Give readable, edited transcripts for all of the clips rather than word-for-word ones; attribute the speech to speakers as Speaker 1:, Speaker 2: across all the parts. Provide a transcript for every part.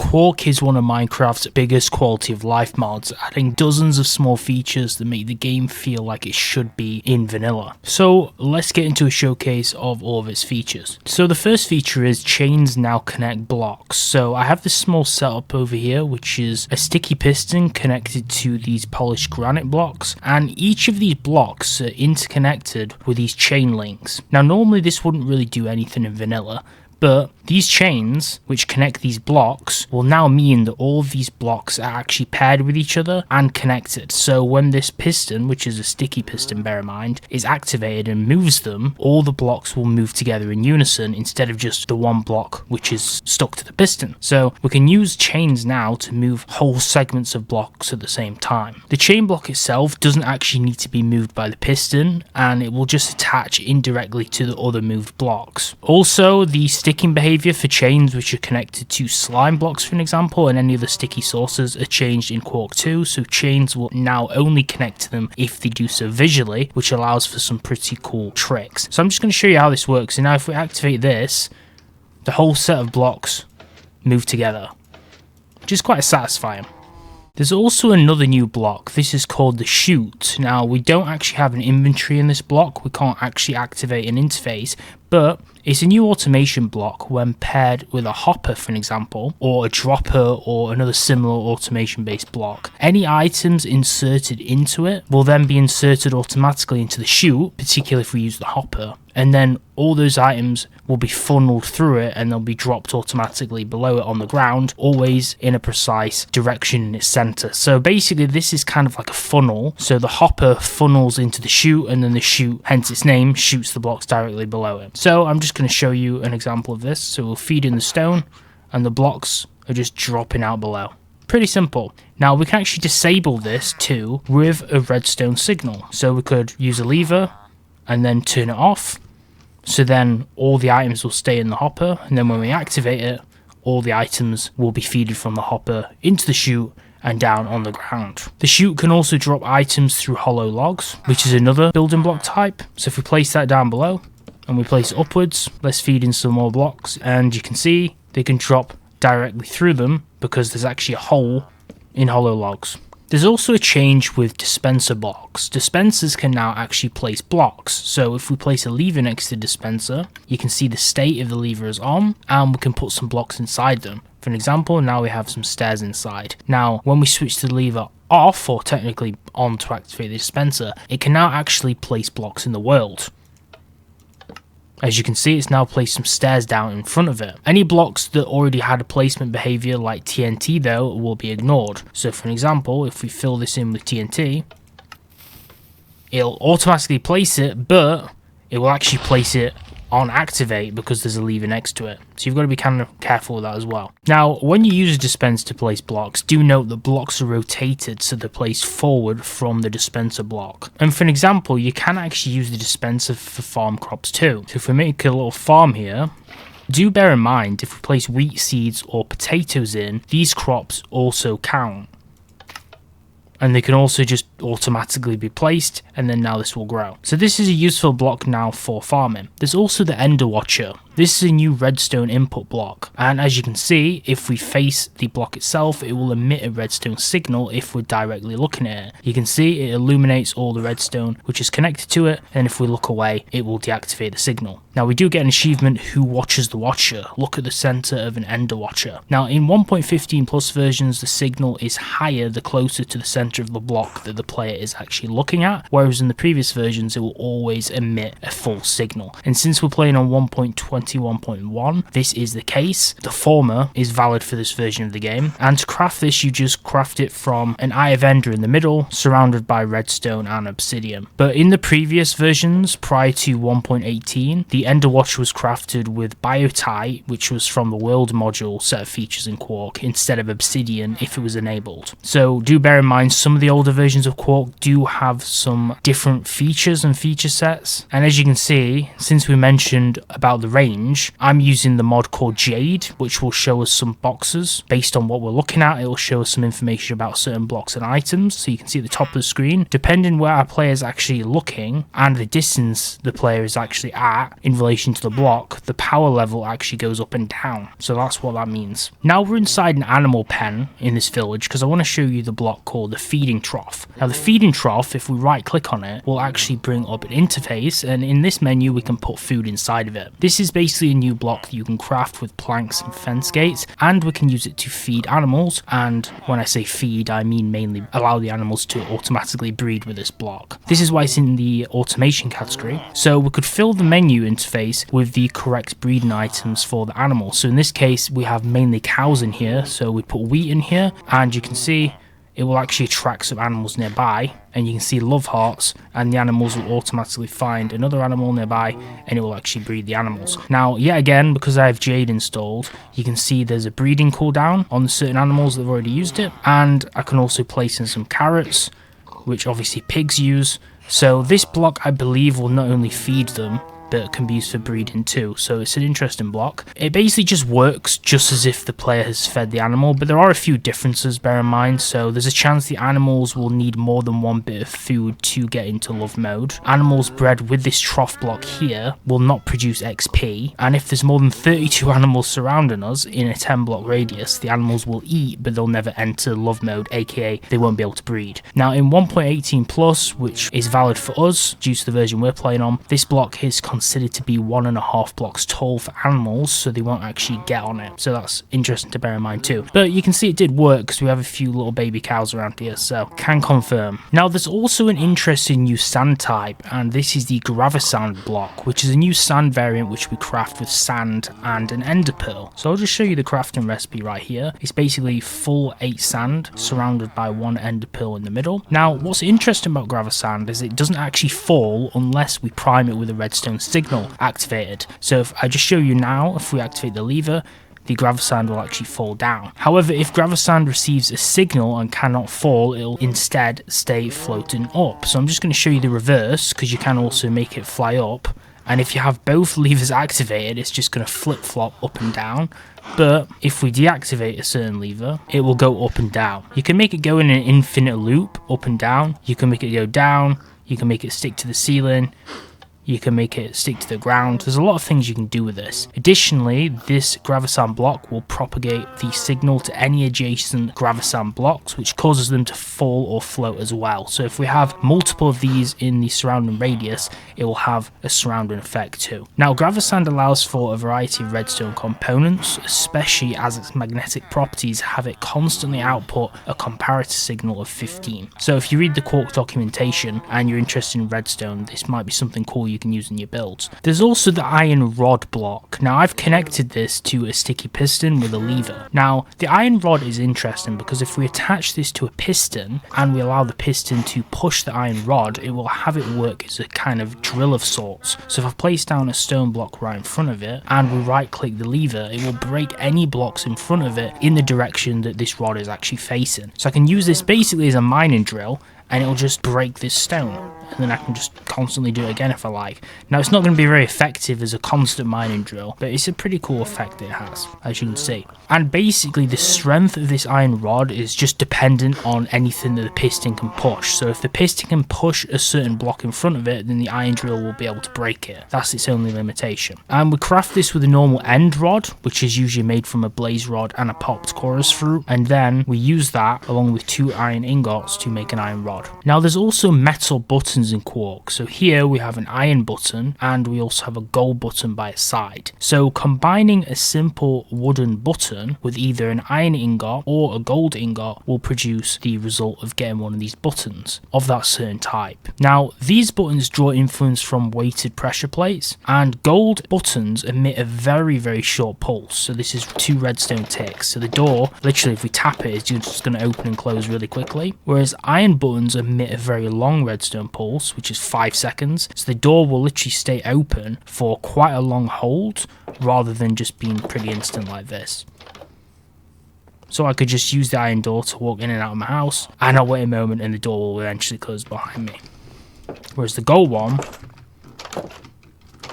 Speaker 1: Quark is one of Minecraft's biggest quality of life mods, adding dozens of small features that make the game feel like it should be in vanilla. So let's get into a showcase of all of its features. So the first feature is chains now connect blocks. So I have this small setup over here, which is a sticky piston connected to these polished granite blocks, and each of these blocks are interconnected with these chain links. Now normally this wouldn't really do anything in vanilla, but these chains, which connect these blocks, will now mean that all of these blocks are actually paired with each other and connected. So when this piston, which is a sticky piston, bear in mind, is activated and moves them, all the blocks will move together in unison instead of just the one block which is stuck to the piston. So we can use chains now to move whole segments of blocks at the same time. The chain block itself doesn't actually need to be moved by the piston, and it will just attach indirectly to the other moved blocks. Also, the sticking behavior for chains which are connected to slime blocks, for an example, and any other sticky sources are changed in Quark 2, so chains will now only connect to them if they do so visually, which allows for some pretty cool tricks. So I'm just going to show you how this works. And now if we activate this, the whole set of blocks move together, which is quite satisfying. There's also another new block. This is called the chute. Now, we don't actually have an inventory in this block. We can't actually activate an interface, but it's a new automation block when paired with a hopper, for an example, or a dropper or another similar automation based block. Any items inserted into it will then be inserted automatically into the chute, particularly if we use the hopper, and then all those items will be funneled through it and they'll be dropped automatically below it on the ground, always in a precise direction in its center. So basically this is kind of like a funnel. So the hopper funnels into the chute, and then the chute, hence its name, shoots the blocks directly below it. So I'm just going to show you an example of this. So we'll feed in the stone and the blocks are just dropping out below. Pretty simple. Now we can actually disable this too with a redstone signal. So we could use a lever and then turn it off. So then all the items will stay in the hopper, and then when we activate it, all the items will be feeded from the hopper into the chute and down on the ground. The chute can also drop items through hollow logs, which is another building block type. So if we place that down below and we place it upwards, let's feed in some more blocks, and you can see they can drop directly through them because there's actually a hole in hollow logs. There's also a change with dispenser blocks. Dispensers can now actually place blocks. So if we place a lever next to the dispenser, you can see the state if the lever is on, and we can put some blocks inside them. For an example, now we have some stairs inside. Now, when we switch the lever off, or technically on to activate the dispenser, it can now actually place blocks in the world. As you can see, it's now placed some stairs down in front of it. Any blocks that already had a placement behavior like TNT though will be ignored. So for an example, if we fill this in with TNT, it'll automatically place it, but it will actually place it on activate because there's a lever next to it. So you've got to be kind of careful with that as well. Now, when you use a dispenser to place blocks, do note that blocks are rotated so they're placed forward from the dispenser block. And for an example, you can actually use the dispenser for farm crops too. So if we make a little farm here, do bear in mind if we place wheat seeds or potatoes in, these crops also count. And they can also just automatically be placed, and then now this will grow. So this is a useful block now for farming. There's also the Ender Watcher. This is a new redstone input block, and as you can see, if we face the block itself, it will emit a redstone signal if we're directly looking at it. You can see it illuminates all the redstone which is connected to it, and if we look away, it will deactivate the signal. Now we do get an achievement, Who Watches the Watcher? Look at the center of an Ender Watcher. Now in 1.15 plus versions, the signal is higher the closer to the center of the block that the player is actually looking at, whereas in the previous versions it will always emit a full signal. And since we're playing on 1.21.1, this is the case. The former is valid for this version of the game, and to craft this you just craft it from an Eye of Ender in the middle, surrounded by redstone and obsidian. But in the previous versions, prior to 1.18, the Ender Watch was crafted with biotite, which was from the world module set of features in Quark, instead of obsidian if it was enabled. So do bear in mind some of the older versions of Quark do have some different features and feature sets. And as you can see, since we mentioned about the range, I'm using the mod called Jade, which will show us some boxes. Based on what we're looking at, it will show us some information about certain blocks and items. So you can see at the top of the screen, depending where our player is actually looking and the distance the player is actually at in relation to the block, the power level actually goes up and down. So that's what that means. Now we're inside an animal pen in this village because I want to show you the block called the feeding trough. Now the feeding trough, if we right click on it, will actually bring up an interface, and in this menu we can put food inside of it. This is basically a new block that you can craft with planks and fence gates, and we can use it to feed animals. And when I say feed, I mean mainly allow the animals to automatically breed with this block. This is why it's in the automation category. So we could fill the menu interface with the correct breeding items for the animals. So in this case we have mainly cows in here, so we put wheat in here, and you can see it will actually attract some animals nearby, and you can see love hearts, and the animals will automatically find another animal nearby, and it will actually breed the animals. Now, yet again, because I have Jade installed, you can see there's a breeding cooldown on certain animals that have already used it, and I can also place in some carrots, which obviously pigs use. So this block, I believe, will not only feed them, but can be used for breeding too. So it's an interesting block. It basically just works just as if the player has fed the animal, but there are a few differences, bear in mind. So there's a chance the animals will need more than one bit of food to get into love mode. Animals bred with this trough block here will not produce XP, and if there's more than 32 animals surrounding us in a 10 block radius, the animals will eat, but they'll never enter love mode, aka they won't be able to breed. Now in 1.18 plus, which is valid for us due to the version we're playing on, this block is considered to be 1.5 blocks tall for animals, so they won't actually get on it. So that's interesting to bear in mind too. But you can see it did work because we have a few little baby cows around here, so can confirm. Now there's also an interesting new sand type, and this is the gravasand block, which is a new sand variant which we craft with sand and an ender pearl. So I'll just show you the crafting recipe right here. It's basically full 8 sand surrounded by 1 ender pearl in the middle. Now what's interesting about gravasand is it doesn't actually fall unless we prime it with a redstone signal activated. So if I just show you now, if we activate the lever, the gravasand will actually fall down. However, if gravasand receives a signal and cannot fall, it'll instead stay floating up. So I'm just going to show you the reverse, because you can also make it fly up. And if you have both levers activated, it's just going to flip-flop up and down. But if we deactivate a certain lever, it will go up and down. You can make it go in an infinite loop, up and down. You can make it go down. You can make it stick to the ceiling. You can make it stick to the ground. There's a lot of things you can do with this. Additionally, this gravasand block will propagate the signal to any adjacent gravasand blocks, which causes them to fall or float as well. So if we have multiple of these in the surrounding radius, it will have a surrounding effect too. Now, gravasand allows for a variety of redstone components, especially as its magnetic properties have it constantly output a comparator signal of 15. So if you read the Quark documentation and you're interested in redstone, this might be something cool you can use in your builds. There's also the iron rod block. Now I've connected this to a sticky piston with a lever. Now the iron rod is interesting because if we attach this to a piston and we allow the piston to push the iron rod, it will have it work as a kind of drill of sorts. So if I place down a stone block right in front of it and we right click the lever, it will break any blocks in front of it in the direction that this rod is actually facing. So I can use this basically as a mining drill, and it'll just break this stone, and then I can just constantly do it again if I like. Now it's not going to be very effective as a constant mining drill, but it's a pretty cool effect it has, as you can see. And basically the strength of this iron rod is just dependent on anything that the piston can push. So if the piston can push a certain block in front of it, then the iron drill will be able to break it. That's its only limitation. And we craft this with a normal end rod, which is usually made from a blaze rod and a popped chorus fruit, and then we use that along with 2 iron ingots to make an iron rod. Now there's also metal buttons in Quark. So here we have an iron button and we also have a gold button by its side. So combining a simple wooden button with either an iron ingot or a gold ingot will produce the result of getting one of these buttons of that certain type. Now these buttons draw influence from weighted pressure plates, and gold buttons emit a very short pulse. So this is 2 redstone ticks. So the door, literally if we tap it, is just going to open and close really quickly. Whereas iron buttons emit a very long redstone pulse, which is 5 seconds. So the door will literally stay open for quite a long hold rather than just being pretty instant like this. So I could just use the iron door to walk in and out of my house, and I'll wait a moment and the door will eventually close behind me. Whereas the gold one,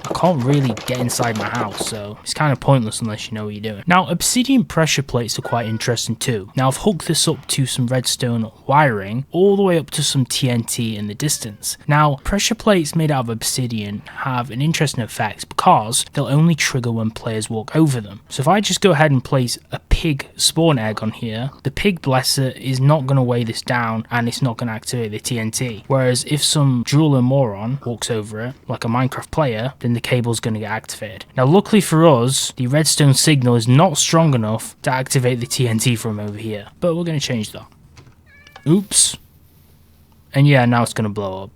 Speaker 1: I can't really get inside my house, so it's kind of pointless unless you know what you're doing. Now, obsidian pressure plates are quite interesting too. Now, I've hooked this up to some redstone wiring all the way up to some TNT in the distance. Now, pressure plates made out of obsidian have an interesting effect because they'll only trigger when players walk over them. So if I just go ahead and place a pig spawn egg on here, the pig blesser is not going to weigh this down and it's not going to activate the TNT. Whereas if some jeweler moron walks over it, like a Minecraft player, then the cable's going to get activated. Now, luckily for us, the redstone signal is not strong enough to activate the TNT from over here, but we're going to change that. Oops. And yeah, now it's going to blow up.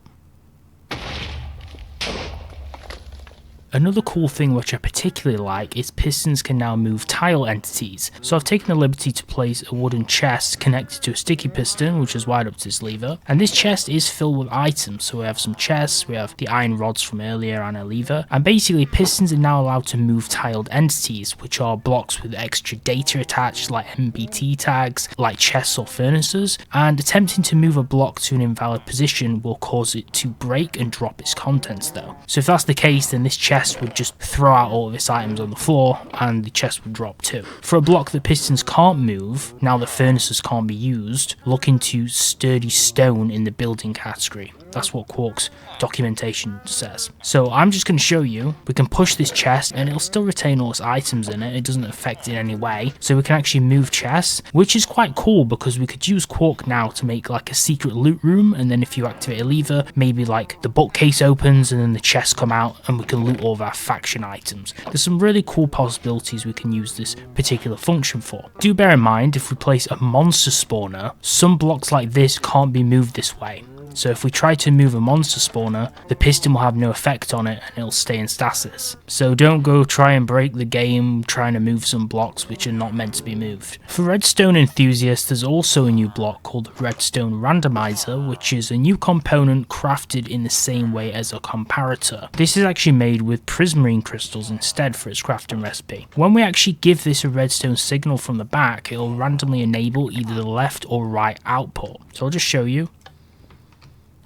Speaker 1: Another cool thing which I particularly like is pistons can now move tile entities. So I've taken the liberty to place a wooden chest connected to a sticky piston, which is wired up to this lever. And this chest is filled with items. So we have some chests, we have the iron rods from earlier and a lever. And basically pistons are now allowed to move tiled entities, which are blocks with extra data attached like MBT tags, like chests or furnaces. And attempting to move a block to an invalid position will cause it to break and drop its contents though. So if that's the case, then this chest would just throw out all of its items on the floor and the chest would drop too. For a block that pistons can't move, now that furnaces can't be used, look into sturdy stone in the building category. That's what Quark's documentation says. So I'm just going to show you, we can push this chest and it'll still retain all its items in it. It doesn't affect it in any way. So we can actually move chests, which is quite cool because we could use Quark now to make like a secret loot room. And then if you activate a lever, maybe like the bookcase opens and then the chests come out and we can loot all of our faction items. There's some really cool possibilities we can use this particular function for. Do bear in mind, if we place a monster spawner, some blocks like this can't be moved this way. So if we try to move a monster spawner, the piston will have no effect on it and it'll stay in stasis. So don't go try and break the game trying to move some blocks which are not meant to be moved. For redstone enthusiasts, there's also a new block called the redstone randomizer, which is a new component crafted in the same way as a comparator. This is actually made with prismarine crystals instead for its crafting recipe. When we actually give this a redstone signal from the back, it'll randomly enable either the left or right output. So I'll just show you.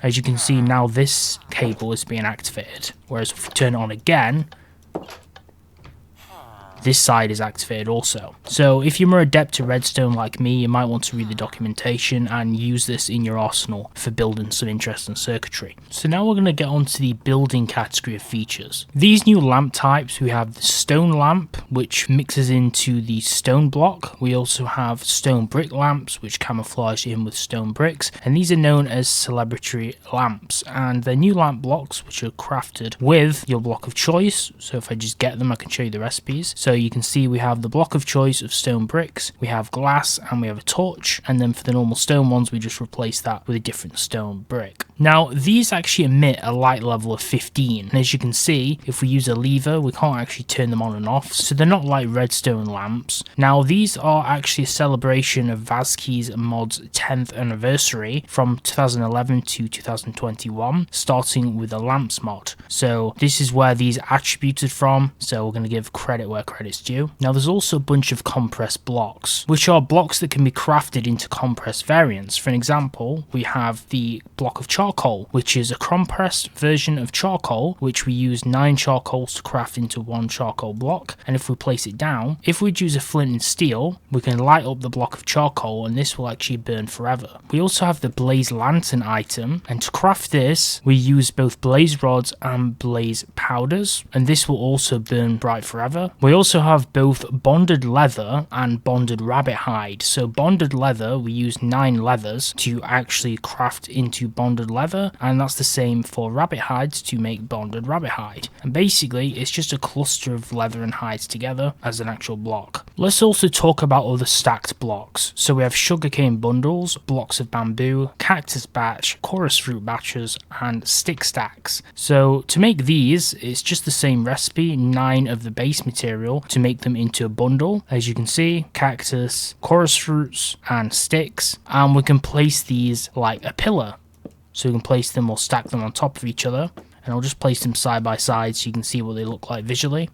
Speaker 1: As you can see now, this cable is being activated, whereas if we turn it on again, this side is activated also. So if you're more adept to redstone like me, you might want to read the documentation and use this in your arsenal for building some interesting circuitry. So now we're going to get onto the building category of features. These new lamp types, we have the stone lamp, which mixes into the stone block. We also have stone brick lamps, which camouflage in with stone bricks, and these are known as celebratory lamps. And they're new lamp blocks which are crafted with your block of choice. So if I just get them, I can show you the recipes. So you can see we have the block of choice of stone bricks, we have glass, and we have a torch. And then for the normal stone ones, we just replace that with a different stone brick. Now, these actually emit a light level of 15. And as you can see, if we use a lever, we can't actually turn them on and off. So they're not like redstone lamps. Now, these are actually a celebration of Vazkey's mod's 10th anniversary from 2011 to 2021, starting with the lamps mod. So this is where these are attributed from. So we're going to give credit where credit's due. Now, there's also a bunch of compressed blocks, which are blocks that can be crafted into compressed variants. For an example, we have the block of charcoal, which is a compressed version of charcoal, which we use 9 charcoals to craft into 1 charcoal block. And if we place it down, if we use a flint and steel, we can light up the block of charcoal and this will actually burn forever. We also have the blaze lantern item, and to craft this, we use both blaze rods and blaze powders, and this will also burn bright forever. We also have both bonded leather and bonded rabbit hide. So bonded leather, we use 9 leathers to actually craft into bonded leather, and that's the same for rabbit hides to make bonded rabbit hide. And basically it's just a cluster of leather and hides together as an actual block. Let's also talk about other stacked blocks. So we have sugarcane bundles, blocks of bamboo, cactus batch, chorus fruit batches, and stick stacks. So to make these, it's just the same recipe, 9 of the base material to make them into a bundle. As you can see, cactus, chorus fruits, and sticks, and we can place these like a pillar. So we can place them or stack them on top of each other, and I'll just place them side by side so you can see what they look like visually.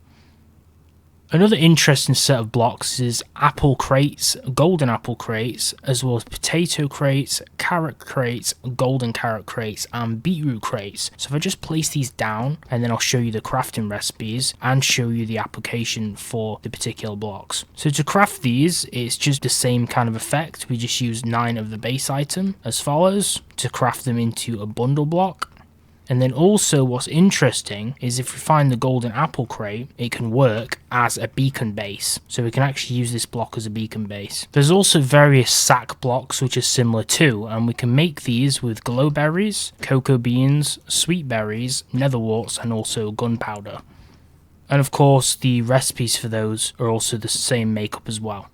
Speaker 1: Another interesting set of blocks is apple crates, golden apple crates, as well as potato crates, carrot crates, golden carrot crates, and beetroot crates. So if I just place these down, and then I'll show you the crafting recipes and show you the application for the particular blocks. So to craft these, it's just the same kind of effect. We just use 9 of the base item as follows to craft them into a bundle block. And then also what's interesting is if we find the golden apple crate, it can work as a beacon base. So we can actually use this block as a beacon base. There's also various sack blocks which are similar too, and we can make these with glow berries, cocoa beans, sweet berries, nether warts, and also gunpowder. And of course the recipes for those are also the same makeup as well.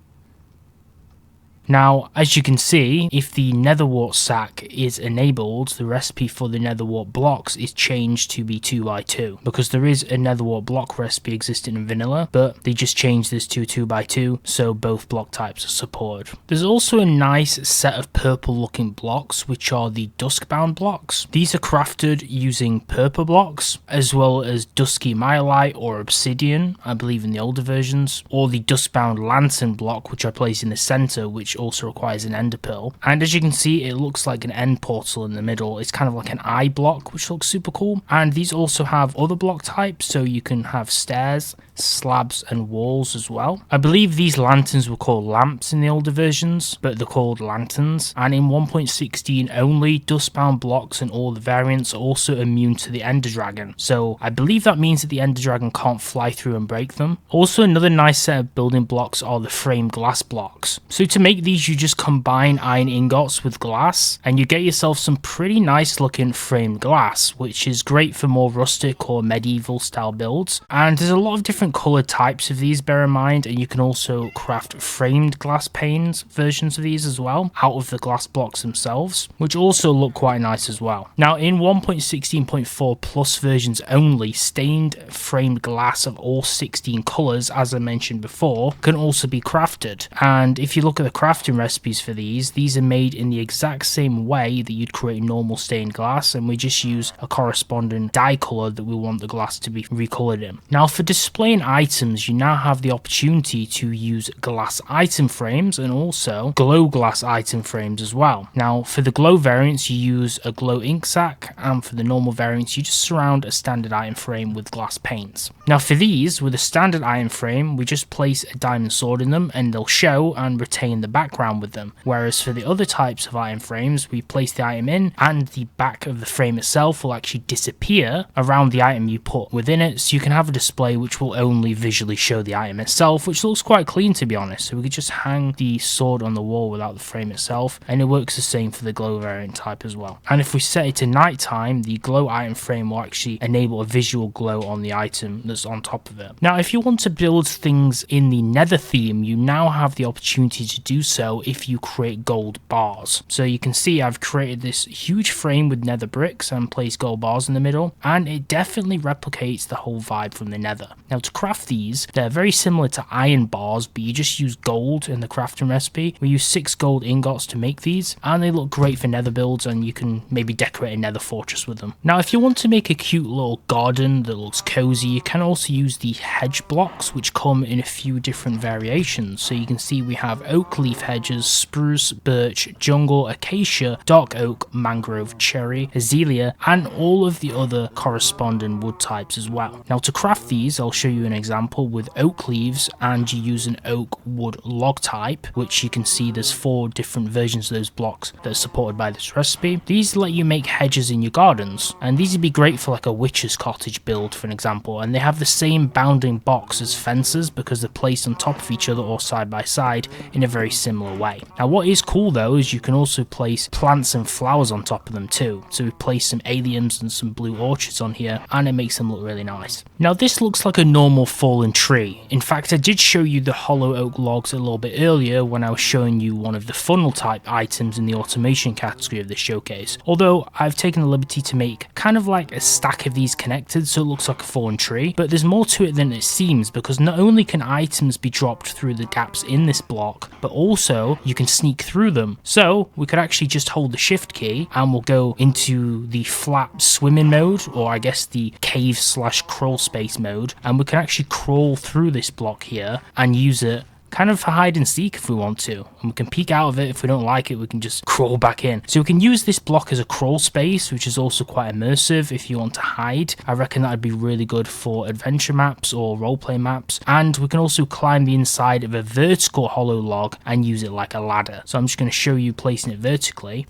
Speaker 1: Now, as you can see, if the netherwart sack is enabled, the recipe for the netherwart blocks is changed to be 2x2, because there is a netherwart block recipe existing in vanilla, but they just changed this to 2x2, so both block types are supported. There's also a nice set of purple looking blocks, which are the duskbound blocks. These are crafted using purple blocks, as well as dusky myelite or obsidian, I believe in the older versions, or the duskbound lantern block, which I place in the center, which also requires an ender pearl. And as you can see, it looks like an end portal in the middle. It's kind of like an eye block, which looks super cool. And these also have other block types, so you can have stairs, slabs, and walls as well. I believe these lanterns were called lamps in the older versions, but they're called lanterns. And in 1.16 only, dustbound blocks and all the variants are also immune to the ender dragon. So I believe that means that the ender dragon can't fly through and break them. Also, another nice set of building blocks are the framed glass blocks. So to make these, you just combine iron ingots with glass, and you get yourself some pretty nice looking framed glass, which is great for more rustic or medieval style builds. And there's a lot of different color types of these, bear in mind, and you can also craft framed glass panes versions of these as well out of the glass blocks themselves, which also look quite nice as well. Now in 1.16.4 plus versions only, stained framed glass of all 16 colors, as I mentioned before, can also be crafted. And if you look at the crafting recipes for these are made in the exact same way that you'd create normal stained glass, and we just use a corresponding dye color that we want the glass to be recolored in. Now for displaying items, you now have the opportunity to use glass item frames and also glow glass item frames as well. Now for the glow variants, you use a glow ink sac, and for the normal variants, you just surround a standard item frame with glass paints. Now for these, with a standard item frame, we just place a diamond sword in them and they'll show and retain the background with them, whereas for the other types of item frames, we place the item in and the back of the frame itself will actually disappear around the item you put within it, so you can have a display which will only visually show the item itself, which looks quite clean to be honest. So we could just hang the sword on the wall without the frame itself, and it works the same for the glow variant type as well. And if we set it to nighttime, the glow item frame will actually enable a visual glow on the item that's on top of it. Now if you want to build things in the nether theme, you now have the opportunity to do so if you create gold bars. So you can see I've created this huge frame with nether bricks and placed gold bars in the middle, and it definitely replicates the whole vibe from the nether. Now to craft these, they're very similar to iron bars, but you just use gold in the crafting recipe. We use 6 gold ingots to make these, and they look great for nether builds, and you can maybe decorate a nether fortress with them. Now if you want to make a cute little garden that looks cozy, you can also use the hedge blocks, which come in a few different variations. So you can see we have oak leaf hedges, spruce, birch, jungle, acacia, dark oak, mangrove, cherry, azalea, and all of the other corresponding wood types as well. Now to craft these, I'll show you an example with oak leaves, and you use an oak wood log type, which you can see there's 4 different versions of those blocks that are supported by this recipe. These let you make hedges in your gardens, and these would be great for like a witch's cottage build for an example, and they have the same bounding box as fences because they're placed on top of each other or side by side in a very similar way. Now what is cool though is you can also place plants and flowers on top of them too. So we place some aliens and some blue orchids on here, and it makes them look really nice. Now this looks like a normal fallen tree. In fact, I did show you the hollow oak logs a little bit earlier when I was showing you one of the funnel type items in the automation category of the showcase. Although I've taken the liberty to make kind of like a stack of these connected so it looks like a fallen tree, but there's more to it than it seems, because not only can items be dropped through the gaps in this block, but also also you can sneak through them. So we could actually just hold the shift key and we'll go into the flat swimming mode, or I guess the cave slash crawl space mode, and we can actually crawl through this block here and use it kind of for hide and seek if we want to, and we can peek out of it. If we don't like it, we can just crawl back in. So we can use this block as a crawl space, which is also quite immersive if you want to hide. I reckon that would be really good for adventure maps or roleplay maps. And we can also climb the inside of a vertical hollow log and use it like a ladder. So I'm just going to show you placing it vertically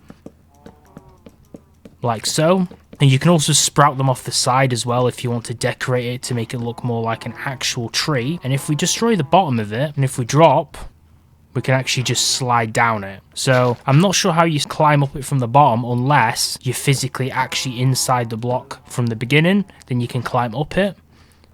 Speaker 1: like so. And you can also sprout them off the side as well if you want to decorate it to make it look more like an actual tree. And if we destroy the bottom of it, and if we drop, we can actually just slide down it. So I'm not sure how you climb up it from the bottom unless you're physically actually inside the block from the beginning, then you can climb up it.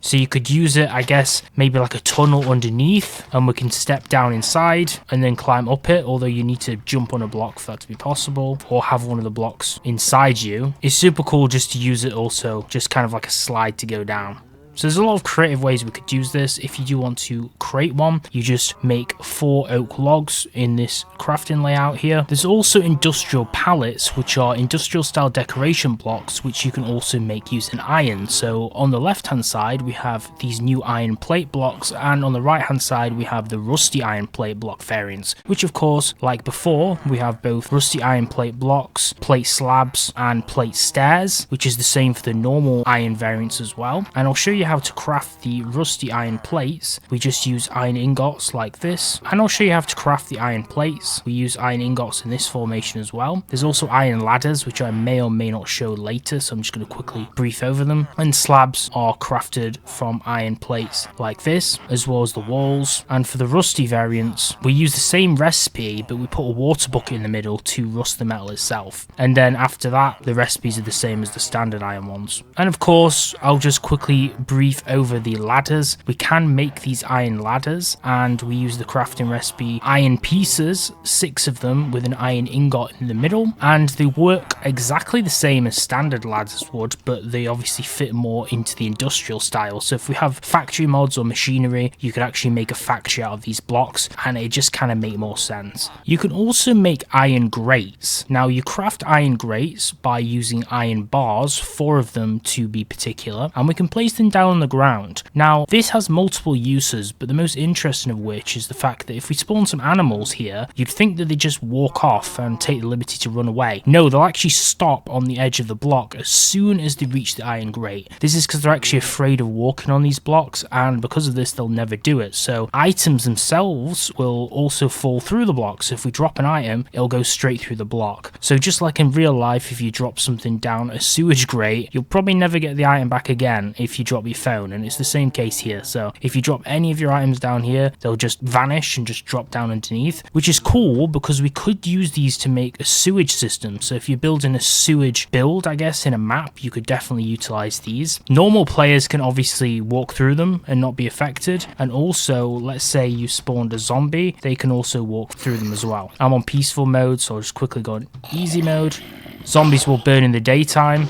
Speaker 1: So you could use it, I guess, maybe like a tunnel underneath, and we can step down inside and then climb up it, although you need to jump on a block for that to be possible, or have one of the blocks inside you. It's super cool just to use it also, just kind of like a slide to go down. So there's a lot of creative ways we could use this. If you do want to create one, you just make 4 oak logs in this crafting layout here. There's also industrial pallets, which are industrial style decoration blocks, which you can also make using iron. So on the left hand side, we have these new iron plate blocks, and on the right hand side, we have the rusty iron plate block variants, which of course, like before, we have both rusty iron plate blocks, plate slabs, and plate stairs, which is the same for the normal iron variants as well. And I'll show you how to craft the rusty iron plates. We just use iron ingots like this, and I'll show you how to craft the iron plates. We use iron ingots in this formation as well. There's also iron ladders, which I may or may not show later, so I'm just going to quickly brief over them. And slabs are crafted from iron plates like this, as well as the walls. And for the rusty variants, we use the same recipe, but we put a water bucket in the middle to rust the metal itself. And then after that, the recipes are the same as the standard iron ones. And of course, I'll just quickly brief over the ladders. We can make these iron ladders, and we use the crafting recipe iron pieces, 6 of them with an iron ingot in the middle, and they work exactly the same as standard ladders would, but they obviously fit more into the industrial style. So if we have factory mods or machinery, you could actually make a factory out of these blocks, and it just kind of make more sense. You can also make iron grates. Now you craft iron grates by using iron bars, 4 of them to be particular, and we can place them down on the ground. Now this has multiple uses, but the most interesting of which is the fact that if we spawn some animals here, you'd think that they just walk off and take the liberty to run away. No, they'll actually stop on the edge of the block as soon as they reach the iron grate. This is because they're actually afraid of walking on these blocks, and because of this they'll never do it. So items themselves will also fall through the block. So if we drop an item, it'll go straight through the block. So just like in real life, if you drop something down a sewage grate, you'll probably never get the item back again if you drop your phone, and it's the same case here. So if you drop any of your items down here, they'll just vanish and just drop down underneath, which is cool because we could use these to make a sewage system. So if you're building a sewage build, I guess, in a map, you could definitely utilize these. Normal players can obviously walk through them and not be affected, and also let's say you spawned a zombie, they can also walk through them as well. I'm on peaceful mode, so I'll just quickly go on easy mode. Zombies will burn in the daytime,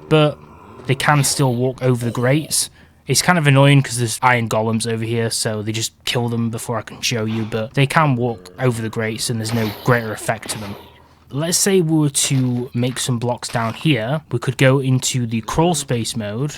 Speaker 1: but they can still walk over the grates. It's kind of annoying because there's iron golems over here, so they just kill them before I can show you, but they can walk over the grates and there's no greater effect to them. Let's say we were to make some blocks down here. We could go into the crawl space mode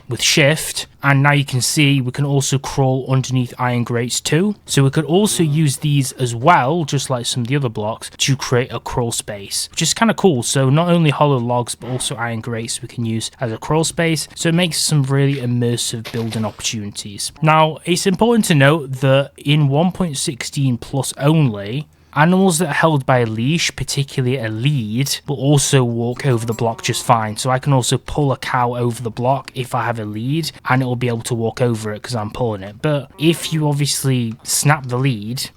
Speaker 1: with shift, and now you can see we can also crawl underneath iron grates too. So we could also use these as well, just like some of the other blocks, to create a crawl space, which is kind of cool. So not only hollow logs, but also iron grates we can use as a crawl space. So it makes some really immersive building opportunities. Now, it's important to note that in 1.16 plus only, animals that are held by a leash, particularly a lead, will also walk over the block just fine. So I can also pull a cow over the block if I have a lead, and it will be able to walk over it because I'm pulling it. But if you obviously snap the lead,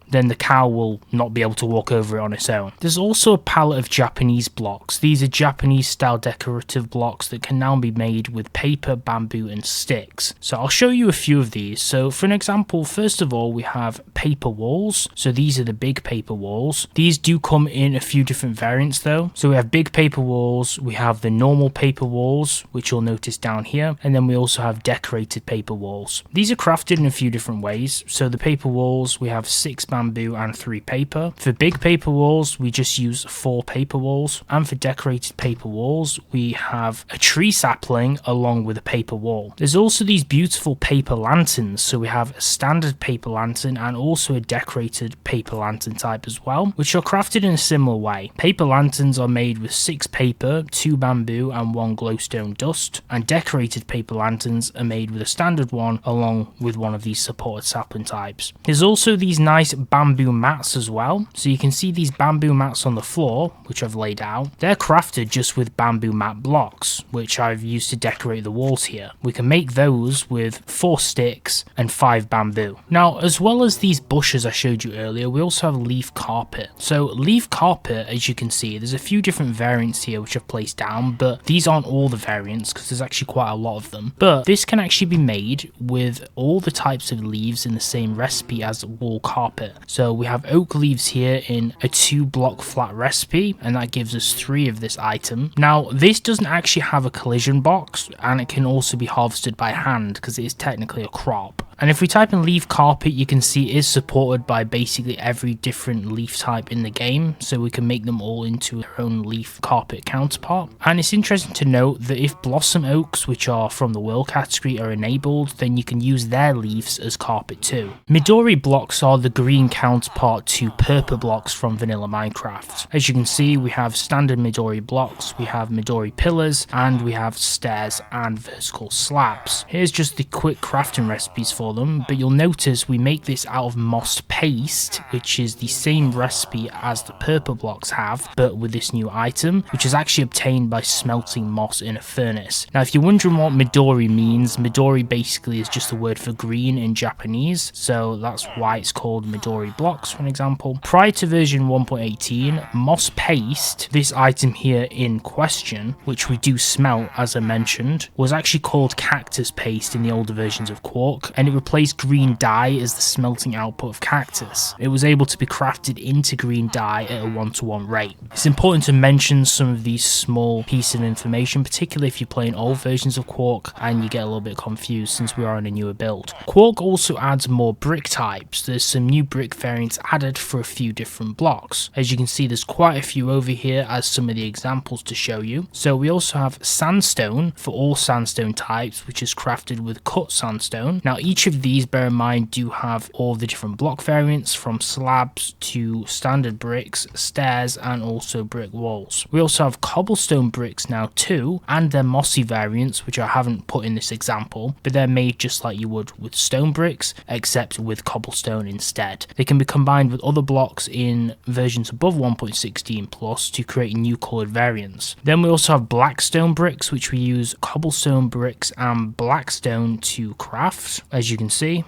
Speaker 1: then the cow will not be able to walk over it on its own. There's also a palette of Japanese blocks. These are Japanese style decorative blocks that can now be made with paper, bamboo and sticks. So I'll show you a few of these. So for an example, first of all, we have paper walls. So these are the big paper walls. These do come in a few different variants though. So we have big paper walls, we have the normal paper walls, which you'll notice down here, and then we also have decorated paper walls. These are crafted in a few different ways. So the paper walls, we have 6 bamboo and 3 paper. For big paper walls, we just use 4 paper walls, and for decorated paper walls, we have a tree sapling along with a paper wall. There's also these beautiful paper lanterns, so we have a standard paper lantern and also a decorated paper lantern type as well, which are crafted in a similar way. Paper lanterns are made with 6 paper, 2 bamboo and 1 glowstone dust, and decorated paper lanterns are made with a standard one along with one of these supported sapling types. There's also these nice bamboo mats as well, so you can see these bamboo mats on the floor, which I've laid out. They're crafted just with bamboo mat blocks, which I've used to decorate the walls here. We can make those with 4 sticks and 5 bamboo. Now, as well as these bushes I showed you earlier, we also have leaf carpet. So leaf carpet, as you can see, there's a few different variants here which I've placed down, but these aren't all the variants because there's actually quite a lot of them. But this can actually be made with all the types of leaves in the same recipe as wall carpet. So we have oak leaves here in a 2-block flat recipe, and that gives us 3 of this item. Now, this doesn't actually have a collision box, and it can also be harvested by hand because it is technically a crop. And if we type in leaf carpet, you can see it is supported by basically every different leaf type in the game, so we can make them all into their own leaf carpet counterpart. And it's interesting to note that if blossom oaks, which are from the world category, are enabled, then you can use their leaves as carpet too. Midori blocks are the green counterpart to purple blocks from vanilla Minecraft. As you can see, we have standard Midori blocks, we have Midori pillars, and we have stairs and vertical slabs. Here's just the quick crafting recipes for them, but you'll notice we make this out of moss paste, which is the same recipe as the purple blocks have, but with this new item, which is actually obtained by smelting moss in a furnace. Now, if you're wondering what Midori means, Midori basically is just the word for green in Japanese, so that's why it's called Midori blocks, for an example. Prior to version 1.18, moss paste, this item here in question, which we do smelt as I mentioned, was actually called cactus paste in the older versions of Quark, and it replaced green dye as the smelting output of cactus. It was able to be crafted into green dye at a 1-to-1 rate. It's important to mention some of these small pieces of information, particularly if you're playing old versions of Quark and you get a little bit confused since we are on a newer build. Quark also adds more brick types. There's some new brick variants added for a few different blocks. As you can see, there's quite a few over here as some of the examples to show you. So we also have sandstone for all sandstone types, which is crafted with cut sandstone. Now, each of these, bear in mind, do have all the different block variants from slabs to standard bricks, stairs, and also brick walls. We also have cobblestone bricks now too, and their mossy variants, which I haven't put in this example, but they're made just like you would with stone bricks, except with cobblestone instead. They can be combined with other blocks in versions above 1.16 plus to create new coloured variants. Then we also have blackstone bricks, which we use cobblestone bricks and blackstone to craft, as you can see,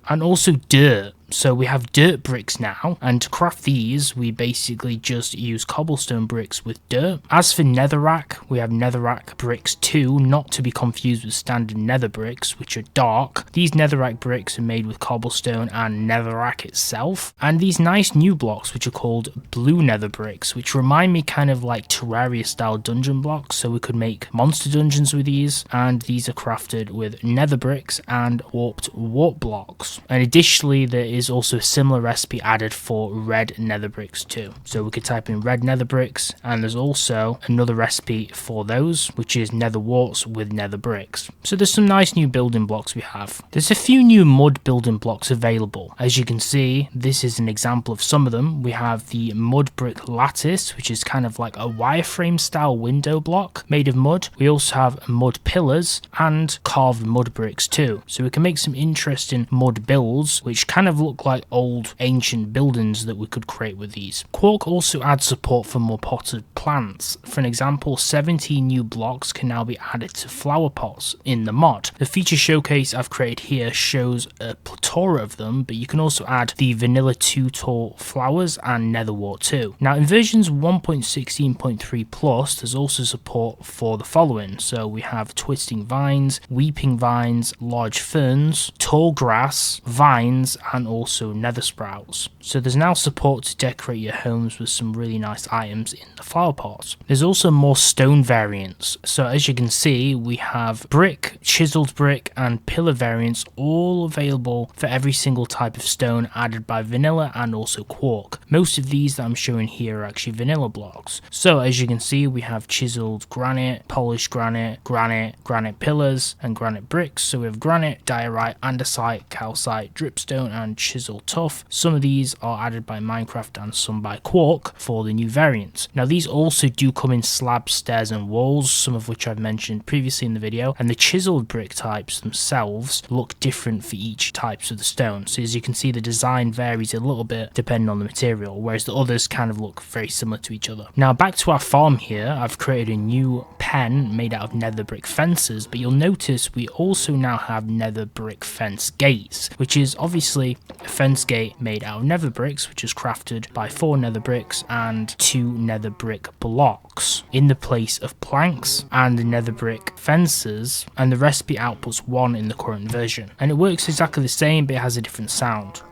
Speaker 1: and also dirt. So we have dirt bricks now, and to craft these we basically just use cobblestone bricks with dirt. As for netherrack, we have netherrack bricks too, not to be confused with standard nether bricks, which are dark. These netherrack bricks are made with cobblestone and netherrack itself, and these nice new blocks which are called blue nether bricks, which remind me kind of like Terraria style dungeon blocks, so we could make monster dungeons with these, and these are crafted with nether bricks and warped warp blocks. And additionally, there is also a similar recipe added for red nether bricks too. So we could type in red nether bricks, and there's also another recipe for those, which is nether warts with nether bricks. So there's some nice new building blocks we have. There's a few new mud building blocks available. As you can see, this is an example of some of them. We have the mud brick lattice, which is kind of like a wireframe style window block made of mud. We also have mud pillars and carved mud bricks too. So we can make some interesting mud builds, which kind of look like old ancient buildings that we could create with these. Quark also adds support for more potted plants. For an example, 17 new blocks can now be added to flower pots in the mod. The feature showcase I've created here shows a plethora of them, but you can also add the vanilla 2 tall flowers and netherwort too. Now in versions 1.16.3 plus, there's also support for the following. So we have twisting vines, weeping vines, large ferns, tall grass, vines, and also nether sprouts. So there's now support to decorate your homes with some really nice items in the flower pots. There's also more stone variants. So as you can see, we have brick, chiseled brick and pillar variants all available for every single type of stone added by vanilla and also Quark. Most of these that I'm showing here are actually vanilla blocks. So as you can see, we have chiseled granite, polished granite, granite pillars and granite bricks. So we have granite, diorite, andesite, calcite, dripstone and chisel tuff. Some of these are added by Minecraft and some by Quark for the new variants. Now these also do come in slabs, stairs and walls, some of which I've mentioned previously in the video, and the chiseled brick types themselves look different for each types of the stone. So as you can see, the design varies a little bit depending on the material, whereas the others kind of look very similar to each other. Now back to our farm here, I've created a new pen made out of nether brick fences, but you'll notice we also now have nether brick fence gates, which is obviously a fence gate made out of nether bricks, which is crafted by 4 nether bricks and 2 nether brick blocks in the place of planks and the nether brick fences, and the recipe outputs 1 in the current version, and it works exactly the same but it has a different sound.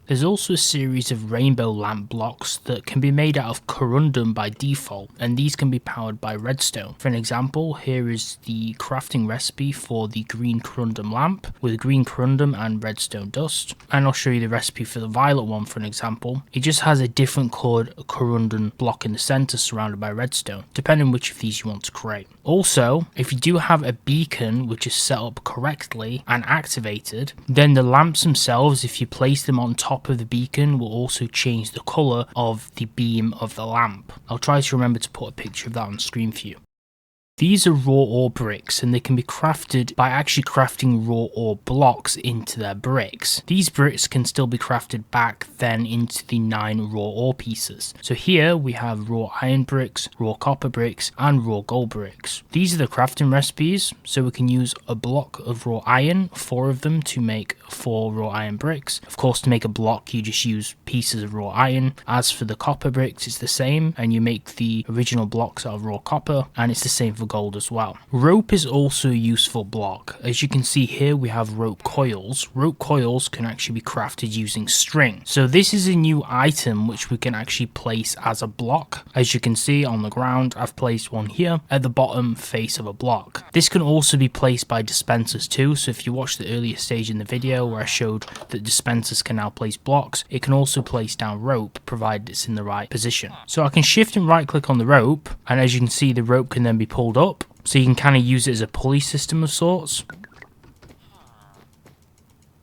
Speaker 1: There's also a series of rainbow lamp blocks that can be made out of corundum by default, and these can be powered by redstone. For an example, here is the crafting recipe for the green corundum lamp with green corundum and redstone dust, and I'll show you the recipe for the violet one for an example. It just has a different coloured corundum block in the centre surrounded by redstone, depending on which of these you want to create. Also, if you do have a beacon which is set up correctly and activated, then the lamps themselves, if you place them on top of the beacon, will also change the colour of the beam of the lamp. I'll try to remember to put a picture of that on screen for you. These are raw ore bricks, and they can be crafted by actually crafting raw ore blocks into their bricks. These bricks can still be crafted back then into the 9 raw ore pieces. So here we have raw iron bricks, raw copper bricks and raw gold bricks. These are the crafting recipes, so we can use a block of raw iron, 4 of them, to make 4 raw iron bricks. Of course, to make a block you just use pieces of raw iron. As for the copper bricks, it's the same, and you make the original blocks out of raw copper, and it's the same for gold as well. Rope is also a useful block. As you can see here, we have rope coils. Rope coils can actually be crafted using string. So this is a new item which we can actually place as a block. As you can see on the ground, I've placed one here at the bottom face of a block. This can also be placed by dispensers too, so if you watch the earlier stage in the video where I showed that dispensers can now place blocks, it can also place down rope provided it's in the right position. So I can shift and right click on the rope, and as you can see, the rope can then be pulled up, so you can kind of use it as a pulley system of sorts.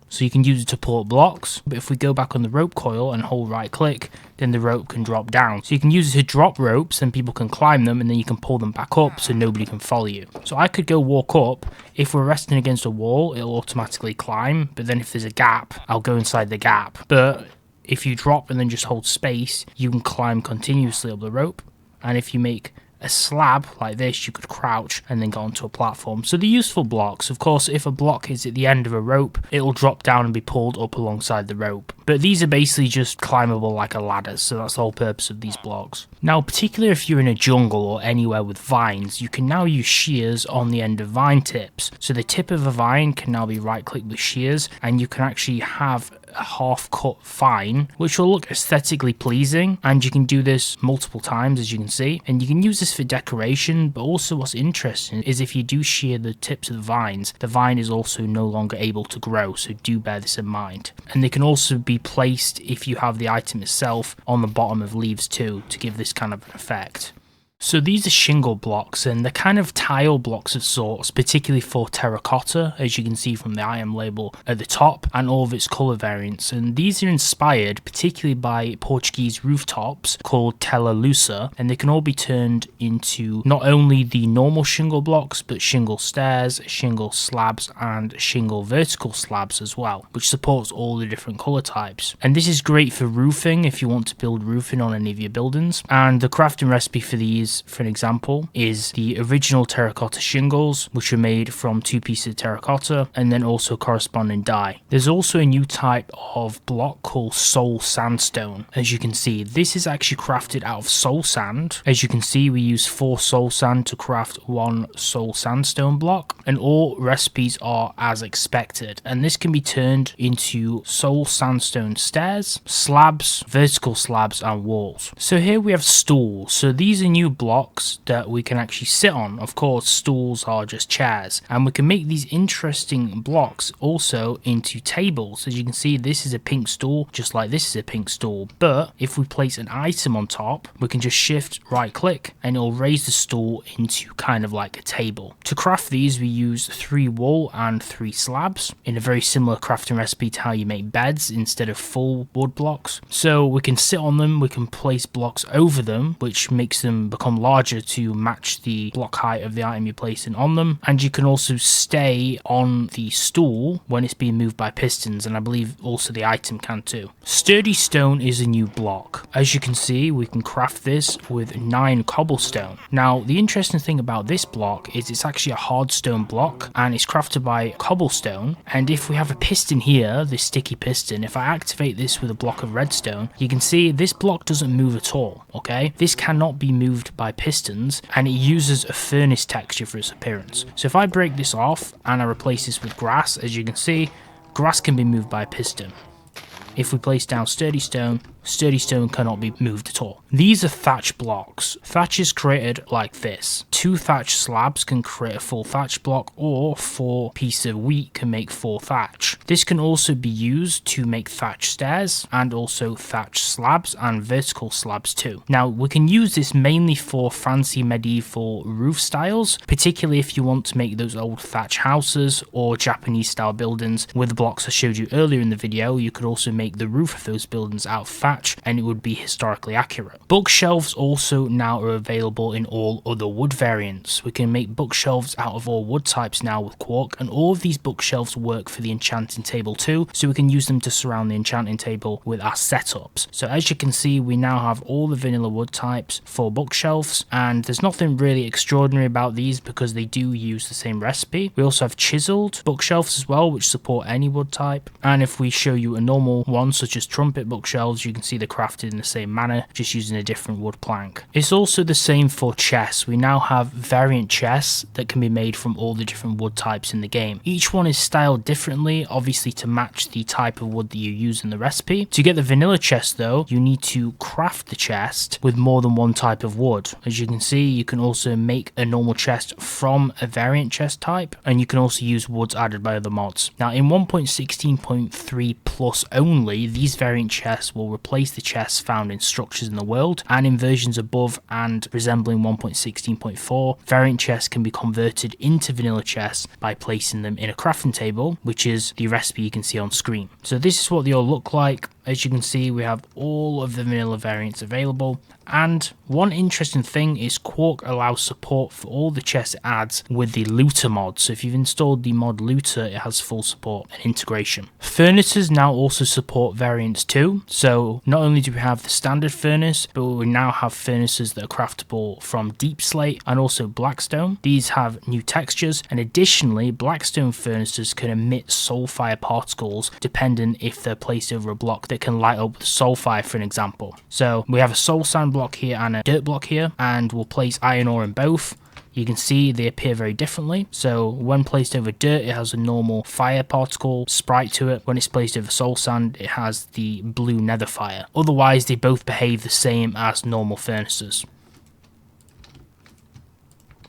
Speaker 1: So you can use it to pull up blocks, but if we go back on the rope coil and hold right click, then the rope can drop down. So you can use it to drop ropes and people can climb them, and then you can pull them back up so nobody can follow you. So I could go walk up. If we're resting against a wall, it'll automatically climb, but then if there's a gap, I'll go inside the gap. But if you drop and then just hold space, you can climb continuously up the rope, and if you make a slab like this, you could crouch and then go onto a platform. So the useful blocks, of course, if a block is at the end of a rope, it'll drop down and be pulled up alongside the rope. But these are basically just climbable like a ladder, so that's the whole purpose of these blocks. Now, particularly if you're in a jungle or anywhere with vines, you can now use shears on the end of vine tips. So the tip of a vine can now be right clicked with shears, and you can actually have a half cut vine which will look aesthetically pleasing, and you can do this multiple times as you can see, and you can use this for decoration. But also what's interesting is if you do shear the tips of the vines, the vine is also no longer able to grow, so do bear this in mind. And they can also be placed, if you have the item itself, on the bottom of leaves too, to give this kind of an effect. So these are shingle blocks, and they're kind of tile blocks of sorts, particularly for terracotta, as you can see from the item label at the top, and all of its colour variants. And these are inspired particularly by Portuguese rooftops called Tela Lusa, and they can all be turned into not only the normal shingle blocks, but shingle stairs, shingle slabs, and shingle vertical slabs as well, which supports all the different colour types. And this is great for roofing if you want to build roofing on any of your buildings. And the crafting recipe for these is, for an example, is the original terracotta shingles, which are made from 2 pieces of terracotta and then also corresponding dye. There's also a new type of block called soul sandstone. As you can see, this is actually crafted out of soul sand. As you can see, we use 4 soul sand to craft 1 soul sandstone block, and all recipes are as expected, and this can be turned into soul sandstone stairs, slabs, vertical slabs and walls. So here we have stools. So these are new blocks that we can actually sit on. Of course, stools are just chairs, and we can make these interesting blocks also into tables. As you can see, this is a pink stool, just like this is a pink stool, but if we place an item on top, we can just shift right click and it'll raise the stool into kind of like a table. To craft these, we use 3 wool and 3 slabs in a very similar crafting recipe to how you make beds instead of full wood blocks. So we can sit on them, we can place blocks over them, which makes them become larger to match the block height of the item you're placing on them, and you can also stay on the stool when it's being moved by pistons, and I believe also the item can too. Sturdy stone is a new block. As you can see, we can craft this with 9 cobblestone. Now the interesting thing about this block is it's actually a hard stone block and it's crafted by cobblestone, and if we have a piston here, this sticky piston, if I activate this with a block of redstone, you can see this block doesn't move at all. Okay, this cannot be moved by pistons, and it uses a furnace texture for its appearance. So if I break this off and I replace this with grass, as you can see, grass can be moved by a piston. If we place down sturdy stone cannot be moved at all. These are thatch blocks. Thatch is created like this. 2 thatch slabs can create a full thatch block, or 4 pieces of wheat can make 4 thatch. This can also be used to make thatch stairs and also thatch slabs and vertical slabs too. Now we can use this mainly for fancy medieval roof styles, particularly if you want to make those old thatch houses or Japanese style buildings. With the blocks I showed you earlier in the video, you could also make the roof of those buildings out of thatch, and it would be historically accurate. Bookshelves also now are available in all other wood variants. We can make bookshelves out of all wood types now with Quark, and all of these bookshelves work for the enchanting table too, so we can use them to surround the enchanting table with our setups. So as you can see, we now have all the vanilla wood types for bookshelves, and there's nothing really extraordinary about these because they do use the same recipe. We also have chiseled bookshelves as well, which support any wood type, and if we show you a normal one such as trumpet bookshelves, you can see they're crafted in the same manner, just using a different wood plank. It's also the same for chests. We now have variant chests that can be made from all the different wood types in the game. Each one is styled differently, obviously to match the type of wood that you use in the recipe. To get the vanilla chest though, you need to craft the chest with more than one type of wood. As you can see, you can also make a normal chest from a variant chest type, and you can also use woods added by other mods. Now in 1.16.3 plus only, these variant chests will replace the chests found in structures in the world, and in versions above and resembling 1.16.4, variant chests can be converted into vanilla chests by placing them in a crafting table, which is the recipe you can see on screen. So this is what they all look like. As you can see, we have all of the vanilla variants available, and one interesting thing is Quark allows support for all the chests it adds with the looter mod. So if you've installed the mod looter, it has full support and integration. Furnaces now also support variants too. So not only do we have the standard furnace, but we now have furnaces that are craftable from deep slate and also blackstone. These have new textures, and additionally blackstone furnaces can emit soulfire particles depending if they're placed over a block that can light up with soulfire, for an example. So we have a soul sand block here and a dirt block here, and we'll place iron ore in both. You can see they appear very differently. So when placed over dirt, it has a normal fire particle sprite to it. When it's placed over soul sand, it has the blue nether fire. Otherwise, they both behave the same as normal furnaces.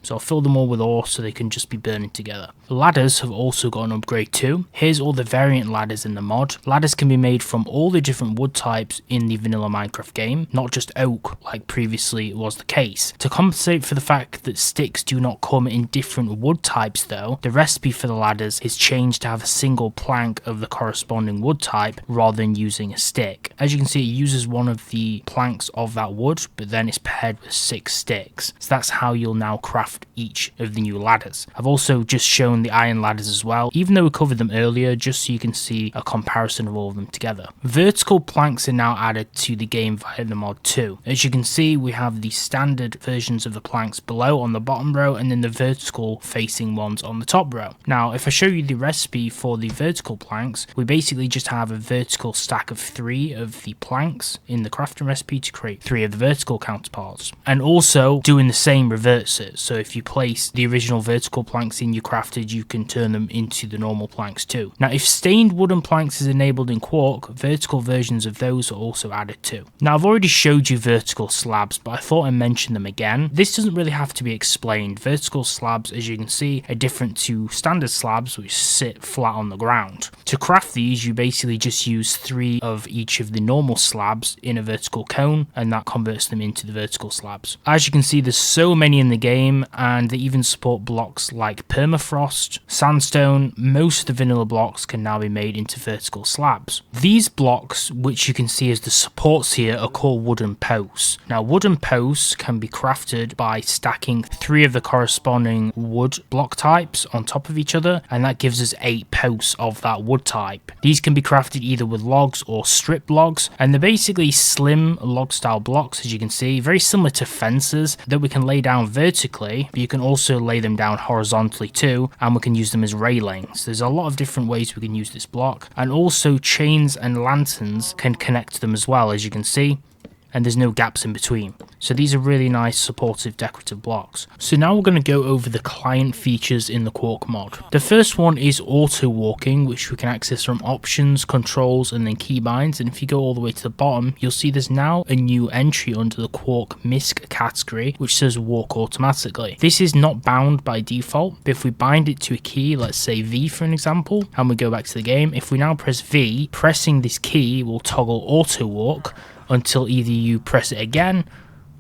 Speaker 1: So I'll fill them all with ore so they can just be burning together. Ladders have also got an upgrade too. Here's all the variant ladders in the mod. Ladders can be made from all the different wood types in the vanilla Minecraft game, not just oak like previously was the case. To compensate for the fact that sticks do not come in different wood types though, the recipe for the ladders is changed to have a single plank of the corresponding wood type rather than using a stick. As you can see, it uses one of the planks of that wood, but then it's paired with 6 sticks. So that's how you'll now craft craft each of the new ladders. I've also just shown the iron ladders as well, even though we covered them earlier, just so you can see a comparison of all of them together. Vertical planks are now added to the game via the mod 2. As you can see, we have the standard versions of the planks below on the bottom row, and then the vertical facing ones on the top row. Now, if I show you the recipe for the vertical planks, we basically just have a vertical stack of 3 of the planks in the crafting recipe to create 3 of the vertical counterparts. And also doing the same reverses, so if you place the original vertical planks in your crafted, you can turn them into the normal planks too. Now, if stained wooden planks is enabled in Quark, vertical versions of those are also added too. Now, I've already showed you vertical slabs, but I thought I'd mention them again. This doesn't really have to be explained. Vertical slabs, as you can see, are different to standard slabs which sit flat on the ground. To craft these, you basically just use 3 of each of the normal slabs in a vertical cone, and that converts them into the vertical slabs. As you can see, there's so many in the game, and they even support blocks like permafrost, sandstone. Most of the vanilla blocks can now be made into vertical slabs. These blocks, which you can see as the supports here, are called wooden posts. Now, wooden posts can be crafted by stacking 3 of the corresponding wood block types on top of each other, and that gives us 8 posts of that wood type. These can be crafted either with logs or strip logs, and they're basically slim log style blocks, as you can see, very similar to fences that we can lay down vertically, but you can also lay them down horizontally too, and we can use them as railings. There's a lot of different ways we can use this block, and also chains and lanterns can connect to them as well, as you can see, and there's no gaps in between. So these are really nice supportive decorative blocks. So now we're going to go over the client features in the Quark mod. The first one is auto walking, which we can access from options, controls, and then keybinds. And if you go all the way to the bottom, you'll see there's now a new entry under the Quark MISC category, which says walk automatically. This is not bound by default, but if we bind it to a key, let's say V for an example, and we go back to the game, if we now press V, pressing this key will toggle auto walk until either you press it again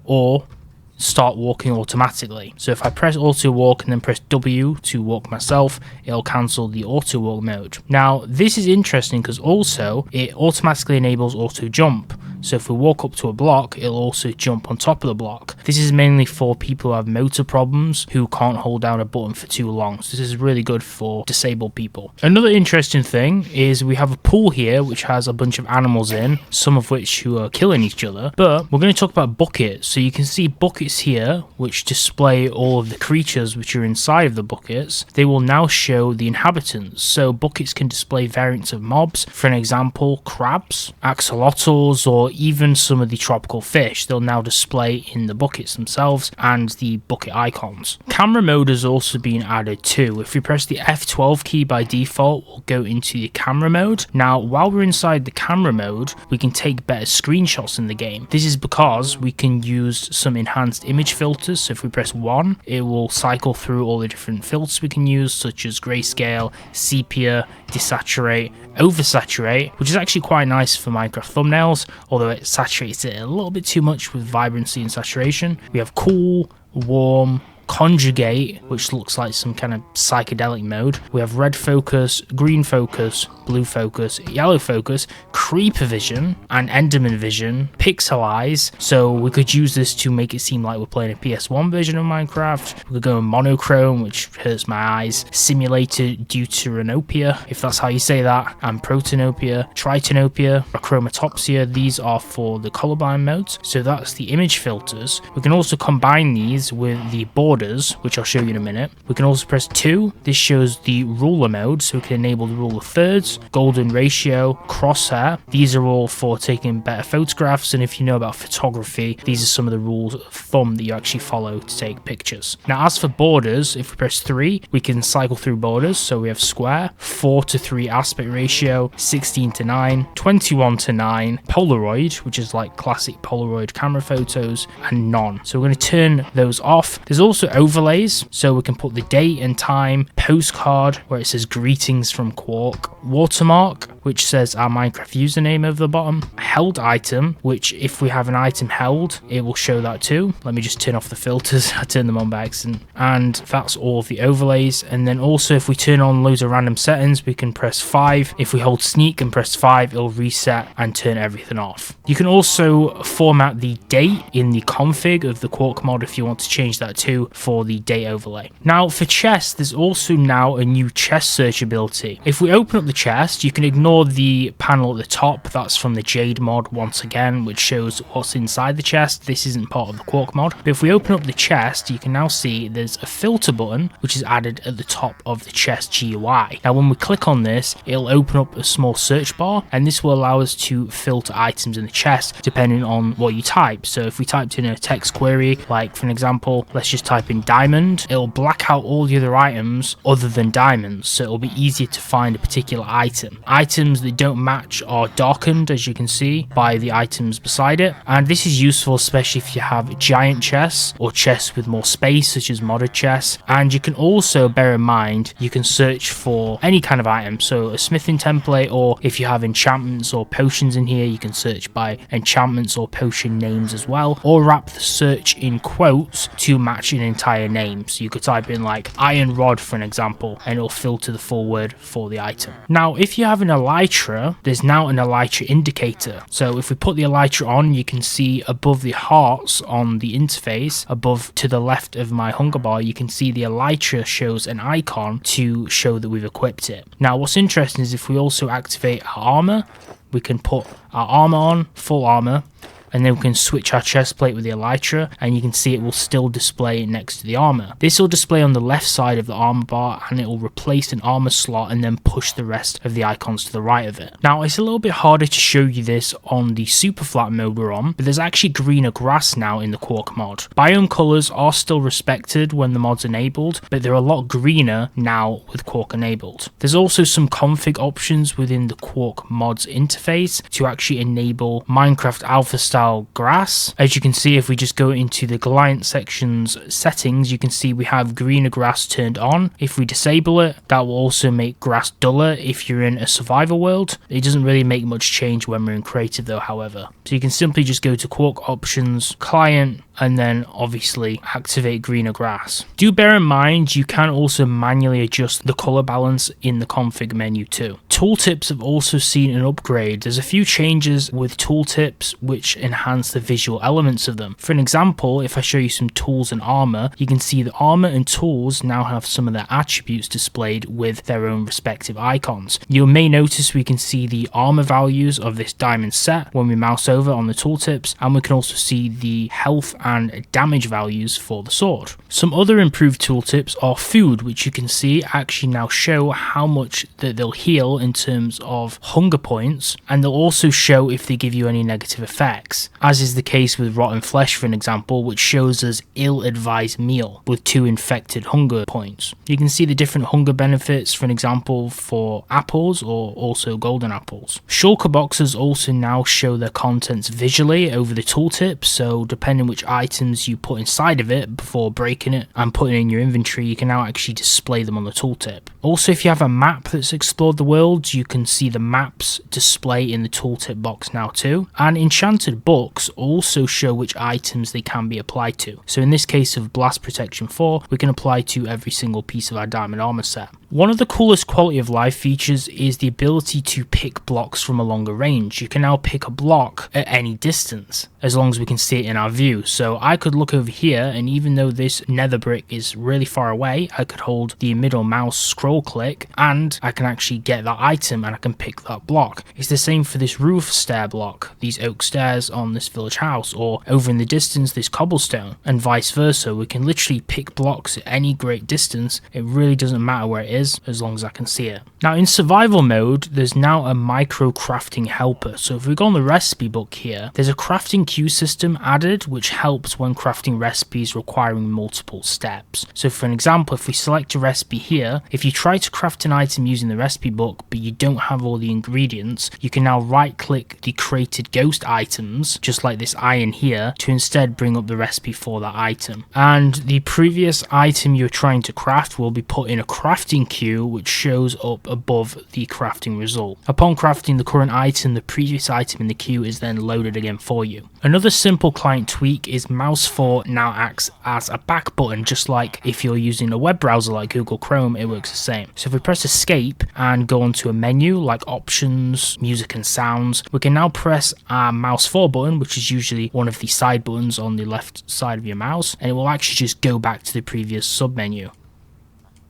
Speaker 1: or start walking automatically. So if I press auto walk and then press W to walk myself, it'll cancel the auto walk mode. Now, this is interesting because also it automatically enables auto jump. So if we walk up to a block, it'll also jump on top of the block. This is mainly for people who have motor problems, who can't hold down a button for too long. So this is really good for disabled people. Another interesting thing is we have a pool here which has a bunch of animals in, some of which who are killing each other. But we're going to talk about buckets. So you can see buckets here which display all of the creatures which are inside of the buckets. They will now show the inhabitants. So buckets can display variants of mobs. For an example, crabs, axolotls, or even some of the tropical fish. They'll now display in the buckets themselves and the bucket icons. Camera mode has also been added too. If we press the F12 key by default, we'll go into the camera mode. Now, while we're inside the camera mode, we can take better screenshots in the game. This is because we can use some enhanced image filters. So if we press 1, it will cycle through all the different filters we can use, such as grayscale, sepia, desaturate, oversaturate, which is actually quite nice for Minecraft thumbnails, although it saturates it a little bit too much with vibrancy and saturation. We have cool, warm, conjugate, which looks like some kind of psychedelic mode. We have red focus, green focus, blue focus, yellow focus, creeper vision, and enderman vision, pixelize. So we could use this to make it seem like we're playing a PS1 version of Minecraft. We could go in monochrome, which hurts my eyes, simulated deuteranopia, if that's how you say that, and protanopia, tritanopia, or chromatopsia. These are for the colorblind modes. So that's the image filters. We can also combine these with the borders, which I'll show you in a minute. We can also press 2. This shows the ruler mode, so we can enable the rule of thirds, golden ratio, crosshair. These are all for taking better photographs, and if you know about photography, these are some of the rules of thumb that you actually follow to take pictures. Now, as for borders, if we press 3, we can cycle through borders. So we have square, 4:3 aspect ratio, 16:9, 21:9, Polaroid, which is like classic Polaroid camera photos, and none. So we're going to turn those off. There's also overlays, so we can put the date and time, postcard where it says greetings from Quark, watermark, which says our Minecraft username over the bottom. Held item, which if we have an item held, it will show that too. Let me just turn off the filters. I turned them on by accident. And that's all of the overlays. And then also if we turn on loads of random settings, we can press 5. If we hold sneak and press 5, it'll reset and turn everything off. You can also format the date in the config of the Quark mod if you want to change that too for the date overlay. Now for chests, there's also now a new chest search ability. If we open up the chest, you can ignore the panel at the top. That's from the Jade mod once again, which shows what's inside the chest. This isn't part of the Quark mod. But if we open up the chest, you can now see there's a filter button which is added at the top of the chest GUI. Now when we click on this, it'll open up a small search bar, and this will allow us to filter items in the chest depending on what you type. So if we typed in a text query, like for an example, let's just type in diamond, it'll black out all the other items other than diamonds, so it'll be easier to find a particular item. Items that don't match are darkened, as you can see, by the items beside it, and this is useful especially if you have giant chests or chests with more space such as modded chests. And you can also bear in mind you can search for any kind of item, so a smithing template, or if you have enchantments or potions in here, you can search by enchantments or potion names as well, or wrap the search in quotes to match an entire name. So you could type in like iron rod for an example, and it'll filter the full word for the item. Now if you have an elytra, there's now an elytra indicator. So if we put the elytra on, you can see above the hearts on the interface, above to the left of my hunger bar, you can see the elytra shows an icon to show that we've equipped it. Now what's interesting is if we also activate our armor, we can put our armor on, full armor, and then we can switch our chest plate with the elytra, and you can see it will still display next to the armor. This will display on the left side of the armor bar, and it will replace an armor slot and then push the rest of the icons to the right of it. Now it's a little bit harder to show you this on the super flat mode we're on, but there's actually greener grass now in the Quark mod. Biome colors are still respected when the mod's enabled, but they're a lot greener now with Quark enabled. There's also some config options within the Quark mod's interface to actually enable Minecraft alpha style grass. As you can see, if we just go into the client section's settings, you can see we have greener grass turned on. If we disable it, that will also make grass duller if you're in a survival world. It doesn't really make much change when we're in creative though, however. So you can simply just go to Quark options, client, and then obviously activate greener grass. Do bear in mind you can also manually adjust the color balance in the config menu too. Tooltips have also seen an upgrade. There's a few changes with tooltips which enhance the visual elements of them. For an example, if I show you some tools and armor, you can see the armor and tools now have some of their attributes displayed with their own respective icons. You may notice we can see the armor values of this diamond set when we mouse over on the tooltips, and we can also see the health and damage values for the sword. Some other improved tooltips are food, which you can see actually now show how much that they'll heal in terms of hunger points, and they'll also show if they give you any negative effects, as is the case with rotten flesh for an example, which shows us ill-advised meal with 2 infected hunger points. You can see the different hunger benefits, for an example, for apples or also golden apples. Shulker boxes also now show their contents visually over the tooltip, so depending which items you put inside of it before breaking it and putting it in your inventory, you can now actually display them on the tooltip. Also, if you have a map that's explored the world, you can see the maps display in the tooltip box now too. And enchanted books also show which items they can be applied to. So in this case of Blast Protection 4, we can apply to every single piece of our diamond armor set. One of the coolest quality of life features is the ability to pick blocks from a longer range. You can now pick a block at any distance, as long as we can see it in our view. So I could look over here, and even though this nether brick is really far away, I could hold the middle mouse scroll click, and I can actually get that item, and I can pick that block. It's the same for this roof stair block, these oak stairs on this village house, or over in the distance this cobblestone, and vice versa. We can literally pick blocks at any great distance. It really doesn't matter where it is, as long as I can see it. Now in survival mode, there's now a micro crafting helper. So if we go on the recipe book here, there's a crafting queue system added which helps when crafting recipes requiring multiple steps. So for an example, if we select a recipe here, if you try to craft an item using the recipe book but you don't have all the ingredients, you can now right click the created ghost items, just like this iron here, to instead bring up the recipe for that item. And the previous item you're trying to craft will be put in a crafting queue which shows up above the crafting result. Upon crafting the current item, the previous item in the queue is then loaded again for you. Another simple client tweak is mouse 4 now acts as a back button, just like if you're using a web browser like Google Chrome, it works the same. So if we press escape and go onto a menu like options, music and sounds, we can now press our mouse 4 button, which is usually one of the side buttons on the left side of your mouse, and it will actually just go back to the previous sub menu.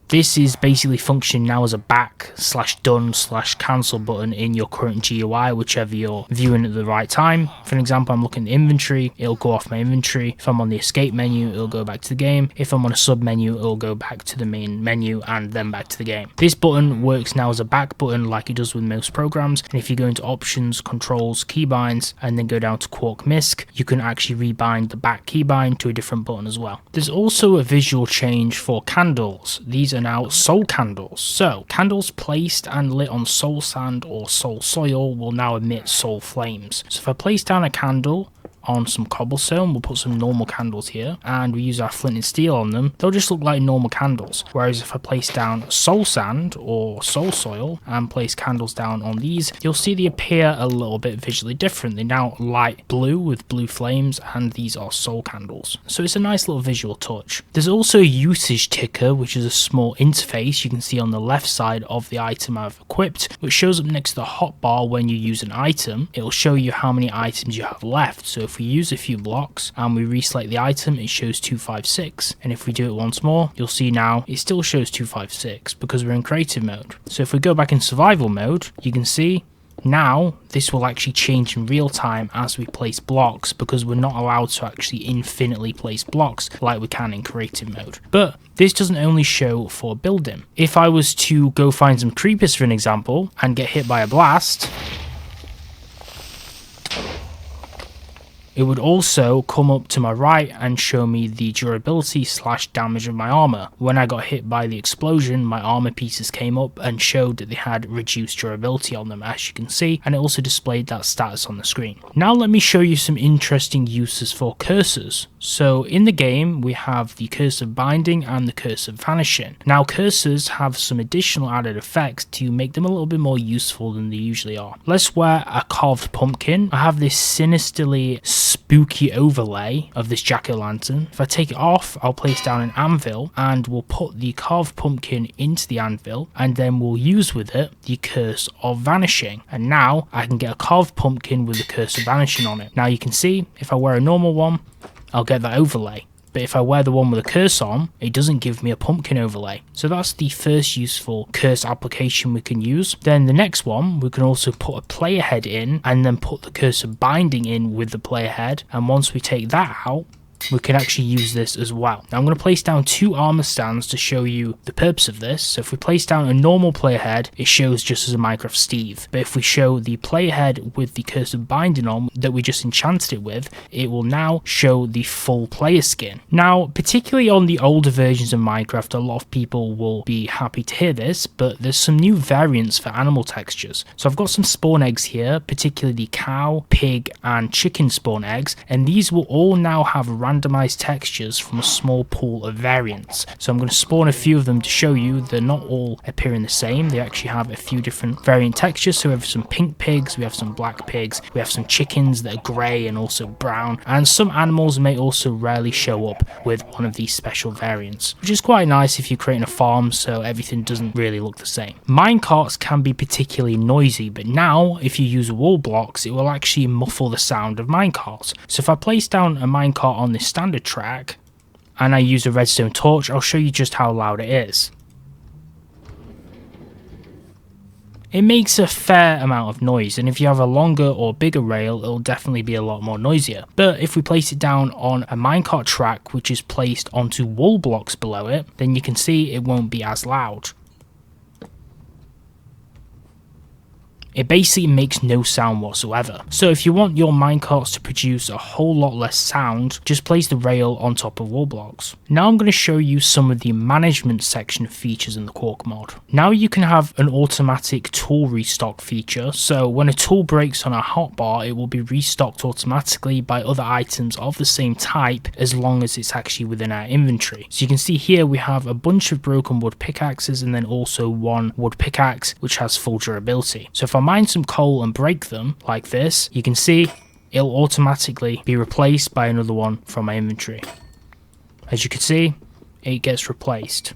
Speaker 1: This is basically functioning now as a back/done/cancel button in your current GUI, whichever you're viewing at the right time. For an example, I'm looking at inventory, it'll go off my inventory. If I'm on the escape menu, it'll go back to the game. If I'm on a sub menu, it'll go back to the main menu and then back to the game. This button works now as a back button like it does with most programs, and if you go into options, controls, keybinds, and then go down to Quark MISC, you can actually rebind the back keybind to a different button as well. There's also a visual change for candles. These are now soul candles. So candles placed and lit on soul sand or soul soil will now emit soul flames. So if I place down a candle on some cobblestone, we'll put some normal candles here and we use our flint and steel on them, they'll just look like normal candles. Whereas if I place down soul sand or soul soil and place candles down on these, you'll see they appear a little bit visually different. They now light blue with blue flames, and these are soul candles. So it's a nice little visual touch. There's also a usage ticker, which is a small interface you can see on the left side of the item I've equipped, which shows up next to the hotbar when you use an item. It will show you how many items you have left. So if we use a few blocks and we reselect the item, it shows 256, and if we do it once more, you'll see now it still shows 256 because we're in creative mode. So if we go back in survival mode, you can see now this will actually change in real time as we place blocks, because we're not allowed to actually infinitely place blocks like we can in creative mode. But this doesn't only show for building. If I was to go find some creepers for an example and get hit by a blast, it would also come up to my right and show me the durability / damage of my armor. When I got hit by the explosion, my armor pieces came up and showed that they had reduced durability on them, as you can see, and it also displayed that status on the screen. Now let me show you some interesting uses for cursors. So in the game, we have the cursor binding and the cursor vanishing. Now cursors have some additional added effects to make them a little bit more useful than they usually are. Let's wear a carved pumpkin. I have this sinisterly spooky overlay of this jack-o'-lantern. If I take it off, I'll place down an anvil and we'll put the carved pumpkin into the anvil, and then we'll use with it the curse of vanishing. And now I can get a carved pumpkin with the curse of vanishing on it. Now you can see if I wear a normal one, I'll get that overlay. But if I wear the one with a curse on, it doesn't give me a pumpkin overlay. So that's the first useful curse application we can use. Then the next one, we can also put a player head in and then put the cursor binding in with the player head. And once we take that out, we can actually use this as well. Now I'm going to place down 2 armor stands to show you the purpose of this. So if we place down a normal player head, it shows just as a Minecraft Steve. But if we show the player head with the cursor binding on that we just enchanted it with, it will now show the full player skin. Now, particularly on the older versions of Minecraft, a lot of people will be happy to hear this, but there's some new variants for animal textures. So I've got some spawn eggs here, particularly cow, pig, and chicken spawn eggs, and these will all now have randomized textures from a small pool of variants. So I'm going to spawn a few of them to show you they're not all appearing the same. They actually have a few different variant textures. So we have some pink pigs, we have some black pigs, we have some chickens that are grey and also brown, and some animals may also rarely show up with one of these special variants, which is quite nice if you're creating a farm so everything doesn't really look the same. Minecarts can be particularly noisy, but now if you use wall blocks, it will actually muffle the sound of minecarts. So if I place down a minecart on this standard track and I use a redstone torch, I'll show you just how loud it is. It makes a fair amount of noise, and if you have a longer or bigger rail, it'll definitely be a lot more noisier. But if we place it down on a minecart track which is placed onto wall blocks below it, then you can see it won't be as loud. it basically makes no sound whatsoever. So if you want your minecarts to produce a whole lot less sound, just place the rail on top of wall blocks. Now I'm going to show you some of the management section of features in the Quark mod. Now you can have an automatic tool restock feature, so when a tool breaks on a hotbar, it will be restocked automatically by other items of the same type as long as it's actually within our inventory. So you can see here we have a bunch of broken wood pickaxes and then also one wood pickaxe which has full durability. So if I mine some coal and break them like this, you can see it'll automatically be replaced by another one from my inventory. As you can see, it gets replaced.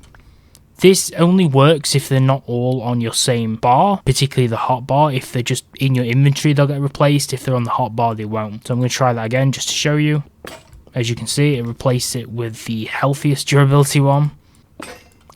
Speaker 1: This only works if they're not all on your same bar, particularly the hotbar. If they're just in your inventory, they'll get replaced. If they're on the hotbar, they won't. So I'm going to try that again just to show you. As you can see, it replaced it with the healthiest durability one,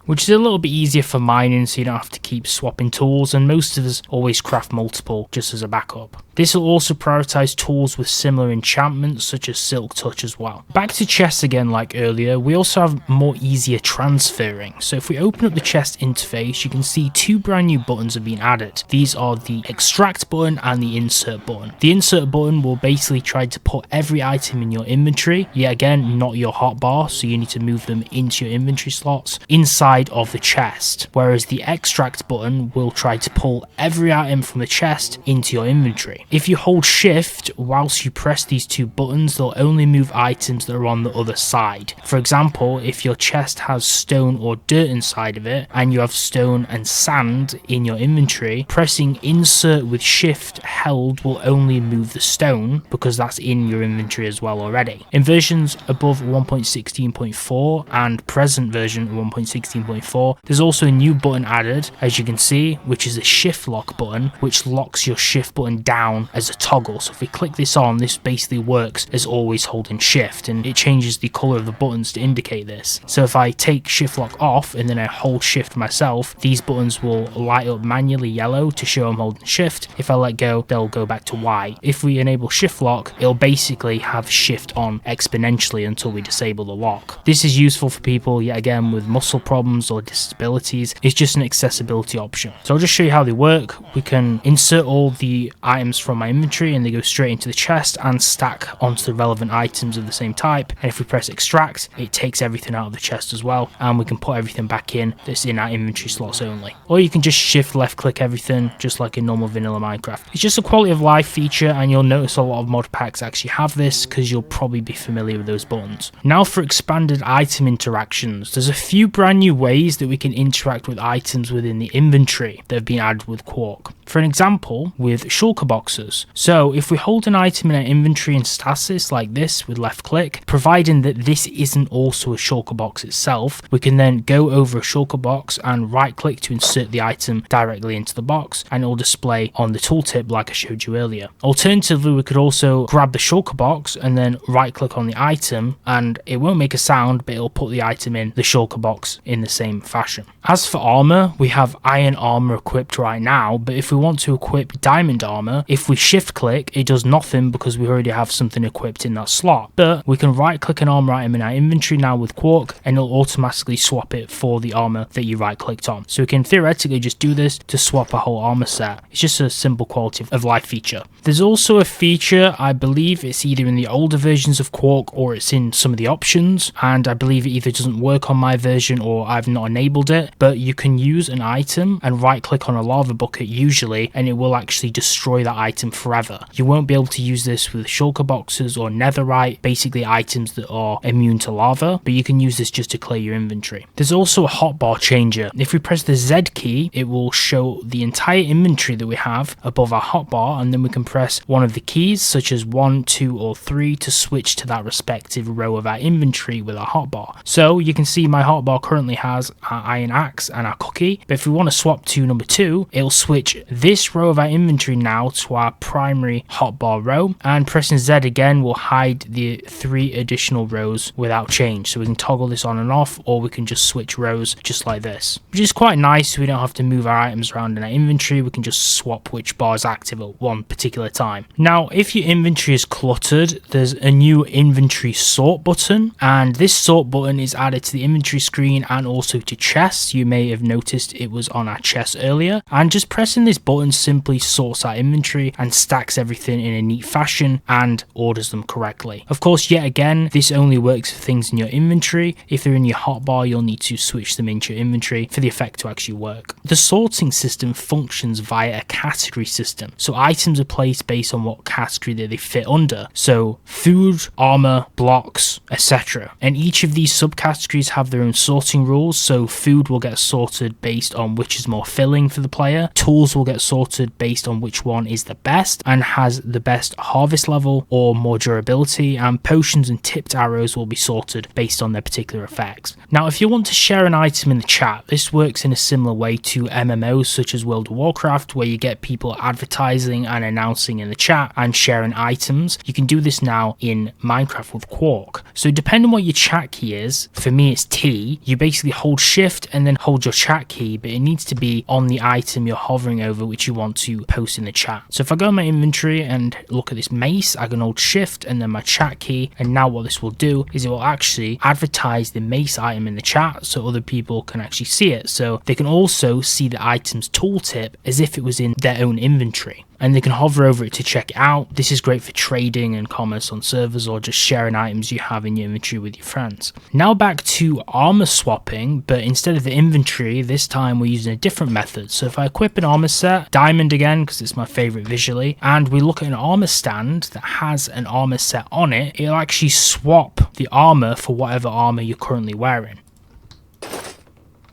Speaker 1: which is a little bit easier for mining, so you don't have to keep swapping tools, and most of us always craft multiple just as a backup. This will also prioritize tools with similar enchantments such as Silk Touch as well. Back to chests again like earlier, we also have more easier transferring. So if we open up the chest interface, you can see two brand new buttons have been added. These are the extract button and the insert button. The insert button will basically try to put every item in your inventory, yet again not your hotbar, so you need to move them into your inventory slots inside of the chest, whereas the extract button will try to pull every item from the chest into your inventory. If you hold shift whilst you press these two buttons, they'll only move items that are on the other side. For example, if your chest has stone or dirt inside of it and you have stone and sand in your inventory, pressing insert with shift held will only move the stone because that's in your inventory as well already. In versions above 1.16.4 and present version 1.16.4, there's also a new button added, as you can see, which is a shift lock button, which locks your shift button down as a toggle. So if we click this on, this basically works as always holding shift, and it changes the color of the buttons to indicate this. So if I take shift lock off and then I hold shift myself, these buttons will light up manually yellow to show I'm holding shift. If I let go, they'll go back to white. If we enable shift lock, it'll basically have shift on exponentially until we disable the lock. This is useful for people, yet again, with muscle problems or disabilities. It's just an accessibility option. So I'll just show you how they work. We can insert all the items from my inventory and they go straight into the chest and stack onto the relevant items of the same type. And if we press extract, it takes everything out of the chest as well, and we can put everything back in that's in our inventory slots only. Or you can just shift left click everything just like in normal vanilla Minecraft. It's just a quality of life feature, and you'll notice a lot of mod packs actually have this because you'll probably be familiar with those buttons. Now for expanded item interactions, there's a few brand new ways that we can interact with items within the inventory that have been added with Quark. For an example, with shulker boxes. So if we hold an item in our inventory and stasis like this with left click, providing that this isn't also a shulker box itself, we can then go over a shulker box and right click to insert the item directly into the box, and it will display on the tooltip like I showed you earlier. Alternatively, we could also grab the shulker box and then right click on the item, and it won't make a sound, but it'll put the item in the shulker box in the same fashion. As for armor, we have iron armor equipped right now, but if we want to equip diamond armor, if we shift click, it does nothing because we already have something equipped in that slot. But we can right click an armor item in our inventory now with Quark, and it'll automatically swap it for the armor that you right clicked on. So we can theoretically just do this to swap a whole armor set. It's just a simple quality of life feature. There's also a feature, I believe it's either in the older versions of Quark or it's in some of the options, and I believe it either doesn't work on my version or I've not enabled it, but you can use an item and right click on a lava bucket usually, and it will actually destroy that item forever. You won't be able to use this with shulker boxes or netherite, basically items that are immune to lava, but you can use this just to clear your inventory. There's also a hotbar changer. If we press the Z key, it will show the entire inventory that we have above our hotbar, and then we can press one of the keys such as 1, 2 or 3 to switch to that respective row of our inventory with our hotbar. So you can see my hotbar currently has our iron axe and our cookie, but if we want to swap to number 2, it'll switch this row of our inventory now to our our primary hotbar row, and pressing Z again will hide the 3 additional rows without change. So we can toggle this on and off, or we can just switch rows just like this, which is quite nice. So we don't have to move our items around in our inventory. We can just swap which bar is active at one particular time. Now, if your inventory is cluttered, there's a new inventory sort button, and this sort button is added to the inventory screen and also to chests. You may have noticed it was on our chest earlier, and just pressing this button simply sorts our inventory and stacks everything in a neat fashion and orders them correctly. Of course, yet again, this only works for things in your inventory. If they're in your hotbar, you'll need to switch them into your inventory for the effect to actually work. The sorting system functions via a category system, so items are placed based on what category that they fit under, so food, armor, blocks, etc. And each of these subcategories have their own sorting rules. So food will get sorted based on which is more filling for the player, tools will get sorted based on which one is the best and has the best harvest level or more durability, and potions and tipped arrows will be sorted based on their particular effects. Now, if you want to share an item in the chat, this works in a similar way to MMOs such as World of Warcraft, where you get people advertising and announcing in the chat and sharing items. You can do this now in Minecraft with Quark. So depending on what your chat key is, for me it's T, you basically hold shift and then hold your chat key, but it needs to be on the item you're hovering over which you want to post in the chat. So if I go in my inventory and look at this mace, I can hold shift and then my chat key, and now what this will do is it will actually advertise the mace item in the chat so other people can actually see it. So they can also see the item's tooltip as if it was in their own inventory, and they can hover over it to check it out. This is great for trading and commerce on servers, or just sharing items you have in your inventory with your friends. Now back to armor swapping, but instead of the inventory, this time we're using a different method. So if I equip an armor set, diamond again because it's my favorite visually, and we look at an armor stand that has an armor set on it, it'll actually swap the armor for whatever armor you're currently wearing.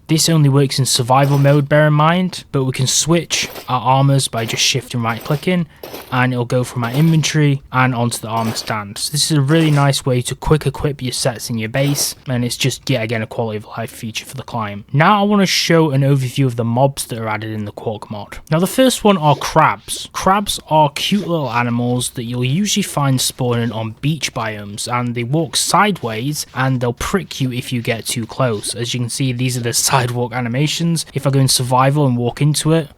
Speaker 1: This only works in survival mode, bear in mind, but we can switch our armors by just shift and right clicking, and it'll go from our inventory and onto the armor stand. So this is a really nice way to quick equip your sets in your base, and it's just yet again a quality of life feature for the client. Now I want to show an overview of the mobs that are added in the Quark mod. Now the first one are crabs. Crabs are cute little animals that you'll usually find spawning on beach biomes, and they walk sideways and they'll prick you if you get too close. As you can see, these are the sidewalk animations. If I go in survival and walk into it,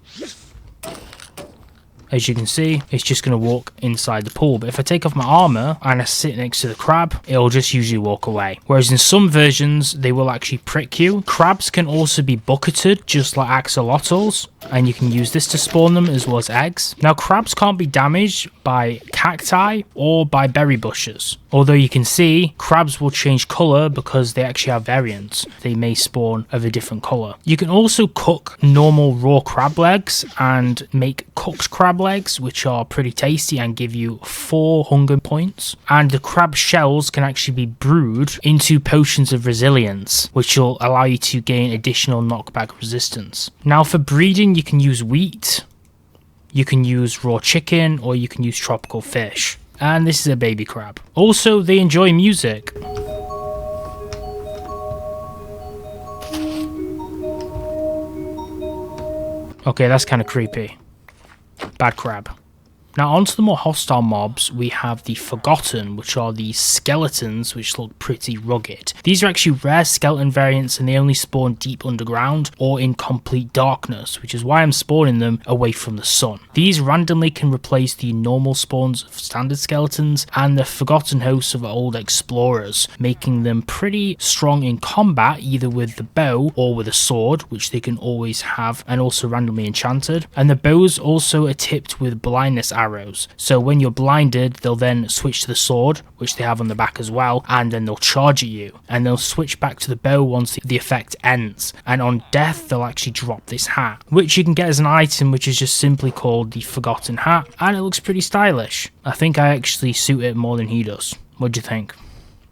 Speaker 1: as you can see, it's just going to walk inside the pool. But if I take off my armor and I sit next to the crab, it'll just usually walk away. Whereas in some versions, they will actually prick you. Crabs can also be bucketed, just like axolotls, and you can use this to spawn them as well as eggs. Now, crabs can't be damaged by cacti or by berry bushes. Although you can see, crabs will change colour because they actually have variants. They may spawn of a different colour. You can also cook normal raw crab legs and make cooked crab legs, which are pretty tasty and give you 4 hunger points. And the crab shells can actually be brewed into potions of resilience, which will allow you to gain additional knockback resistance. Now for breeding, you can use wheat, you can use raw chicken, or you can use tropical fish. And this is a baby crab. Also, they enjoy music. Okay, that's kind of creepy. Bad crab. Now onto the more hostile mobs, we have the Forgotten, which are the skeletons which look pretty rugged. These are actually rare skeleton variants, and they only spawn deep underground or in complete darkness, which is why I'm spawning them away from the sun. These randomly can replace the normal spawns of standard skeletons and the forgotten hosts of old explorers, making them pretty strong in combat, either with the bow or with a sword, which they can always have, and also randomly enchanted. And the bows also are tipped with blindness arrows, so when you're blinded, they'll then switch to the sword, which they have on the back as well, and then they'll charge at you, and they'll switch back to the bow once the effect ends. And on death, they'll actually drop this hat, which you can get as an item, which is just simply called the Forgotten Hat, and it looks pretty stylish. I think I actually suit it more than he does. What do you think?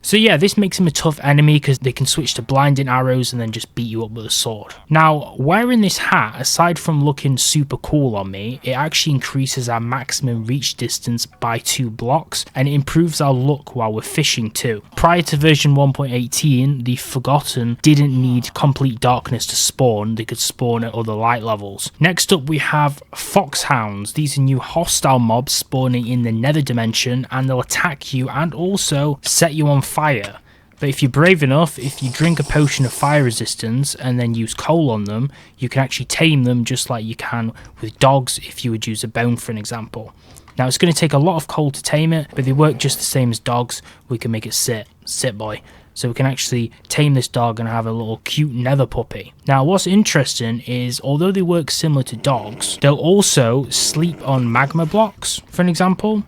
Speaker 1: So yeah, this makes him a tough enemy because they can switch to blinding arrows and then just beat you up with a sword. Now, wearing this hat, aside from looking super cool on me, it actually increases our maximum reach distance by 2 blocks, and it improves our luck while we're fishing too. Prior to version 1.18, the Forgotten didn't need complete darkness to spawn, they could spawn at other light levels. Next up we have Foxhounds. These are new hostile mobs spawning in the nether dimension, and they'll attack you and also set you on fire. But if you're brave enough, if you drink a potion of fire resistance and then use coal on them, you can actually tame them just like you can with dogs if you would use a bone for an example. Now it's going to take a lot of coal to tame it, but they work just the same as dogs. We can make it sit boy. So we can actually tame this dog and have a little cute nether puppy. Now what's interesting is, although they work similar to dogs, they'll also sleep on magma blocks for an example.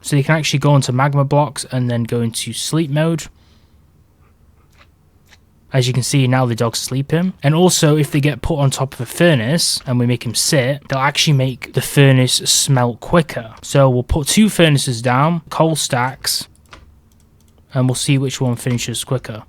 Speaker 1: So you can actually go into magma blocks and then go into sleep mode. As you can see, now the dog's sleeping. And also, if they get put on top of a furnace and we make them sit, they'll actually make the furnace smelt quicker. So we'll put 2 furnaces down, coal stacks, and we'll see which one finishes quicker.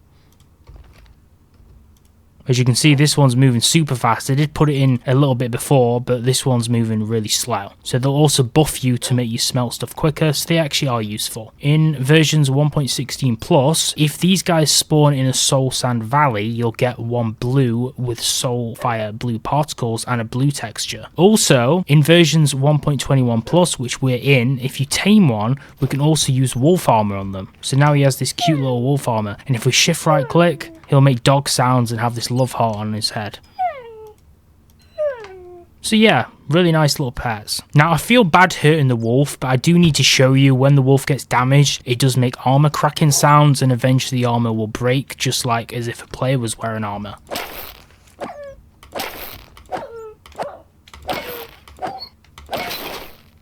Speaker 1: As you can see, this one's moving super fast. I did put it in a little bit before, but this one's moving really slow. So they'll also buff you to make you smelt stuff quicker, so they actually are useful. In versions 1.16 plus, if these guys spawn in a soul sand valley, you'll get 1 blue with soul fire blue particles and a blue texture. Also, in versions 1.21 plus, which we're in, if you tame one, we can also use wolf armor on them. So now he has this cute little wolf armor, and if we shift right click, he'll make dog sounds and have this love heart on his head. So yeah, really nice little pets. Now I feel bad hurting the wolf, but I do need to show you when the wolf gets damaged, it does make armor cracking sounds, and eventually the armor will break, just like as if a player was wearing armor.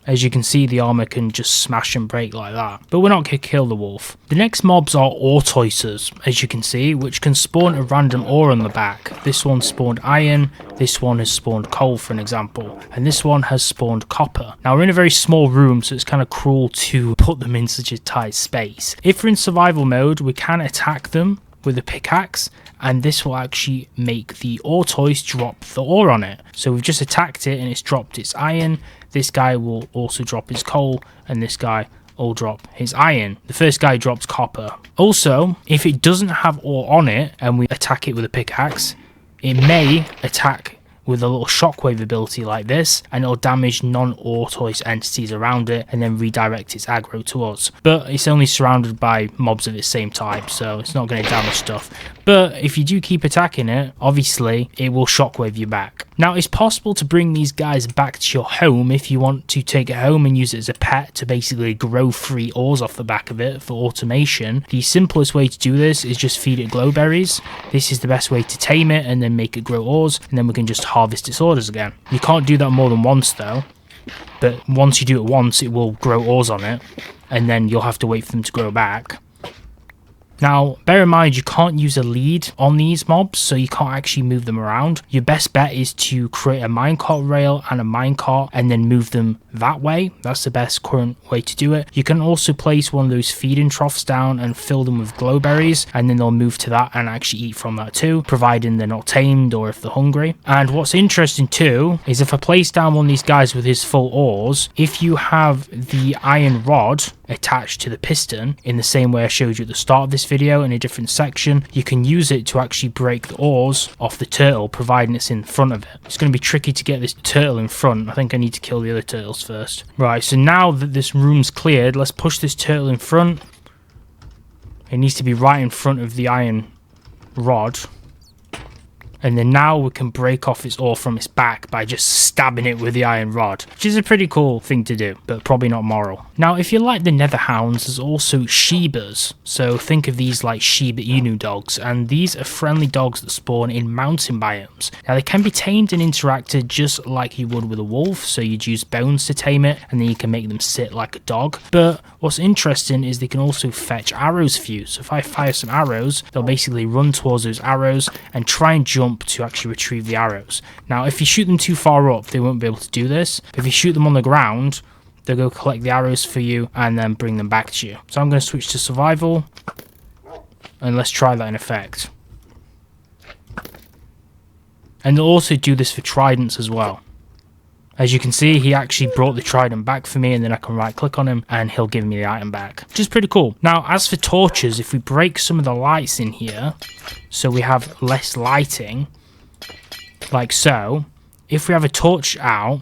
Speaker 1: As you can see, the armor can just smash and break like that. But we're not going to kill the wolf. The next mobs are Tortoises, as you can see, which can spawn a random ore on the back. This one spawned iron, this one has spawned coal for an example, and this one has spawned copper. Now we're in a very small room, so it's kind of cruel to put them in such a tight space. If we're in survival mode, we can attack them with a pickaxe, and this will actually make the tortoise drop the ore on it. So we've just attacked it and it's dropped its iron. This guy will also drop his coal, and this guy will drop his iron. The first guy drops copper. Also, if it doesn't have ore on it and we attack it with a pickaxe, it may attack with a little shockwave ability like this, and it'll damage non-tortoise entities around it and then redirect its aggro to us. But it's only surrounded by mobs of its same type, so it's not going to damage stuff. But if you do keep attacking it, obviously it will shockwave you back. Now it's possible to bring these guys back to your home if you want to take it home and use it as a pet to basically grow free ores off the back of it for automation. The simplest way to do this is just feed it glowberries. This is the best way to tame it and then make it grow ores, and then we can just harvest its orders again. You can't do that more than once though, but once you do it once, it will grow ores on it, and then you'll have to wait for them to grow back. Now, bear in mind, you can't use a lead on these mobs, so you can't actually move them around. Your best bet is to create a minecart rail and a minecart and then move them that way. That's the best current way to do it. You can also place one of those feeding troughs down and fill them with glowberries, and then they'll move to that and actually eat from that too, providing they're not tamed or if they're hungry. And what's interesting too is if I place down one of these guys with his full ores, if you have the iron rod attached to the piston in the same way I showed you at the start of this video in a different section, you can use it to actually break the ores off the turtle, providing it's in front of it. It's going to be tricky to get this turtle in front. I think I need to kill the other turtles first. Right, so now that this room's cleared, let's push this turtle in front. It needs to be right in front of the iron rod. And then now we can break off its ore from its back by just stabbing it with the iron rod, which is a pretty cool thing to do, but probably not moral. Now, if you like the nether hounds, there's also Shibas. So think of these like Shiba Inu dogs, and these are friendly dogs that spawn in mountain biomes. Now, they can be tamed and interacted just like you would with a wolf, so you'd use bones to tame it, and then you can make them sit like a dog. But what's interesting is they can also fetch arrows for you. So if I fire some arrows, they'll basically run towards those arrows and try and jump to actually retrieve the arrows. Now, if you shoot them too far up, they won't be able to do this. If you shoot them on the ground, they'll go collect the arrows for you and then bring them back to you. So I'm going to switch to survival. And let's try that in effect. And they'll also do this for tridents as well. As you can see, he actually brought the trident back for me, and then I can right click on him and he'll give me the item back, which is pretty cool. Now, as for torches, if we break some of the lights in here, so we have less lighting, like so, if we have a torch out,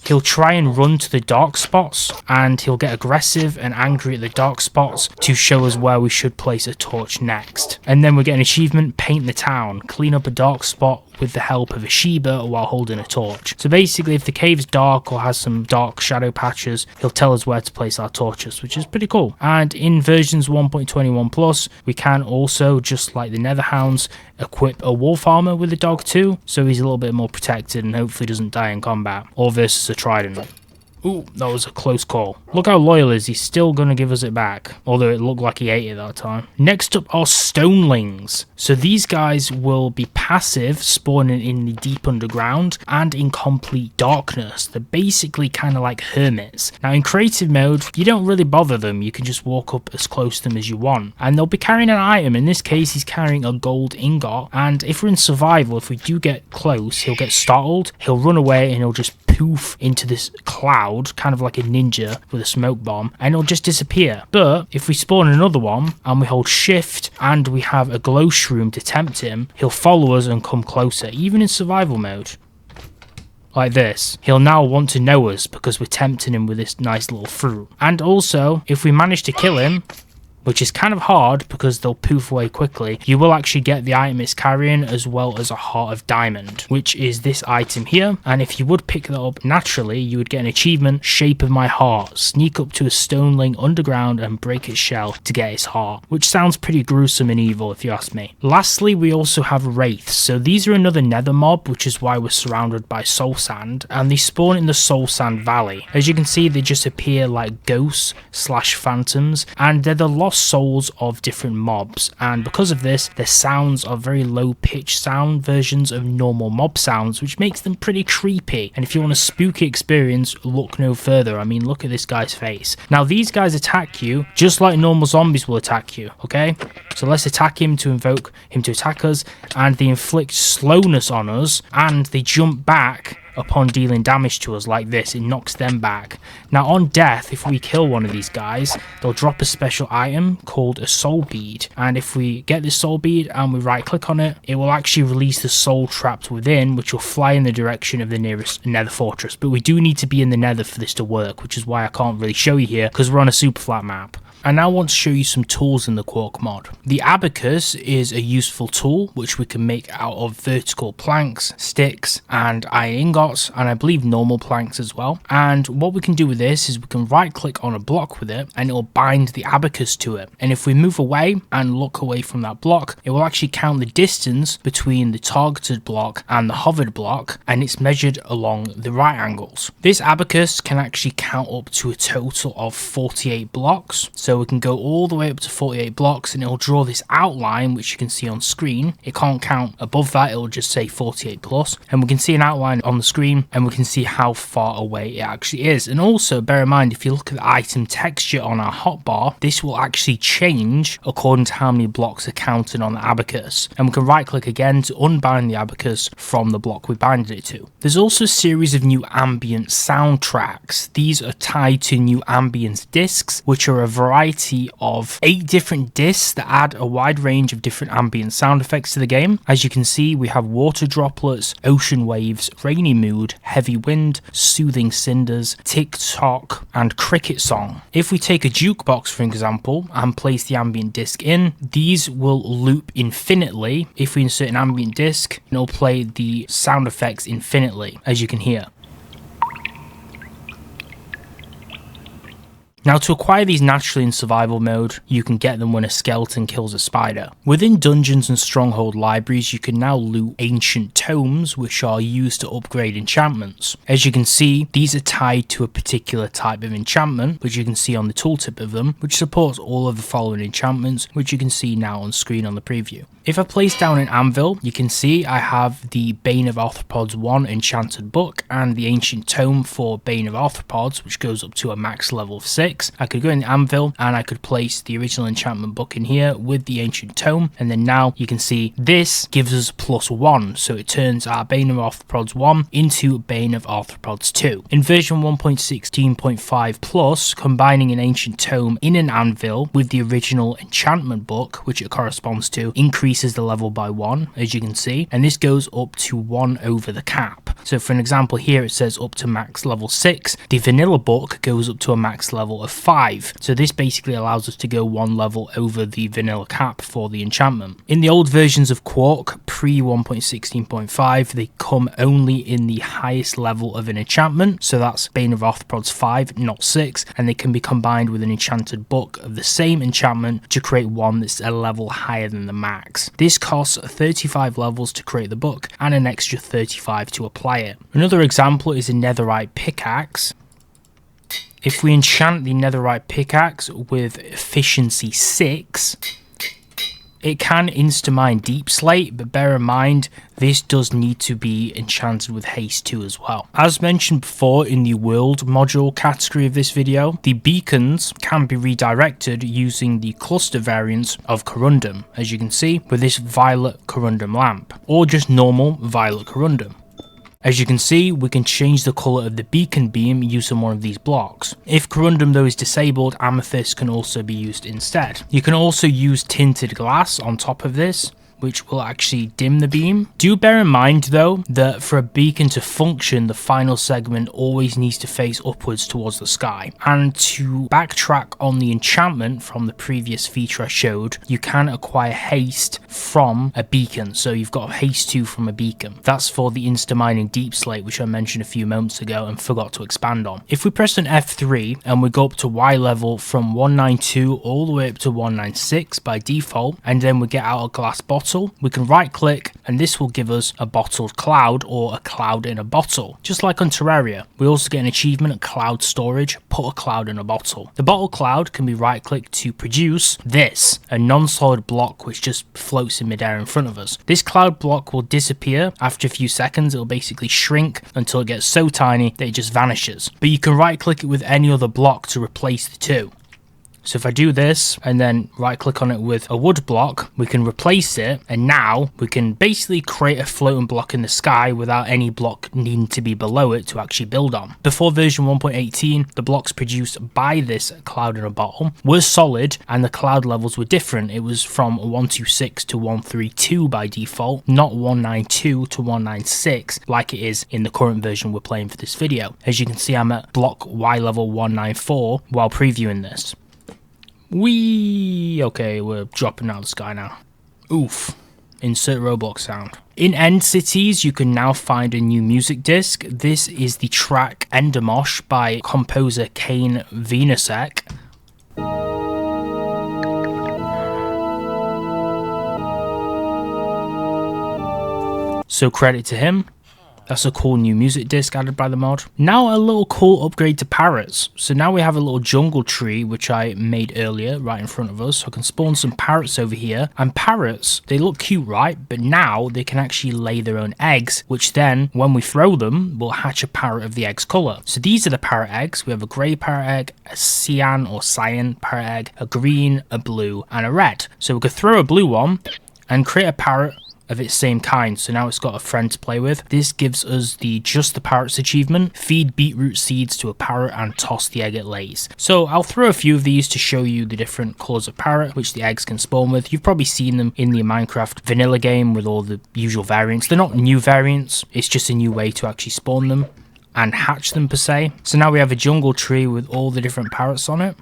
Speaker 1: he'll try and run to the dark spots, and he'll get aggressive and angry at the dark spots to show us where we should place a torch next. And then we get an achievement, paint the town, clean up a dark spot with the help of a Sheba while holding a torch. So basically, if the cave's dark or has some dark shadow patches, he'll tell us where to place our torches, which is pretty cool. And in versions 1.21 plus, we can also, just like the Netherhounds, equip a wolf armor with the dog too, so he's a little bit more protected and hopefully doesn't die in combat, or versus a trident. Ooh, that was a close call. Look how loyal he is, he's still going to give us it back. Although it looked like he ate it that time. Next up are stonelings. So these guys will be passive, spawning in the deep underground and in complete darkness. They're basically kind of like hermits. Now in creative mode, you don't really bother them. You can just walk up as close to them as you want. And they'll be carrying an item. In this case, he's carrying a gold ingot. And if we're in survival, if we do get close, he'll get startled. He'll run away and he'll just poof into this cloud, kind of like a ninja with a smoke bomb, and it'll just disappear. But if we spawn another one and we hold shift and we have a glow shroom to tempt him, he'll follow us and come closer, even in survival mode. Like this. He'll now want to know us because we're tempting him with this nice little fruit. And also, if we manage to kill him, which is kind of hard because they'll poof away quickly, you will actually get the item it's carrying as well as a heart of diamond, which is this item here. And if you would pick that up naturally, you would get an achievement, shape of my heart, sneak up to a stoneling underground and break its shell to get its heart, which sounds pretty gruesome and evil if you ask me. Lastly, we also have wraiths. So these are another nether mob, which is why we're surrounded by soul sand, and they spawn in the soul sand valley. As you can see, they just appear like ghosts / phantoms, and they're the lost souls of different mobs, and because of this, their sounds are very low pitched sound versions of normal mob sounds, which makes them pretty creepy. And if you want a spooky experience, look no further. I mean, look at this guy's face. Now these guys attack you just like normal zombies will attack you, okay? So let's attack him to invoke him to attack us, and they inflict slowness on us, and they jump back upon dealing damage to us like this. It knocks them back. Now on death, if we kill one of these guys, they'll drop a special item called a soul bead, and if we get this soul bead and we right click on it, it will actually release the soul trapped within, which will fly in the direction of the nearest nether fortress. But we do need to be in the nether for this to work, which is why I can't really show you here because we're on a super flat map. I now want to show you some tools in the Quark mod. The abacus is a useful tool which we can make out of vertical planks, sticks and iron ingots, and I believe normal planks as well. And what we can do with this is we can right click on a block with it and it will bind the abacus to it. And if we move away and look away from that block, it will actually count the distance between the targeted block and the hovered block, and it's measured along the right angles. This abacus can actually count up to a total of 48 blocks. So we can go all the way up to 48 blocks and it'll draw this outline which you can see on screen. It can't count above that, it'll just say 48 plus, and we can see an outline on the screen and we can see how far away it actually is. And also bear in mind, if you look at the item texture on our hotbar, this will actually change according to how many blocks are counted on the abacus, and we can right click again to unbind the abacus from the block we binded it to. There's also a series of new ambient soundtracks. These are tied to new ambience discs, which are a variety of 8 different discs that add a wide range of different ambient sound effects to the game. As you can see, we have water droplets, ocean waves, rainy mood, heavy wind, soothing cinders, tick-tock, and cricket song. If we take a jukebox, for example, and place the ambient disc in, these will loop infinitely. If we insert an ambient disc, it'll play the sound effects infinitely, as you can hear. Now, to acquire these naturally in survival mode, you can get them when a skeleton kills a spider. Within dungeons and stronghold libraries, you can now loot ancient tomes which are used to upgrade enchantments. As you can see, these are tied to a particular type of enchantment, which you can see on the tooltip of them, which supports all of the following enchantments, which you can see now on screen on the preview. If I place down an anvil, you can see I have the Bane of Arthropods 1 enchanted book and the ancient tome for Bane of Arthropods, which goes up to a max level of 6. 6, I could go in the anvil and I could place the original enchantment book in here with the ancient tome, and then now you can see this gives us +1, so it turns our Bane of Arthropods 1 into Bane of Arthropods 2. In version 1.16.5 plus, combining an ancient tome in an anvil with the original enchantment book, which it corresponds to, increases the level by 1, as you can see, and this goes up to 1 over the cap. So for an example here, it says up to max level 6. The vanilla book goes up to a max level of 5. So this basically allows us to go 1 level over the vanilla cap for the enchantment. In the old versions of Quark, pre 1.16.5, they come only in the highest level of an enchantment. So that's Bane of Arthropods 5, not 6. And they can be combined with an enchanted book of the same enchantment to create one that's a level higher than the max. This costs 35 levels to create the book and an extra 35 to apply it. Another example is a netherite pickaxe. If we enchant the netherite pickaxe with efficiency 6, it can insta-mine deep slate, but bear in mind this does need to be enchanted with haste 2 as well. As mentioned before in the world module category of this video, the beacons can be redirected using the cluster variants of corundum, as you can see with this violet corundum lamp, or just normal violet corundum. As you can see, we can change the colour of the beacon beam using one of these blocks. If corundum though is disabled, amethyst can also be used instead. You can also use tinted glass on top of this, which will actually dim the beam. Do bear in mind though that for a beacon to function, the final segment always needs to face upwards towards the sky. And to backtrack on the enchantment from the previous feature I showed, you can acquire haste from a beacon. So you've got haste 2 from a beacon. That's for the insta-mining deep slate, which I mentioned a few moments ago and forgot to expand on. If we press an F3 and we go up to Y level from 192 all the way up to 196 by default, and then we get out a glass bottle, we can right click and this will give us a bottled cloud or a cloud in a bottle. Just like on Terraria, we also get an achievement at cloud storage, put a cloud in a bottle. The bottle cloud can be right clicked to produce this, a non-solid block which just floats in midair in front of us. This cloud block will disappear after a few seconds. It'll basically shrink until it gets so tiny that it just vanishes. But you can right click it with any other block to replace the two. So if I do this and then right click on it with a wood block, we can replace it, and now we can basically create a floating block in the sky without any block needing to be below it to actually build on. Before version 1.18, the blocks produced by this cloud in a bottle were solid and the cloud levels were different. It was from 126 to 132 by default, not 192 to 196 like it is in the current version we're playing for this video. As you can see, I'm at block Y level 194 while previewing this. Okay, we're dropping out of the sky now. Oof. Insert Roblox sound. In End Cities, you can now find a new music disc. This is the track Endermosh by composer Kane Venusek. So credit to him. That's a cool new music disc added by the mod. Now a little cool upgrade to parrots. So now we have a little jungle tree, which I made earlier right in front of us. So I can spawn some parrots over here. And parrots, they look cute, right? But now they can actually lay their own eggs, which then when we throw them, will hatch a parrot of the egg's color. So these are the parrot eggs. We have a gray parrot egg, a cyan or cyan parrot egg, a green, a blue, and a red. So we could throw a blue one and create a parrot of its same kind. So now it's got a friend to play with. This gives us the Just the Parrots achievement. Feed beetroot seeds to a parrot and toss the egg it lays. So I'll throw a few of these to show you the different colors of parrot which the eggs can spawn with. You've probably seen them in the Minecraft vanilla game with all the usual variants. They're not new variants, it's just a new way to actually spawn them and hatch them per se. So now we have a jungle tree with all the different parrots on it.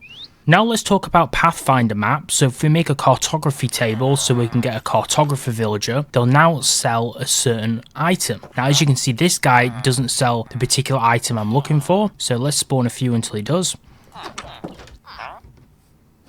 Speaker 1: Now let's talk about Pathfinder maps. So if we make a cartography table so we can get a cartographer villager, they'll now sell a certain item. Now as you can see, this guy doesn't sell the particular item I'm looking for. So let's spawn a few until he does.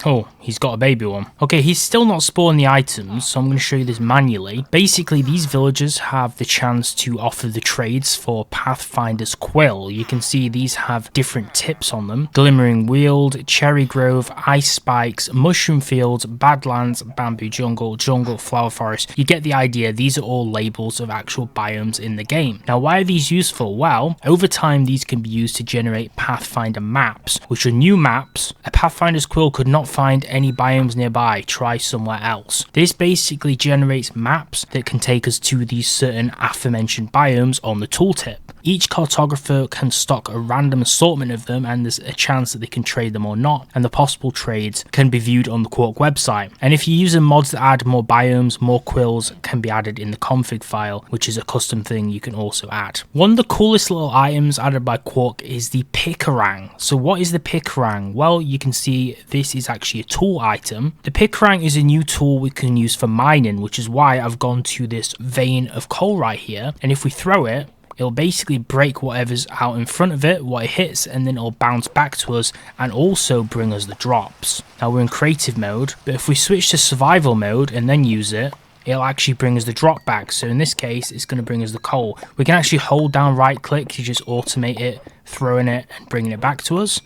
Speaker 1: Oh, he's got a baby one. Okay, he's still not spawning the items, so I'm going to show you this manually. Basically, these villagers have the chance to offer the trades for Pathfinder's Quill. You can see these have different tips on them. Glimmering Weald, Cherry Grove, Ice Spikes, Mushroom Fields, Badlands, Bamboo Jungle, Jungle Flower Forest. You get the idea. These are all labels of actual biomes in the game. Now, why are these useful? Well, over time, these can be used to generate Pathfinder maps, which are new maps. A Pathfinder's Quill could not find any biomes nearby. Try somewhere else. This basically generates maps that can take us to these certain aforementioned biomes on the tooltip. Each cartographer can stock a random assortment of them, and there's a chance that they can trade them or not, and the possible trades can be viewed on the Quark website. And if you're using mods that add more biomes, more quills can be added in the config file, which is a custom thing you can also add. One of the coolest little items added by Quark is the Pickerang. So what is the Pickerang? Well, you can see this is actually a tool item. The Pickerang is a new tool we can use for mining, which is why I've gone to this vein of coal right here, and if we throw it, it'll basically break whatever's out in front of it, what it hits, and then it'll bounce back to us and also bring us the drops. Now we're in creative mode, but if we switch to survival mode and then use it, it'll actually bring us the drop back. So in this case, it's going to bring us the coal. We can actually hold down right click to just automate it, throwing it and bringing it back to us.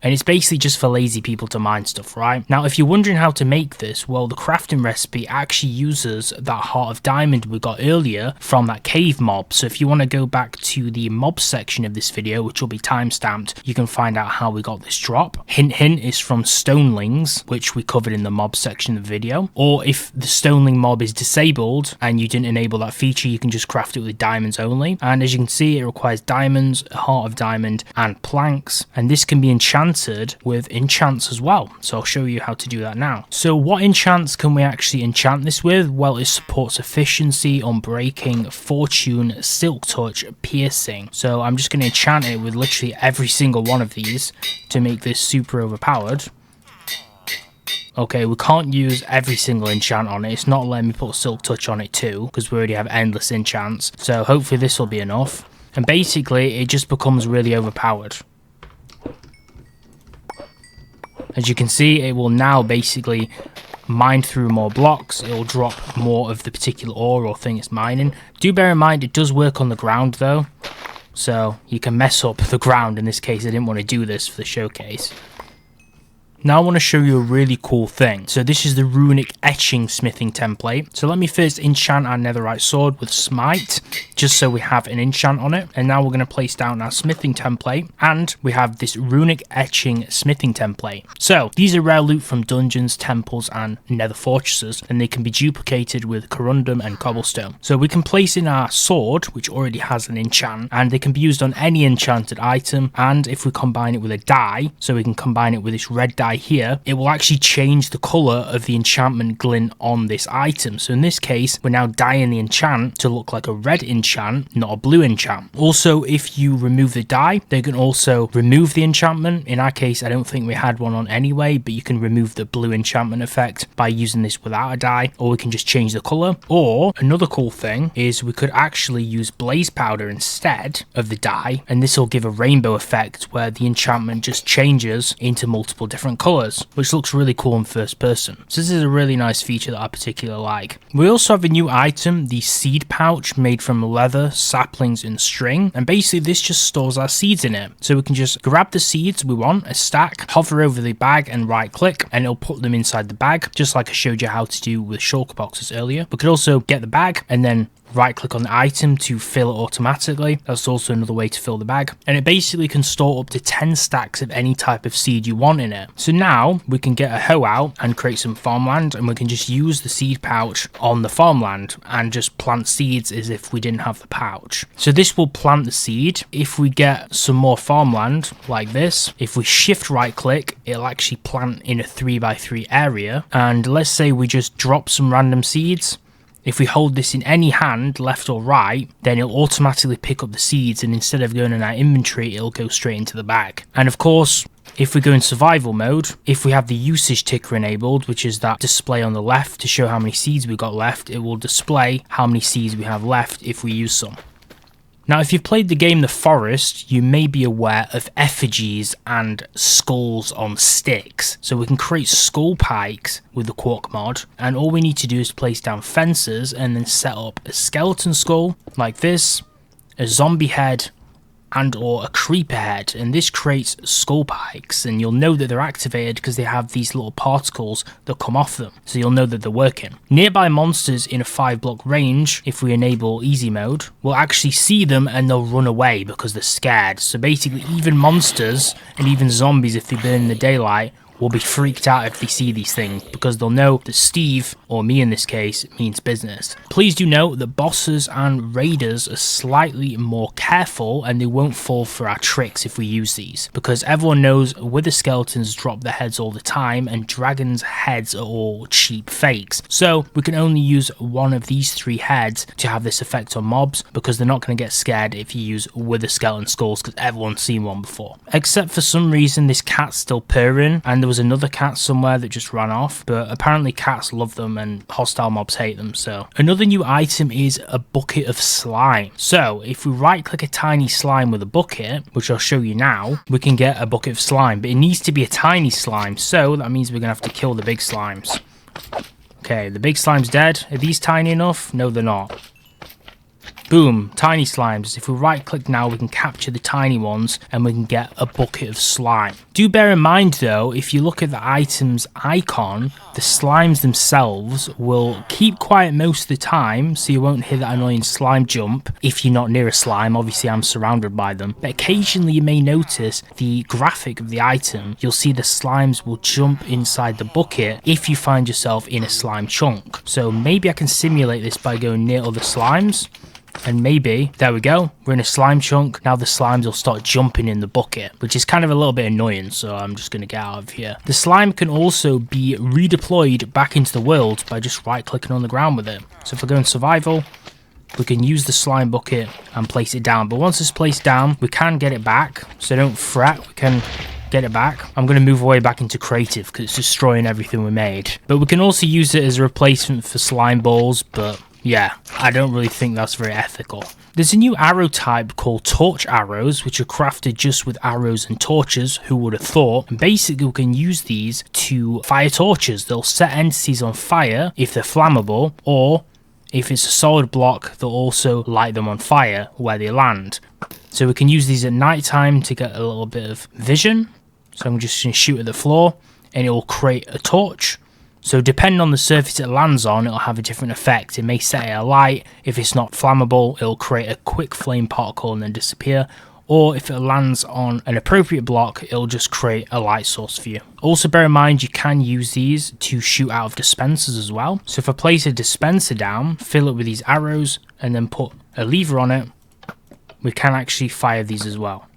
Speaker 1: And it's basically just for lazy people to mine stuff, right? Now, if you're wondering how to make this, well, the crafting recipe actually uses that heart of diamond we got earlier from that cave mob. So if you want to go back to the mob section of this video, which will be timestamped, you can find out how we got this drop. Hint, hint, is from stonelings, which we covered in the mob section of the video. Or if the stoneling mob is disabled and you didn't enable that feature, you can just craft it with diamonds only. And as you can see, it requires diamonds, a heart of diamond, and planks. And this can be enchanted with enchants as well, so I'll show you how to do that now. So what enchants can we actually enchant this with? Well, it supports efficiency, unbreaking, fortune, silk touch, piercing. So I'm just going to enchant it with literally every single one of these to make this super overpowered. Okay, we can't use every single enchant on it. It's not letting me put silk touch on it too, because we already have endless enchants. So hopefully this will be enough. And basically it just becomes really overpowered. As you can see, it will now basically mine through more blocks. It will drop more of the particular ore or thing it's mining. Do bear in mind it does work on the ground though, so you can mess up the ground. In this case, I didn't want to do this for the showcase. Now I want to show you a really cool thing. So this is the runic etching smithing template. So let me first enchant our netherite sword with smite, just so we have an enchant on it. And now we're going to place down our smithing template, and we have this runic etching smithing template. So these are rare loot from dungeons, temples, and nether fortresses, and they can be duplicated with corundum and cobblestone. So we can place in our sword, which already has an enchant, and they can be used on any enchanted item. And if we combine it with a dye, so we can combine it with this red dye here, it will actually change the color of the enchantment glint on this item. So in this case, we're now dyeing the enchant to look like a red enchant, not a blue enchant. Also, if you remove the dye, they can also remove the enchantment. In our case, I don't think we had one on anyway, but you can remove the blue enchantment effect by using this without a dye, or we can just change the color. Or another cool thing is we could actually use blaze powder instead of the dye, and this will give a rainbow effect where the enchantment just changes into multiple different colors, which looks really cool in first person. So this is a really nice feature that I particularly like. We also have a new item, the seed pouch, made from leather, saplings, and string, and basically this just stores our seeds in it. So we can just grab the seeds we want, a stack, hover over the bag and right click, and it'll put them inside the bag, just like I showed you how to do with shulker boxes earlier. We could also get the bag and then right click on the item to fill it automatically. That's also another way to fill the bag, and it basically can store up to 10 stacks of any type of seed you want in it. So now we can get a hoe out and create some farmland, and we can just use the seed pouch on the farmland and just plant seeds as if we didn't have the pouch. So this will plant the seed. If we get some more farmland like this, if we shift right click, it'll actually plant in a 3x3 area. And let's say we just drop some random seeds. If we hold this in any hand, left or right, then it'll automatically pick up the seeds, and instead of going in our inventory, it'll go straight into the bag. And of course, if we go in survival mode, if we have the usage ticker enabled, which is that display on the left to show how many seeds we got left, it will display how many seeds we have left if we use some. Now, if you've played the game The Forest, you may be aware of effigies and skulls on sticks. So we can create skull pikes with the Quark mod, and all we need to do is place down fences and then set up a skeleton skull like this, a zombie head, and or a creeper head, and this creates skull pikes, and you'll know that they're activated because they have these little particles that come off them, so you'll know that they're working. Nearby monsters in a 5-block range, if we enable easy mode, will actually see them and they'll run away because they're scared. So basically even monsters and even zombies, if they burn in the daylight, will be freaked out if they see these things because they'll know that Steve, or me in this case, means business. Please do note that bosses and raiders are slightly more careful and they won't fall for our tricks if we use these, because everyone knows wither skeletons drop their heads all the time and dragons' heads are all cheap fakes. So we can only use one of these 3 heads to have this effect on mobs, because they're not going to get scared if you use wither skeleton skulls because everyone's seen one before. Except for some reason this cat's still purring, and there was another cat somewhere that just ran off, but apparently cats love them and hostile mobs hate them. So another new item is a bucket of slime. So if we right click a tiny slime with a bucket, which I'll show you now, we can get a bucket of slime, but it needs to be a tiny slime, so that means we're gonna have to kill the big slimes. Okay, the big slime's dead. Are these tiny enough? No, they're not. Boom, tiny slimes. If we right click now, we can capture the tiny ones and we can get a bucket of slime. Do bear in mind though, if you look at the item's icon, the slimes themselves will keep quiet most of the time, so you won't hear that annoying slime jump if you're not near a slime. Obviously I'm surrounded by them, but occasionally you may notice the graphic of the item. You'll see the slimes will jump inside the bucket if you find yourself in a slime chunk. So maybe I can simulate this by going near other slimes. And maybe, there we go, we're in a slime chunk. Now the slimes will start jumping in the bucket, which is kind of a little bit annoying, so I'm just going to get out of here. The slime can also be redeployed back into the world by just right clicking on the ground with it. So if we go in survival, we can use the slime bucket and place it down. But once it's placed down, we can get it back, so don't fret, we can get it back. I'm going to move away back into creative because it's destroying everything we made. But we can also use it as a replacement for slime balls, but yeah, I don't really think that's very ethical. There's a new arrow type called torch arrows, which are crafted just with arrows and torches, who would have thought. And basically we can use these to fire torches. They'll set entities on fire if they're flammable, or if it's a solid block, they'll also light them on fire where they land. So we can use these at night time to get a little bit of vision. So I'm just going to shoot at the floor and it will create a torch. So depending on the surface it lands on, it'll have a different effect. It may set it alight. If it's not flammable, it'll create a quick flame particle and then disappear. Or if it lands on an appropriate block, it'll just create a light source for you. Also bear in mind, you can use these to shoot out of dispensers as well. So if I place a dispenser down, fill it with these arrows, and then put a lever on it, we can actually fire these as well.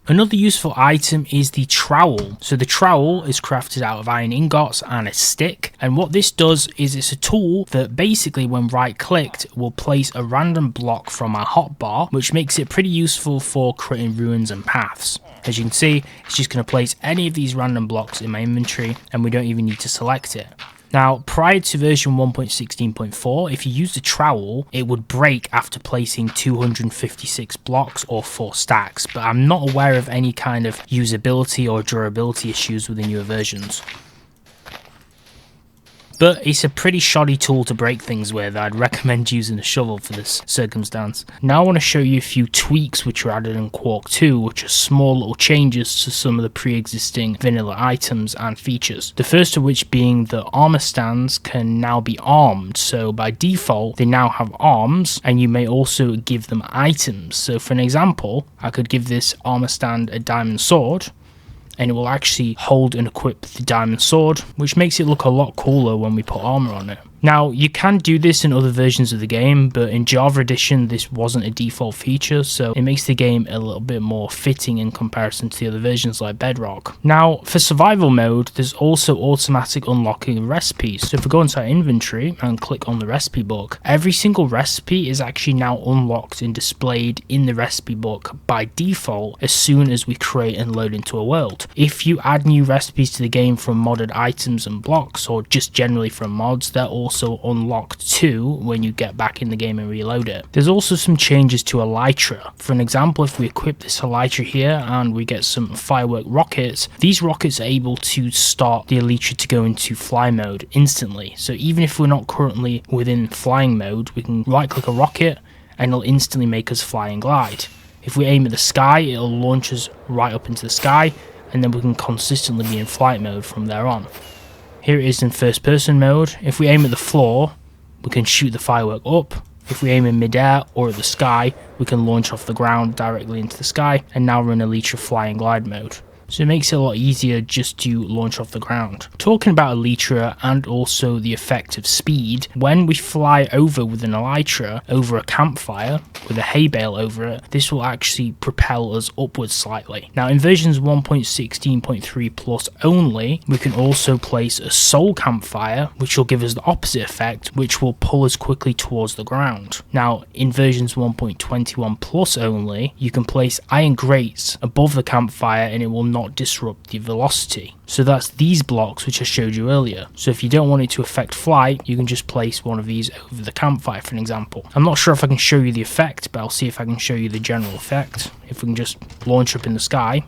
Speaker 1: Another useful item is the trowel. So the trowel is crafted out of iron ingots and a stick, and what this does is it's a tool that basically when right clicked will place a random block from our hotbar, which makes it pretty useful for creating ruins and paths. As you can see, it's just going to place any of these random blocks in my inventory and we don't even need to select it. Now, prior to version 1.16.4, if you used a trowel, it would break after placing 256 blocks or 4 stacks, but I'm not aware of any kind of usability or durability issues with the newer versions. But it's a pretty shoddy tool to break things with. I'd recommend using a shovel for this circumstance. Now I want to show you a few tweaks which were added in Quark 2, which are small little changes to some of the pre-existing vanilla items and features. The first of which being that armor stands can now be armed. So by default, they now have arms, and you may also give them items. So for an example, I could give this armor stand a diamond sword, and it will actually hold and equip the diamond sword, which makes it look a lot cooler when we put armor on it. Now, you can do this in other versions of the game, but in Java Edition, this wasn't a default feature, so it makes the game a little bit more fitting in comparison to the other versions like Bedrock. Now, for survival mode, there's also automatic unlocking of recipes. So if we go into our inventory and click on the recipe book, every single recipe is actually now unlocked and displayed in the recipe book by default as soon as we create and load into a world. If you add new recipes to the game from modded items and blocks, or just generally from mods, they're also also unlock too when you get back in the game and reload it. There's also some changes to elytra. For an example, if we equip this elytra here and we get some firework rockets, these rockets are able to start the elytra to go into fly mode instantly. So even if we're not currently within flying mode, we can right click a rocket and it'll instantly make us fly and glide. If we aim at the sky, it'll launch us right up into the sky, and then we can consistently be in flight mode from there on. Here it is in first person mode. If we aim at the floor, we can shoot the firework up. If we aim in midair or at the sky, we can launch off the ground directly into the sky, and now we're in elytra fly and glide mode. So it makes it a lot easier just to launch off the ground. Talking about elytra and also the effect of speed, when we fly over with an elytra over a campfire with a hay bale over it, this will actually propel us upwards slightly. Now in versions 1.16.3 plus only, we can also place a soul campfire, which will give us the opposite effect, which will pull us quickly towards the ground. Now in versions 1.21 plus only, you can place iron grates above the campfire and it will not disrupt the velocity. So that's these blocks which I showed you earlier. So if you don't want it to affect flight, you can just place one of these over the campfire for an example. I'm not sure if I can show you the effect, but I'll see if I can show you the general effect. If we can just launch up in the sky.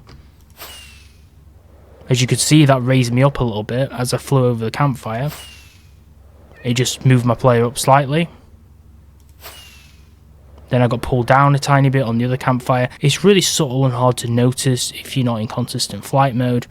Speaker 1: As you could see, that raised me up a little bit as I flew over the campfire. It just moved my player up slightly. Then I got pulled down a tiny bit on the other campfire. It's really subtle and hard to notice if you're not in consistent flight mode,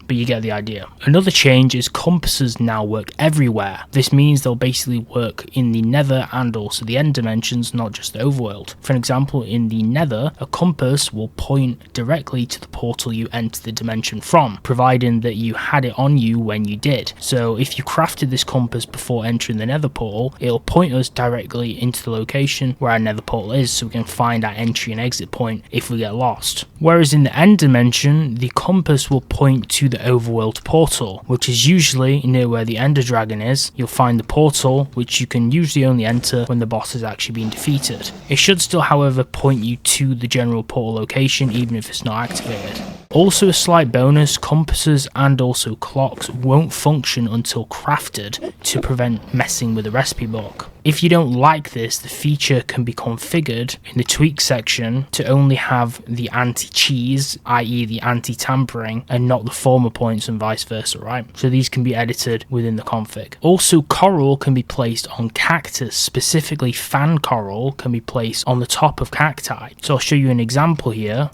Speaker 1: but you get the idea. Another change is compasses now work everywhere. This means they'll basically work in the nether and also the end dimensions, not just the overworld. For an example, in the nether, a compass will point directly to the portal you enter the dimension from, providing that you had it on you when you did. So if you crafted this compass before entering the nether portal, it'll point us directly into the location where our nether portal is, so we can find our entry and exit point if we get lost. Whereas in the end dimension, the compass will point to the overworld portal, which is usually near where the ender dragon is. You'll find the portal, which you can usually only enter when the boss has actually been defeated. It should still, however, point you to the general portal location even if it's not activated. Also a slight bonus, compasses and also clocks won't function until crafted to prevent messing with the recipe book. If you don't like this, the feature can be configured in the tweak section to only have the anti-cheese, i.e. the anti-tampering, and not the former points and vice versa, right? So these can be edited within the config. Also, coral can be placed on cactus, specifically fan coral can be placed on the top of cacti. So I'll show you an example here.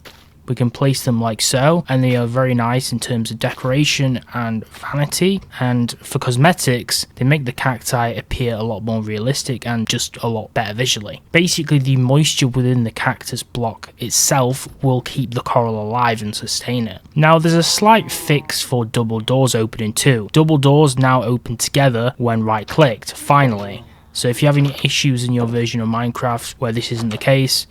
Speaker 1: We can place them like so, and they are very nice in terms of decoration and vanity, and for cosmetics they make the cacti appear a lot more realistic and just a lot better visually. Basically, the moisture within the cactus block itself will keep the coral alive and sustain it. Now there's a slight fix for double doors opening too. Double doors now open together when right clicked, finally. So if you have any issues in your version of Minecraft where this isn't the case,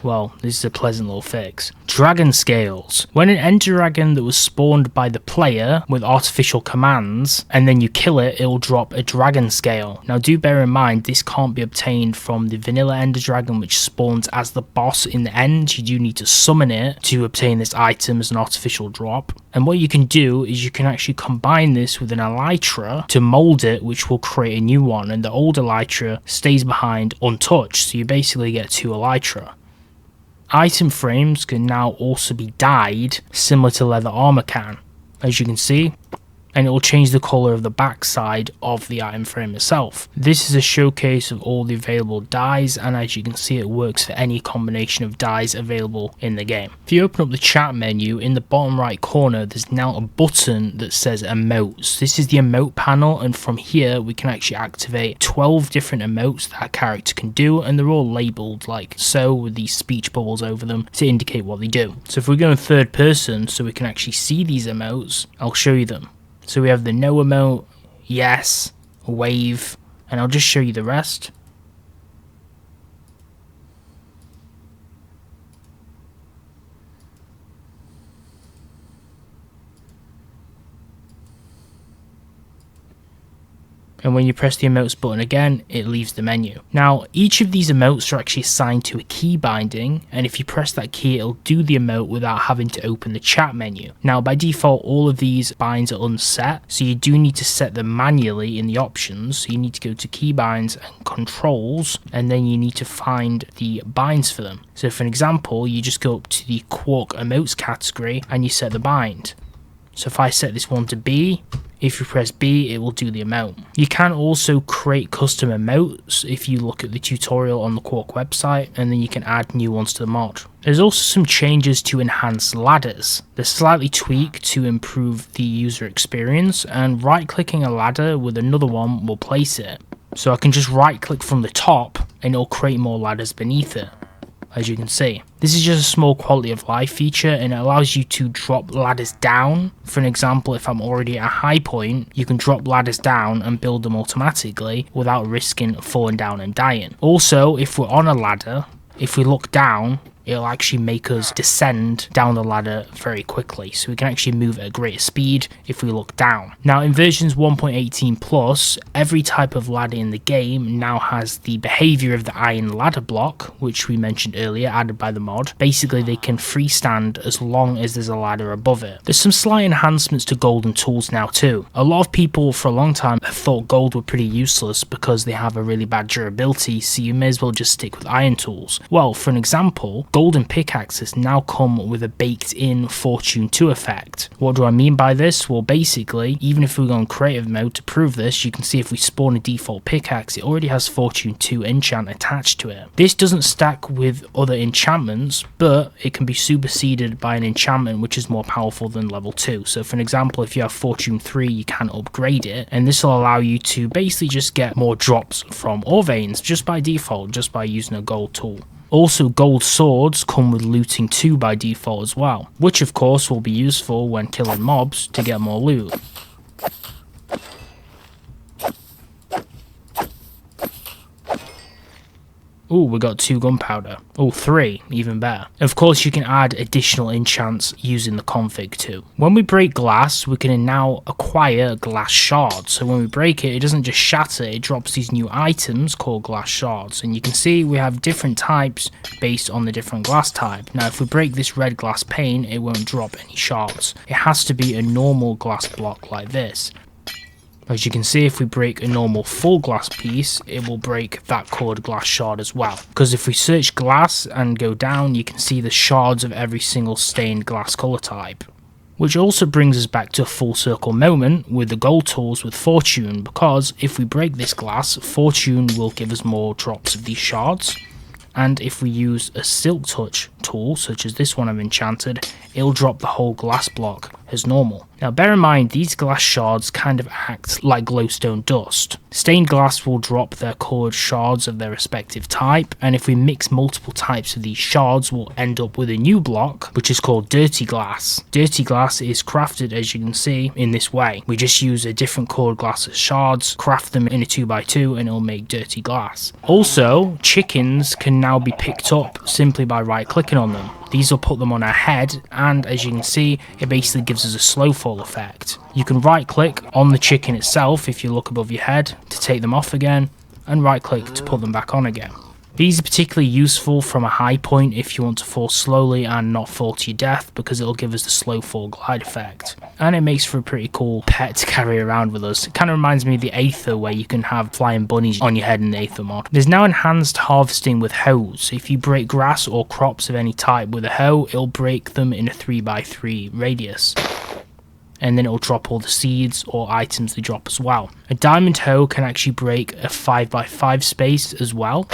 Speaker 1: well, this is a pleasant little fix. Dragon scales. When an ender dragon that was spawned by the player with artificial commands, and then you kill it, it will drop a dragon scale. Now do bear in mind, this can't be obtained from the vanilla ender dragon which spawns as the boss in the end. You do need to summon it to obtain this item as an artificial drop. And what you can do is you can actually combine this with an elytra to mold it, which will create a new one, and the old elytra stays behind untouched, so you basically get two elytra. Item frames can now also be dyed similar to leather armor can, as you can see, and it will change the color of the backside of the item frame itself. This is a showcase of all the available dyes, and as you can see, it works for any combination of dyes available in the game. If you open up the chat menu, in the bottom right corner there's now a button that says emotes. This is the emote panel, and from here we can actually activate 12 different emotes that our character can do, and they're all labeled like so with these speech bubbles over them to indicate what they do. So if we go in third person so we can actually see these emotes, I'll show you them. So we have the no emote, yes, wave, and I'll just show you the rest. And when you press the emotes button again, it leaves the menu. Now, each of these emotes are actually assigned to a key binding, and if you press that key, it'll do the emote without having to open the chat menu. Now, by default, all of these binds are unset, so you do need to set them manually in the options. So you need to go to keybinds and controls, and then you need to find the binds for them. So for an example, you just go up to the Quark emotes category and you set the bind. So if I set this one to B, if you press B, it will do the emote. You can also create custom emotes if you look at the tutorial on the Quark website, and then you can add new ones to the mod. There's also some changes to enhance ladders. They're slightly tweaked to improve the user experience, and right clicking a ladder with another one will place it. So I can just right click from the top and it'll create more ladders beneath it, as you can see. This is just a small quality of life feature, and it allows you to drop ladders down. For an example, if I'm already at a high point, you can drop ladders down and build them automatically without risking falling down and dying. Also, if we're on a ladder, if we look down, it'll actually make us descend down the ladder very quickly, so we can actually move at a greater speed if we look down. Now in versions 1.18 plus, every type of ladder in the game now has the behavior of the iron ladder block, which we mentioned earlier, added by the mod. Basically they can freestand as long as there's a ladder above it. There's some slight enhancements to golden tools now too. A lot of people for a long time have thought gold were pretty useless because they have a really bad durability, so you may as well just stick with iron tools. Well, for an example, golden pickaxes now come with a baked in Fortune 2 effect. What do I mean by this? Well, basically, even if we go on creative mode to prove this, you can see if we spawn a default pickaxe, it already has Fortune 2 enchant attached to it. This doesn't stack with other enchantments, but it can be superseded by an enchantment which is more powerful than level 2. So for an example, if you have Fortune 3, you can upgrade it, and this will allow you to basically just get more drops from ore veins just by default, just by using a gold tool. Also, gold swords come with looting 2 by default as well, which of course will be useful when killing mobs to get more loot. Ooh, we got 2 gunpowder. Oh, 3, even better. Of course, you can add additional enchants using the config too. When we break glass, we can now acquire glass shards. So when we break it, it doesn't just shatter, it drops these new items called glass shards. And you can see we have different types based on the different glass type. Now, if we break this red glass pane, it won't drop any shards. It has to be a normal glass block like this. As you can see, if we break a normal full glass piece, it will break that colored glass shard as well. Because if we search glass and go down, you can see the shards of every single stained glass color type. Which also brings us back to a full circle moment with the gold tools with Fortune, because if we break this glass, Fortune will give us more drops of these shards. And if we use a silk touch tool, such as this one I've enchanted, it'll drop the whole glass block as normal. Now bear in mind, these glass shards kind of act like glowstone dust. Stained glass will drop their coloured shards of their respective type, and if we mix multiple types of these shards, we'll end up with a new block, which is called dirty glass. Dirty glass is crafted, as you can see, in this way. We just use a different coloured glass as shards, craft them in a 2x2, and it'll make dirty glass. Also, chickens can now be picked up simply by right clicking on them. These will put them on our head, and as you can see, it basically gives us a slow fall effect. You can right click on the chicken itself if you look above your head to take them off again, and right click to put them back on again. These are particularly useful from a high point if you want to fall slowly and not fall to your death, because it'll give us the slow fall glide effect. And it makes for a pretty cool pet to carry around with us. It kind of reminds me of the Aether, where you can have flying bunnies on your head in the Aether mod. There's now enhanced harvesting with hoes. If you break grass or crops of any type with a hoe, it'll break them in a 3x3 radius. And then it'll drop all the seeds or items they drop as well. A diamond hoe can actually break a 5x5 space as well.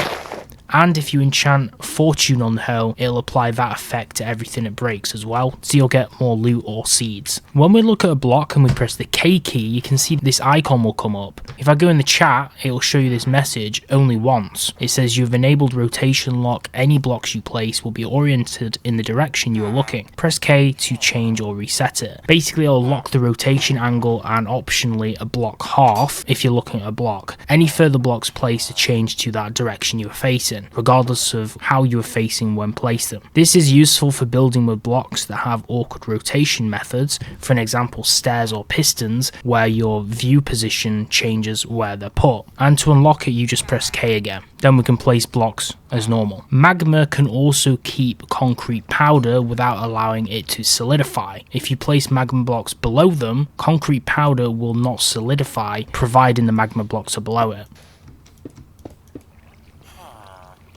Speaker 1: And if you enchant Fortune on the hoe, it'll apply that effect to everything it breaks as well, so you'll get more loot or seeds. When we look at a block and we press the K key, you can see this icon will come up. If I go in the chat, it'll show you this message only once. It says you've enabled rotation lock, any blocks you place will be oriented in the direction you are looking. Press K to change or reset it. Basically, it'll lock the rotation angle and optionally a block half if you're looking at a block. Any further blocks placed are changed to that direction you are facing. facing, regardless of how you are facing when placed them. This is useful for building with blocks that have awkward rotation methods, for an example stairs or pistons, where your view position changes where they're put. And to unlock it, you just press K again. Then we can place blocks as normal. Magma can also keep concrete powder without allowing it to solidify. If you place magma blocks below them, concrete powder will not solidify, providing the magma blocks are below it.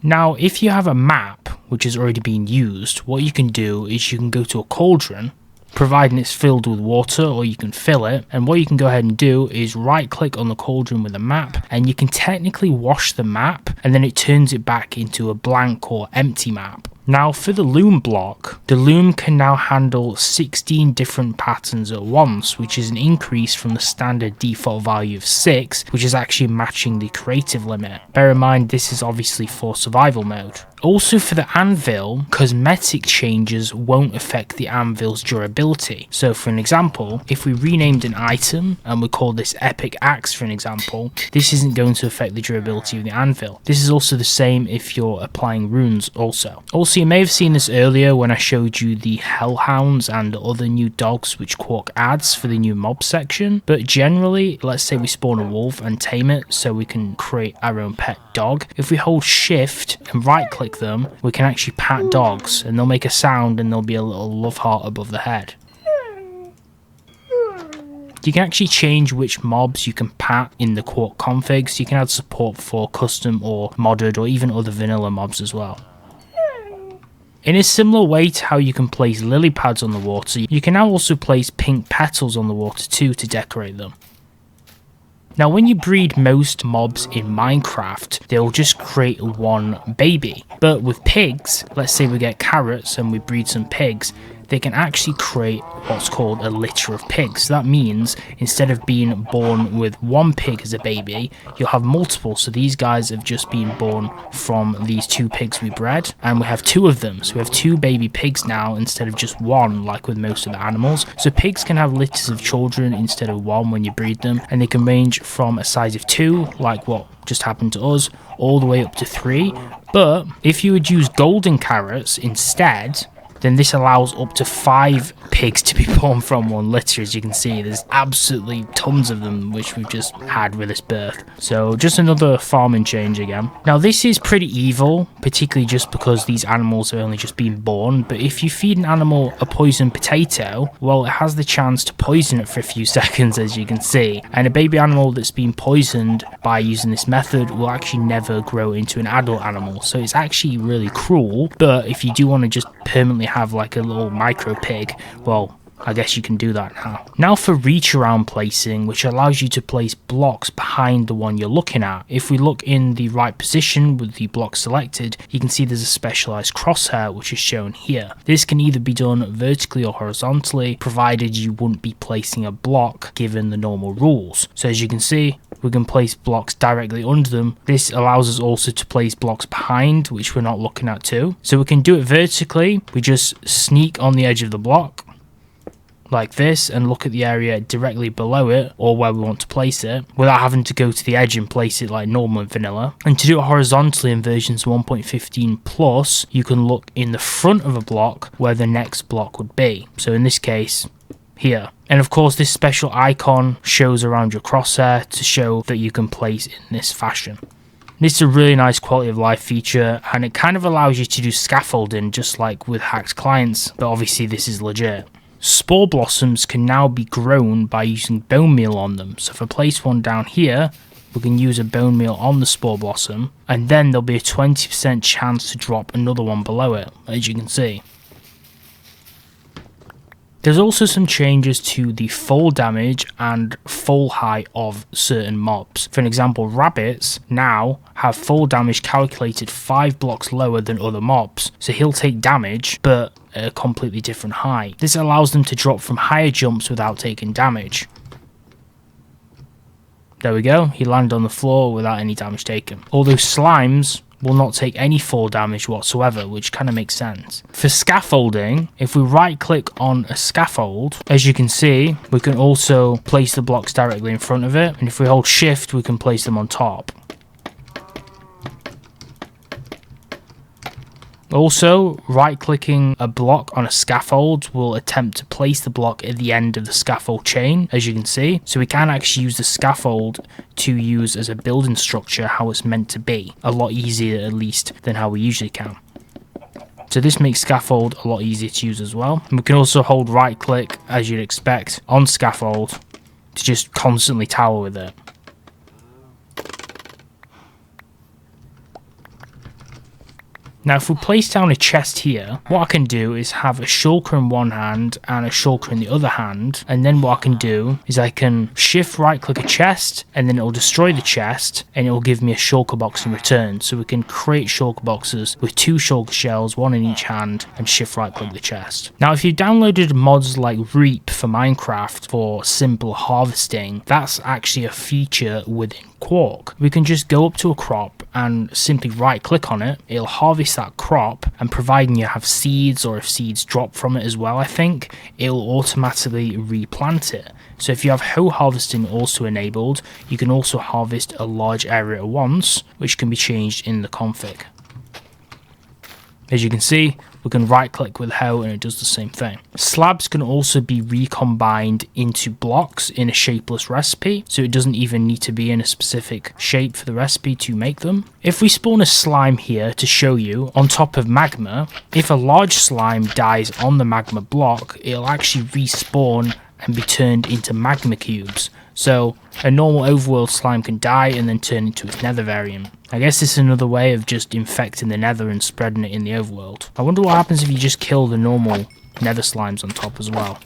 Speaker 1: Now, if you have a map which is already being used, what you can do is you can go to a cauldron, providing it's filled with water, or you can fill it, and what you can go ahead and do is right click on the cauldron with a map, and you can technically wash the map, and then it turns it back into a blank or empty map. Now for the loom block, the loom can now handle 16 different patterns at once, which is an increase from the standard default value of 6, which is actually matching the creative limit. Bear in mind this is obviously for survival mode. Also for the anvil, cosmetic changes won't affect the anvil's durability. So for an example, if we renamed an item and we call this epic axe for an example, this isn't going to affect the durability of the anvil. This is also the same if you're applying runes also. Also, you may have seen this earlier when I showed you the hellhounds and other new dogs which Quark adds for the new mob section, but generally, let's say we spawn a wolf and tame it so we can create our own pet dog. If we hold shift and right click them, we can actually pat dogs and they'll make a sound and there'll be a little love heart above the head. You can actually change which mobs you can pat in the Quark config, so you can add support for custom or modded or even other vanilla mobs as well. In a similar way to how you can place lily pads on the water, you can now also place pink petals on the water too to decorate them. Now when you breed most mobs in Minecraft, they'll just create one baby. But with pigs, let's say we get carrots and we breed some pigs, they can actually create what's called a litter of pigs. So that means instead of being born with one pig as a baby, you'll have multiple. So these guys have just been born from these 2 pigs we bred, and we have 2 of them. So we have 2 baby pigs now instead of just 1 like with most of the animals. So pigs can have litters of children instead of 1 when you breed them, and they can range from a size of 2, like what just happened to us, all the way up to 3. But if you would use golden carrots instead, then this allows up to 5 pigs to be born from one litter. As you can see, there's absolutely tons of them which we've just had with this birth. So just another farming change again. Now this is pretty evil, particularly just because these animals have only just been born, but if you feed an animal a poisoned potato, well, it has the chance to poison it for a few seconds, as you can see, and a baby animal that's been poisoned by using this method will actually never grow into an adult animal. So it's actually really cruel, but if you do want to just permanently have like a little micro pig, well, I guess you can do that now. Now for reach around placing, which allows you to place blocks behind the one you're looking at. If we look in the right position with the block selected, you can see there's a specialized crosshair which is shown here. This can either be done vertically or horizontally, provided you wouldn't be placing a block given the normal rules. So as you can see, we can place blocks directly under them. This allows us also to place blocks behind, which we're not looking at too. So we can do it vertically. We just sneak on the edge of the block like this and look at the area directly below it or where we want to place it without having to go to the edge and place it like normal and vanilla. And to do it horizontally in versions 1.15 plus, you can look in the front of a block where the next block would be. So in this case, here. And of course this special icon shows around your crosshair to show that you can place in this fashion. This is a really nice quality of life feature, and it kind of allows you to do scaffolding just like with hacked clients, but obviously this is legit. Spore blossoms can now be grown by using bone meal on them. So if I place one down here, we can use a bone meal on the spore blossom, and then there'll be a 20% chance to drop another one below it, as you can see. There's also some changes to the fall damage and fall height of certain mobs. For an example, rabbits now have fall damage calculated 5 blocks lower than other mobs. So he'll take damage, but at a completely different height. This allows them to drop from higher jumps without taking damage. There we go, he landed on the floor without any damage taken. Although slimes will not take any fall damage whatsoever, which kind of makes sense. For scaffolding, if we right click on a scaffold, as you can see, we can also place the blocks directly in front of it, and if we hold shift we can place them on top. Also, right-clicking a block on a scaffold will attempt to place the block at the end of the scaffold chain, as you can see. So we can actually use the scaffold to use as a building structure how it's meant to be. A lot easier, at least, than how we usually can. So this makes scaffold a lot easier to use as well. And we can also hold right-click, as you'd expect, on scaffold to just constantly tower with it. Now if we place down a chest here, what I can do is have a shulker in one hand and a shulker in the other hand, and then what I can do is I can shift right click a chest and then it will destroy the chest and it will give me a shulker box in return. So we can create shulker boxes with 2 shulker shells, 1 in each hand, and shift right click the chest. Now if you downloaded mods like Reap for Minecraft for simple harvesting, that's actually a feature within Quark. We can just go up to a crop and simply right click on it. It'll harvest that crop, and providing you have seeds or if seeds drop from it as well, I think it'll automatically replant it. So if you have hoe harvesting also enabled, you can also harvest a large area at once, which can be changed in the config. As you can see, we can right click with hoe and it does the same thing. Slabs can also be recombined into blocks in a shapeless recipe, so it doesn't even need to be in a specific shape for the recipe to make them. If we spawn a slime here to show you on top of magma, if a large slime dies on the magma block, it'll actually respawn and be turned into magma cubes. So a normal overworld slime can die and then turn into its nether variant. I guess this is another way of just infecting the nether and spreading it in the overworld. I wonder what happens if you just kill the normal nether slimes on top as well.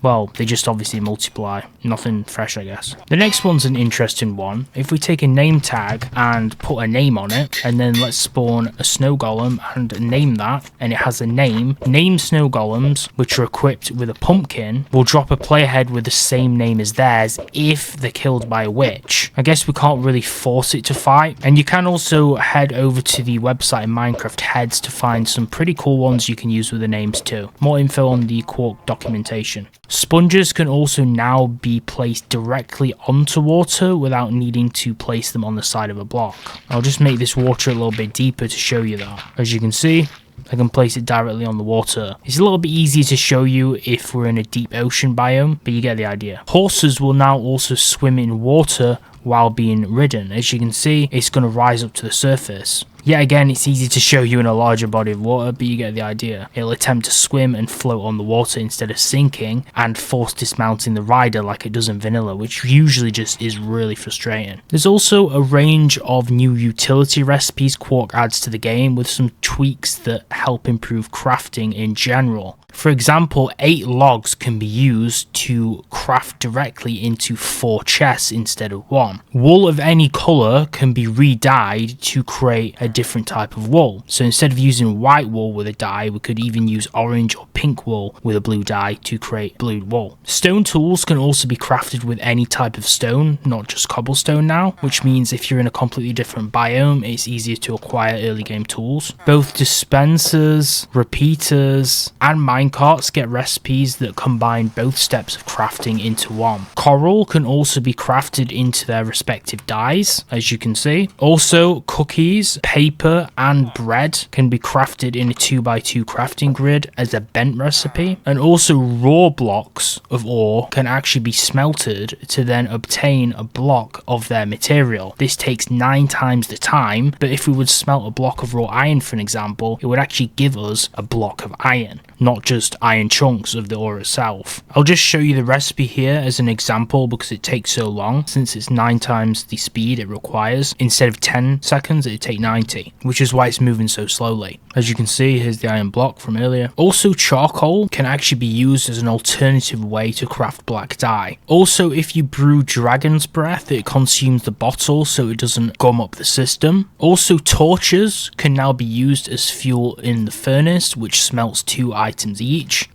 Speaker 1: Well, they just obviously multiply. Nothing fresh, I guess. The next one's an interesting one. If we take a name tag and put a name on it, and then let's spawn a snow golem and name that, and it has a name, named snow golems, which are equipped with a pumpkin, will drop a player head with the same name as theirs if they're killed by a witch. I guess we can't really force it to fight. And you can also head over to the website in Minecraft Heads to find some pretty cool ones you can use with the names too. More info on the Quark documentation. Sponges can also now be placed directly onto water without needing to place them on the side of a block. I'll just make this water a little bit deeper to show you that. As you can see, I can place it directly on the water. It's a little bit easier to show you if we're in a deep ocean biome, but you get the idea. Horses will now also swim in water while being ridden. As you can see, it's going to rise up to the surface. Yet again, it's easy to show you in a larger body of water, but you get the idea. It'll attempt to swim and float on the water instead of sinking and force dismounting the rider like it does in vanilla, which usually just is really frustrating. There's also a range of new utility recipes Quark adds to the game with some tweaks that help improve crafting in general. For example, 8 logs can be used to craft directly into 4 chests instead of 1. Wool of any colour can be re-dyed to create a different type of wool. So instead of using white wool with a dye, we could even use orange or pink wool with a blue dye to create blue wool. Stone tools can also be crafted with any type of stone, not just cobblestone now, which means if you're in a completely different biome, it's easier to acquire early game tools. Both dispensers, repeaters, and minecarts get recipes that combine both steps of crafting into one. Coral can also be crafted into their respective dyes, as you can see. Also, cookies, paper, and bread can be crafted in a 2x2 crafting grid as a bent recipe. And also, raw blocks of ore can actually be smelted to then obtain a block of their material. This takes 9 times the time, but if we would smelt a block of raw iron, for an example, it would actually give us a block of iron, not just iron chunks of the ore itself. I'll just show you the recipe here as an example because it takes so long. Since it's 9 times the speed it requires, instead of 10 seconds it'd take 90, which is why it's moving so slowly. As you can see, here's the iron block from earlier. Also, charcoal can actually be used as an alternative way to craft black dye. Also, if you brew dragon's breath, it consumes the bottle so it doesn't gum up the system. Also, torches can now be used as fuel in the furnace, which smelts 2 items each.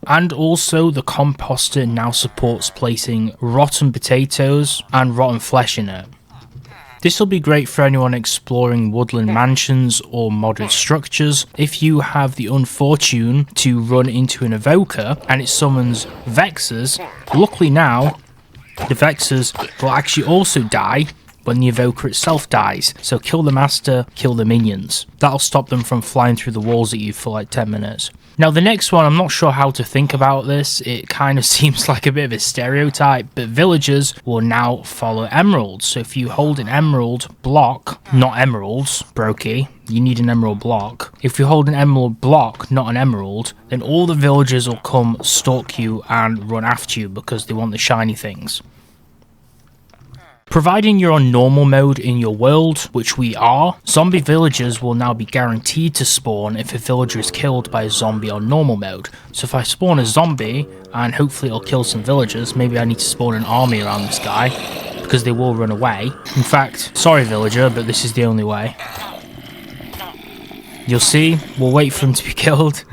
Speaker 1: And also, the composter now supports placing rotten potatoes and rotten flesh in it. This will be great for anyone exploring woodland mansions or modded structures. If you have the unfortune to run into an evoker and it summons vexers, luckily now the vexers will actually also die, when the evoker itself dies. So kill the master, kill the minions. That'll stop them from flying through the walls at you for like 10 minutes. Now the next one, I'm not sure how to think about this. It kind of seems like a bit of a stereotype, but villagers will now follow emeralds. So if you hold an emerald block, not emeralds, brokey, you need an emerald block. If you hold an emerald block, not an emerald, then all the villagers will come stalk you and run after you because they want the shiny things. Providing you're on normal mode in your world, which we are, zombie villagers will now be guaranteed to spawn if a villager is killed by a zombie on normal mode. So if I spawn a zombie, and hopefully it'll kill some villagers, maybe I need to spawn an army around this guy, because they will run away. In fact, sorry villager, but this is the only way. You'll see, we'll wait for him to be killed,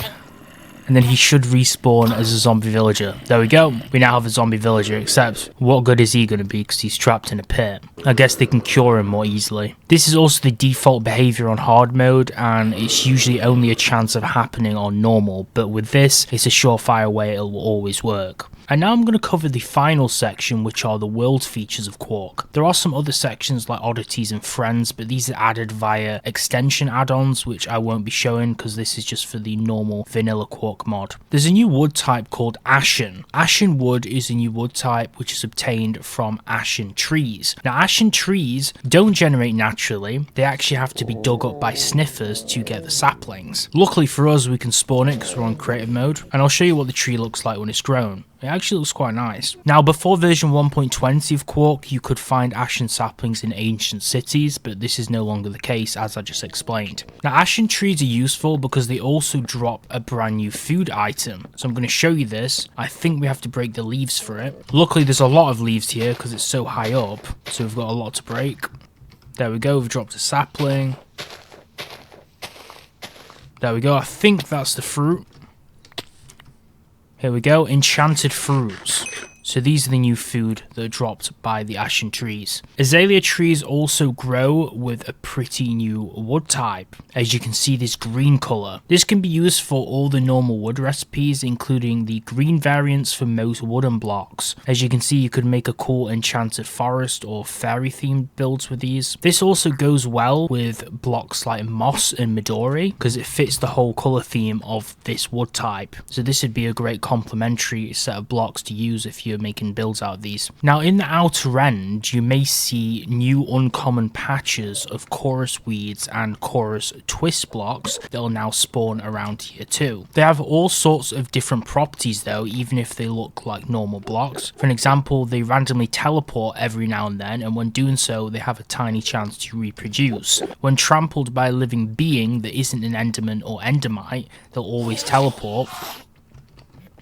Speaker 1: and then he should respawn as a zombie villager. There we go. We now have a zombie villager, except what good is he going to be because he's trapped in a pit? I guess they can cure him more easily. This is also the default behavior on hard mode, and it's usually only a chance of happening on normal, but with this, it's a surefire way it will always work. And now I'm going to cover the final section, which are the world features of Quark. There are some other sections like oddities and friends, but these are added via extension add-ons, which I won't be showing because this is just for the normal vanilla Quark mod. There's a new wood type called Ashen. Ashen wood is a new wood type which is obtained from ashen trees. Now ashen trees don't generate naturally, they actually have to be dug up by sniffers to get the saplings. Luckily for us we can spawn it because we're on creative mode, and I'll show you what the tree looks like when it's grown. It actually looks quite nice. Now, before version 1.20 of Quark, you could find ashen saplings in ancient cities, but this is no longer the case, as I just explained. Now, ashen trees are useful because they also drop a brand new food item. So I'm going to show you this. I think we have to break the leaves for it. Luckily, there's a lot of leaves here because it's so high up, so we've got a lot to break. There we go, we've dropped a sapling. There we go, I think that's the fruit. Here we go, enchanted fruits. So these are the new food that are dropped by the ashen trees. Azalea trees also grow with a pretty new wood type. As you can see, this green colour. This can be used for all the normal wood recipes, including the green variants for most wooden blocks. As you can see, you could make a cool enchanted forest or fairy themed builds with these. This also goes well with blocks like moss and Midori because it fits the whole colour theme of this wood type. So this would be a great complementary set of blocks to use if you're making builds out of these. Now in the outer end you may see new uncommon patches of chorus weeds and chorus twist blocks that will now spawn around here too. They have all sorts of different properties though, even if they look like normal blocks. For an example, they randomly teleport every now and then, and when doing so they have a tiny chance to reproduce. When trampled by a living being that isn't an enderman or endermite, they'll always teleport.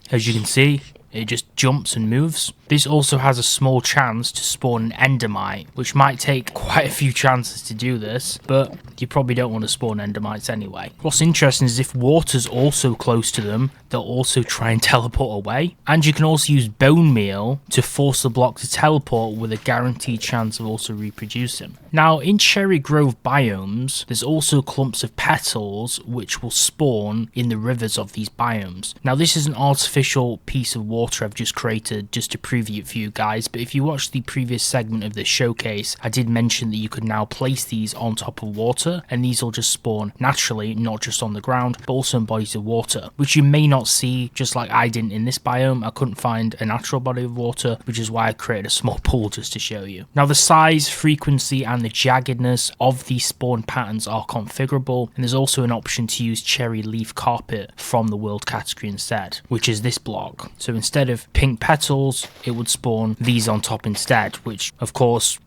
Speaker 1: As you can see, it just jumps and moves. This also has a small chance to spawn an endermite, which might take quite a few chances to do this, but you probably don't want to spawn endermites anyway. What's interesting is if water's also close to them, they'll also try and teleport away. And you can also use bone meal to force the block to teleport with a guaranteed chance of also reproducing. Now in cherry grove biomes, there's also clumps of petals which will spawn in the rivers of these biomes. Now this is an artificial piece of water I've just created just to preview it for you guys, but if you watched the previous segment of this showcase, I did mention that you could now place these on top of water and these will just spawn naturally, not just on the ground but also in bodies of water, which you may not see, just like I didn't in this biome. I couldn't find a natural body of water, which is why I created a small pool just to show you. Now the size, frequency and the jaggedness of these spawn patterns are configurable, and there's also an option to use cherry leaf carpet from the world category instead, which is this block. So instead of pink petals, it would spawn these on top instead, which of course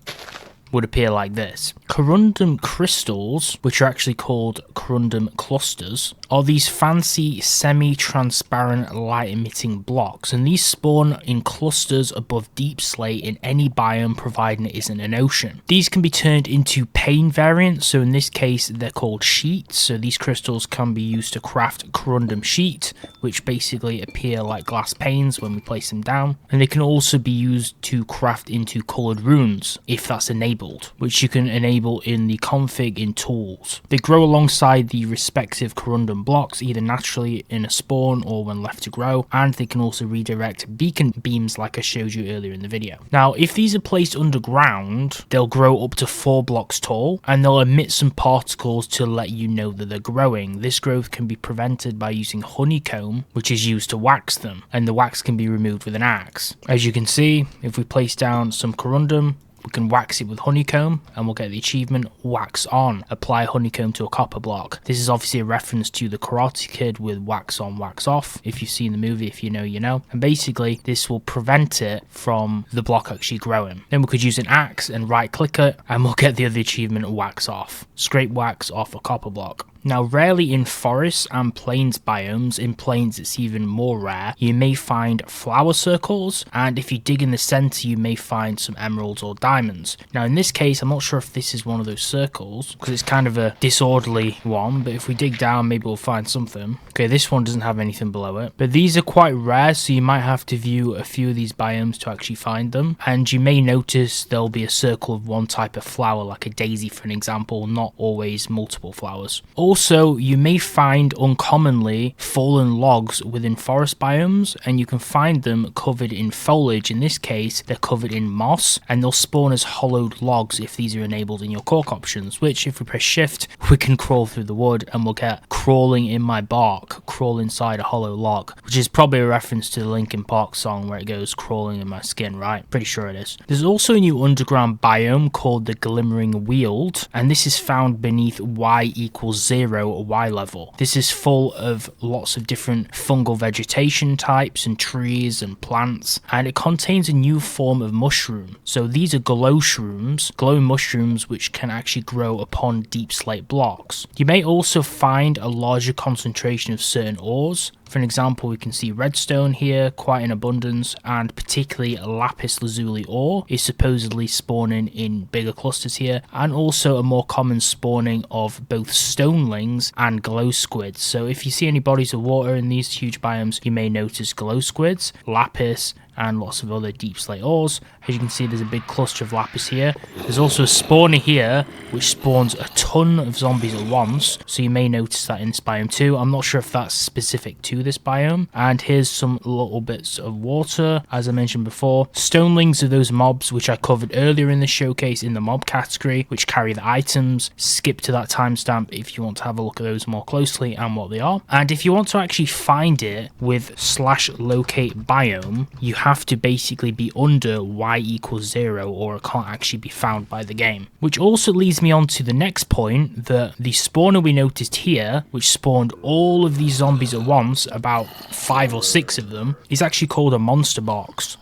Speaker 1: would appear like this. Corundum crystals, which are actually called corundum clusters, are these fancy semi-transparent light-emitting blocks, and these spawn in clusters above deep slate in any biome providing it isn't an ocean. These can be turned into pane variants, so in this case they're called sheets. So these crystals can be used to craft corundum sheet, which basically appear like glass panes when we place them down, and they can also be used to craft into coloured runes if that's enabled, which you can enable in the config in tools. They grow alongside the respective corundum random blocks, either naturally in a spawn or when left to grow, and they can also redirect beacon beams like I showed you earlier in the video. Now, if these are placed underground, they'll grow up to 4 blocks tall, and they'll emit some particles to let you know that they're growing. This growth can be prevented by using honeycomb, which is used to wax them, and the wax can be removed with an axe. As you can see, if we place down some corundum, we can wax it with honeycomb and we'll get the achievement wax on. Apply honeycomb to a copper block. This is obviously a reference to the Karate Kid with wax on, wax off. If you've seen the movie, if you know, you know. And basically this will prevent it from the block actually growing. Then we could use an axe and right click it and we'll get the other achievement, wax off. Scrape wax off a copper block. Now, rarely in forests and plains biomes, in plains it's even more rare, you may find flower circles, and if you dig in the center you may find some emeralds or diamonds. Now in this case, I'm not sure if this is one of those circles, because it's kind of a disorderly one, but if we dig down maybe we'll find something. Okay, this one doesn't have anything below it, but these are quite rare, so you might have to view a few of these biomes to actually find them, and you may notice there'll be a circle of one type of flower, like a daisy for an example, not always multiple flowers. Also, you may find uncommonly fallen logs within forest biomes, and you can find them covered in foliage. In this case, they're covered in moss, and they'll spawn as hollowed logs if these are enabled in your Quark options, which if we press shift, we can crawl through the wood and we'll get crawling in my bark, crawl inside a hollow log, which is probably a reference to the Linkin Park song where it goes crawling in my skin, right? Pretty sure it is. There's also a new underground biome called the Glimmering Weald, and this is found beneath y=0 Y level. This is full of lots of different fungal vegetation types and trees and plants, and it contains a new form of mushroom. So these are glow shrooms, glowing mushrooms which can actually grow upon deep slate blocks. You may also find a larger concentration of certain ores. For an example, we can see redstone here quite in abundance, and particularly lapis lazuli ore is supposedly spawning in bigger clusters here, and also a more common spawning of both stonelings and glow squids. So if you see any bodies of water in these huge biomes, you may notice glow squids, lapis, and lots of other deep slate ores. As you can see, there's a big cluster of lapis here. There's also a spawner here which spawns a ton of zombies at once, so you may notice that in this biome too. I'm not sure if that's specific to this biome. And here's some little bits of water, as I mentioned before. Stonelings are those mobs which I covered earlier in the showcase in the mob category, which carry the items. Skip to that timestamp if you want to have a look at those more closely and what they are. And if you want to actually find it with /locate biome, you have to basically be under y=0 or it can't actually be found by the game. Which also leads me on to the next point, that the spawner we noticed here, which spawned all of these zombies at once, about 5 or 6 of them, is actually called a monster box.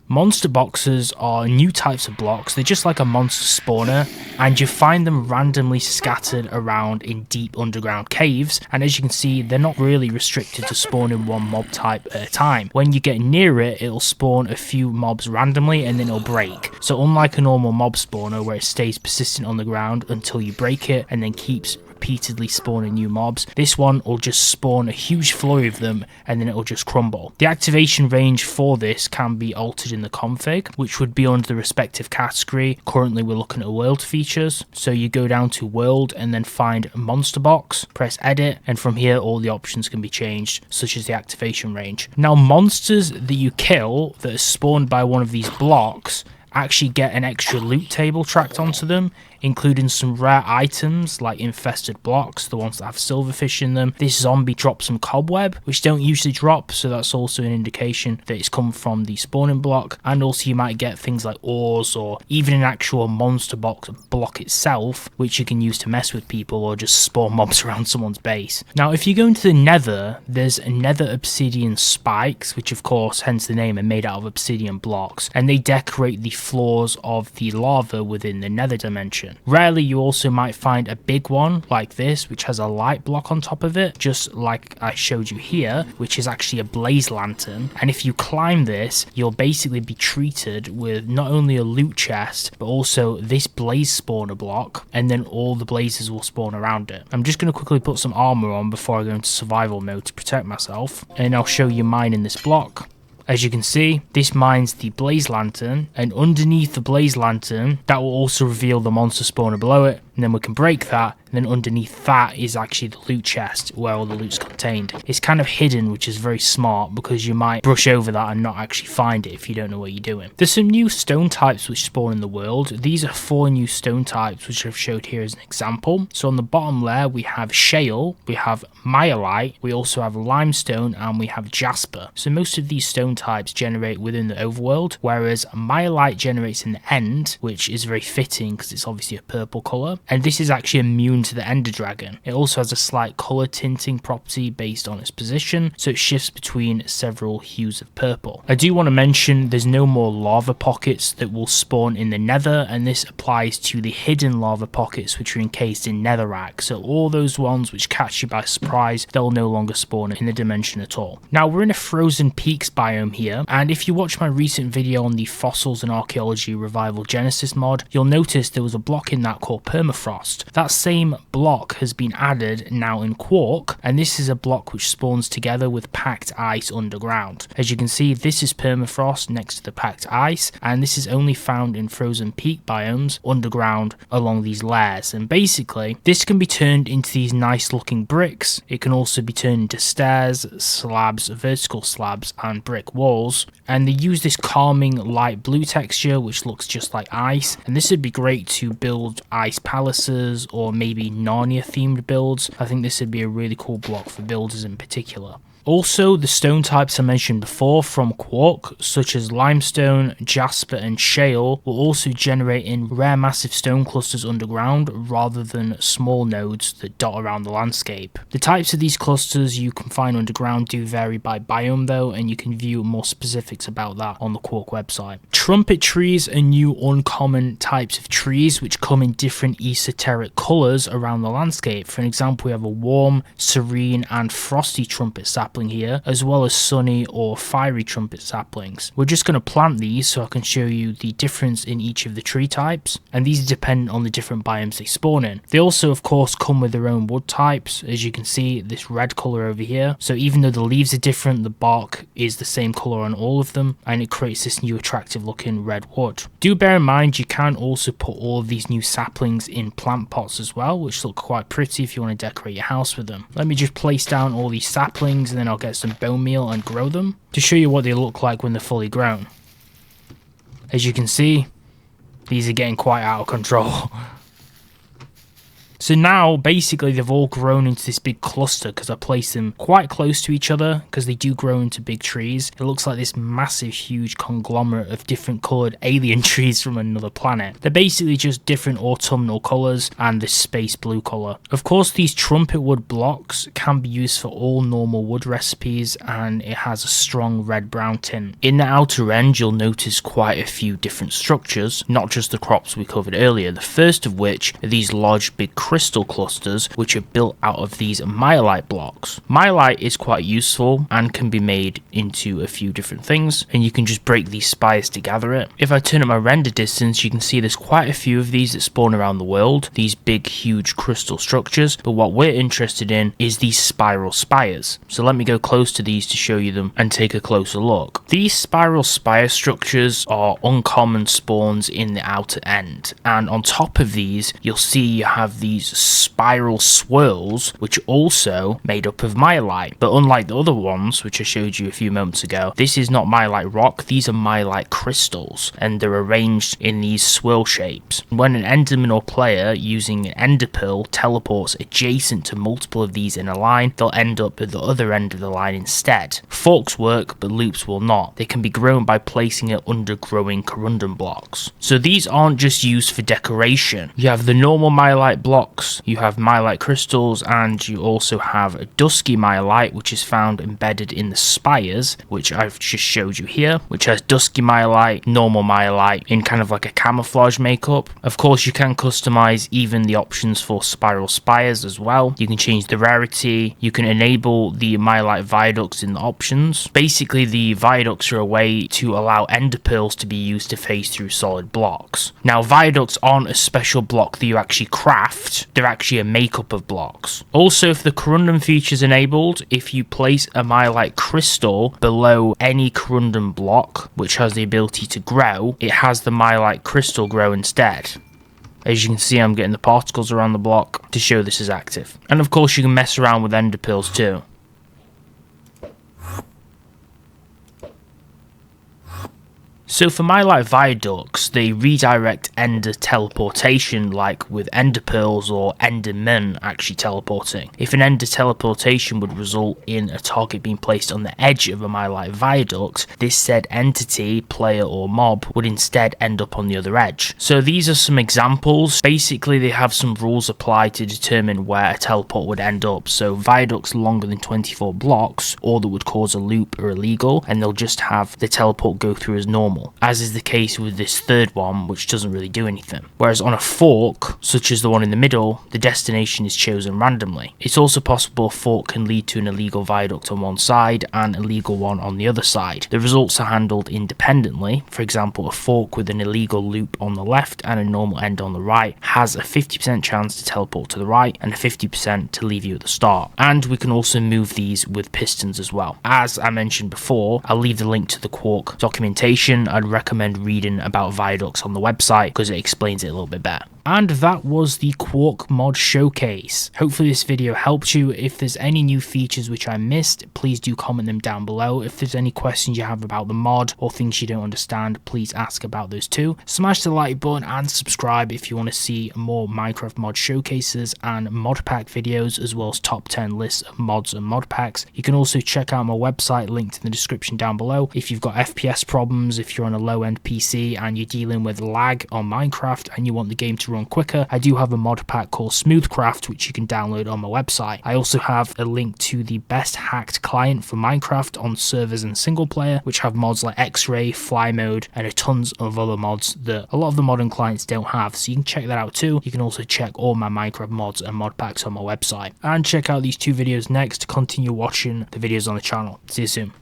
Speaker 1: Monster boxes are new types of blocks. They're just like a monster spawner, and you find them randomly scattered around in deep underground caves, and as you can see, they're not really restricted to spawning one mob type at a time. When you get near it, it'll spawn a few mobs randomly and then it'll break. So unlike a normal mob spawner where it stays persistent on the ground until you break it and then keeps repeatedly spawning new mobs, this one will just spawn a huge flurry of them and then it'll just crumble. The activation range for this can be altered in the config, which would be under the respective category. Currently we're looking at world features, so you go down to world and then find monster box, press edit, and from here all the options can be changed, such as the activation range. Now, monsters that you kill that are spawned by one of these blocks actually get an extra loot table tracked onto them, including some rare items like infested blocks, the ones that have silverfish in them. This zombie drops some cobweb, which don't usually drop, so that's also an indication that it's come from the spawning block. And also you might get things like ores or even an actual monster box block itself, which you can use to mess with people or just spawn mobs around someone's base. Now, if you go into the nether, there's nether obsidian spikes, which of course, hence the name, are made out of obsidian blocks, and they decorate the floors of the lava within the nether dimension. Rarely you also might find a big one like this, which has a light block on top of it, just like I showed you here, which is actually a blaze lantern. And if you climb this, you'll basically be treated with not only a loot chest, but also this blaze spawner block, and then all the blazes will spawn around it. I'm just going to quickly put some armor on before I go into survival mode to protect myself, and I'll show you mining this block. As you can see, this mines the blaze lantern, and underneath the blaze lantern, that will also reveal the monster spawner below it, and then we can break that, and then underneath that is actually the loot chest where all the loot's contained. It's kind of hidden, which is very smart because you might brush over that and not actually find it if you don't know what you're doing. There's some new stone types which spawn in the world. These are 4 new stone types which I've showed here as an example. So on the bottom layer we have shale, we have myelite, we also have limestone, and we have jasper. So most of these stone types generate within the overworld, whereas myelite generates in the end, which is very fitting because it's obviously a purple colour, and this is actually immune to the ender dragon. It also has a slight colour tinting property based on its position, so it shifts between several hues of purple. I do want to mention there's no more lava pockets that will spawn in the nether, and this applies to the hidden lava pockets which are encased in netherrack. So all those ones which catch you by surprise, they'll no longer spawn in the dimension at all. Now we're in a frozen peaks biome here, and if you watch my recent video on the fossils and archaeology revival genesis mod, you'll notice there was a block in that called permafrost. That same block has been added now in Quark, and this is a block which spawns together with packed ice underground. As you can see, this is permafrost next to the packed ice, and this is only found in frozen peak biomes underground along these layers. And basically this can be turned into these nice looking bricks. It can also be turned into stairs, slabs, vertical slabs, and brick walls, and they use this calming light blue texture which looks just like ice, and this would be great to build ice palaces or maybe Narnia themed builds. I think this would be a really cool block for builders in particular. Also, the stone types I mentioned before from Quark, such as limestone, jasper, and shale, will also generate in rare massive stone clusters underground rather than small nodes that dot around the landscape. The types of these clusters you can find underground do vary by biome though, and you can view more specifics about that on the Quark website. Trumpet trees are new uncommon types of trees which come in different esoteric colours around the landscape. For an example, we have a warm, serene, and frosty trumpet sapling here, as well as sunny or fiery trumpet saplings. We're just going to plant these so I can show you the difference in each of the tree types, and these are dependent on the different biomes they spawn in. They also of course come with their own wood types. As you can see, this red colour over here, so even though the leaves are different, the bark is the same colour on all of them, and it creates this new attractive looking red wood. Do bear in mind you can also put all of these new saplings in plant pots as well, which look quite pretty if you want to decorate your house with them. Let me just place down all these saplings, and then I'll get some bone meal and grow them to show you what they look like when they're fully grown. As you can see, these are getting quite out of control. So now basically they've all grown into this big cluster because I placed them quite close to each other because they do grow into big trees. It looks like this massive huge conglomerate of different coloured alien trees from another planet. They're basically just different autumnal colours and this space blue colour. Of course, these trumpet wood blocks can be used for all normal wood recipes, and it has a strong red brown tint. In the outer end you'll notice quite a few different structures, not just the crops we covered earlier. The first of which are these large big crystal clusters which are built out of these myelite blocks. Myelite is quite useful and can be made into a few different things, and you can just break these spires to gather it. If I turn up my render distance, you can see there's quite a few of these that spawn around the world, these big huge crystal structures, but what we're interested in is these spiral spires. So let me go close to these to show you them and take a closer look. These spiral spire structures are uncommon spawns in the outer end, and on top of these you'll see you have these spiral swirls which are also made up of myelite, but unlike the other ones which I showed you a few moments ago, this is not myelite rock, these are myelite crystals, and they're arranged in these swirl shapes. When an enderman or player using an ender pearl teleports adjacent to multiple of these in a line, they'll end up at the other end of the line instead. Forks work, but loops will not. They can be grown by placing it under growing corundum blocks. So these aren't just used for decoration. You have the normal myelite blocks, you have myelite crystals, and you also have a dusky myelite which is found embedded in the spires, which I've just showed you here, which has dusky myelite, normal myelite in kind of like a camouflage makeup. Of course you can customize even the options for spiral spires as well. You can change the rarity, you can enable the myelite viaducts in the options. Basically the viaducts are a way to allow ender pearls to be used to phase through solid blocks. Now viaducts aren't a special block that you actually craft, they're actually a makeup of blocks. Also, if the corundum feature is enabled, if you place a myelite crystal below any corundum block which has the ability to grow, it has the myelite crystal grow instead. As you can see, I'm getting the particles around the block to show this is active. And of course you can mess around with ender pearls too. So for My Light Viaducts, they redirect ender teleportation like with ender pearls or endermen actually teleporting. If an ender teleportation would result in a target being placed on the edge of a My Light Viaduct, this said entity, player or mob would instead end up on the other edge. So these are some examples. Basically they have some rules applied to determine where a teleport would end up. So viaducts longer than 24 blocks or that would cause a loop are illegal, and they'll just have the teleport go through as normal, as is the case with this third one, which doesn't really do anything. Whereas on a fork, such as the one in the middle, the destination is chosen randomly. It's also possible a fork can lead to an illegal viaduct on one side and a legal one on the other side. The results are handled independently. For example, a fork with an illegal loop on the left and a normal end on the right has a 50% chance to teleport to the right and a 50% to leave you at the start. And we can also move these with pistons as well. As I mentioned before, I'll leave the link to the Quark documentation. I'd recommend reading about viaducts on the website because it explains it a little bit better. And that was the Quark mod showcase. Hopefully this video helped you. If there's any new features which I missed, please do comment them down below. If there's any questions you have about the mod or things you don't understand, please ask about those too. Smash the like button and subscribe if you want to see more Minecraft mod showcases and mod pack videos, as well as top 10 lists of mods and mod packs. You can also check out my website linked in the description down below. If you've got FPS problems, if you're on a low end PC and you're dealing with lag on Minecraft and you want the game to run quicker, I do have a mod pack called Smoothcraft which you can download on my website. I also have a link to the best hacked client for Minecraft on servers and single player, which have mods like X-Ray, Fly Mode, and tons of other mods that a lot of the modern clients don't have, so you can check that out too. You can also check all my Minecraft mods and mod packs on my website, and check out these two videos next to continue watching the videos on the channel. See you soon.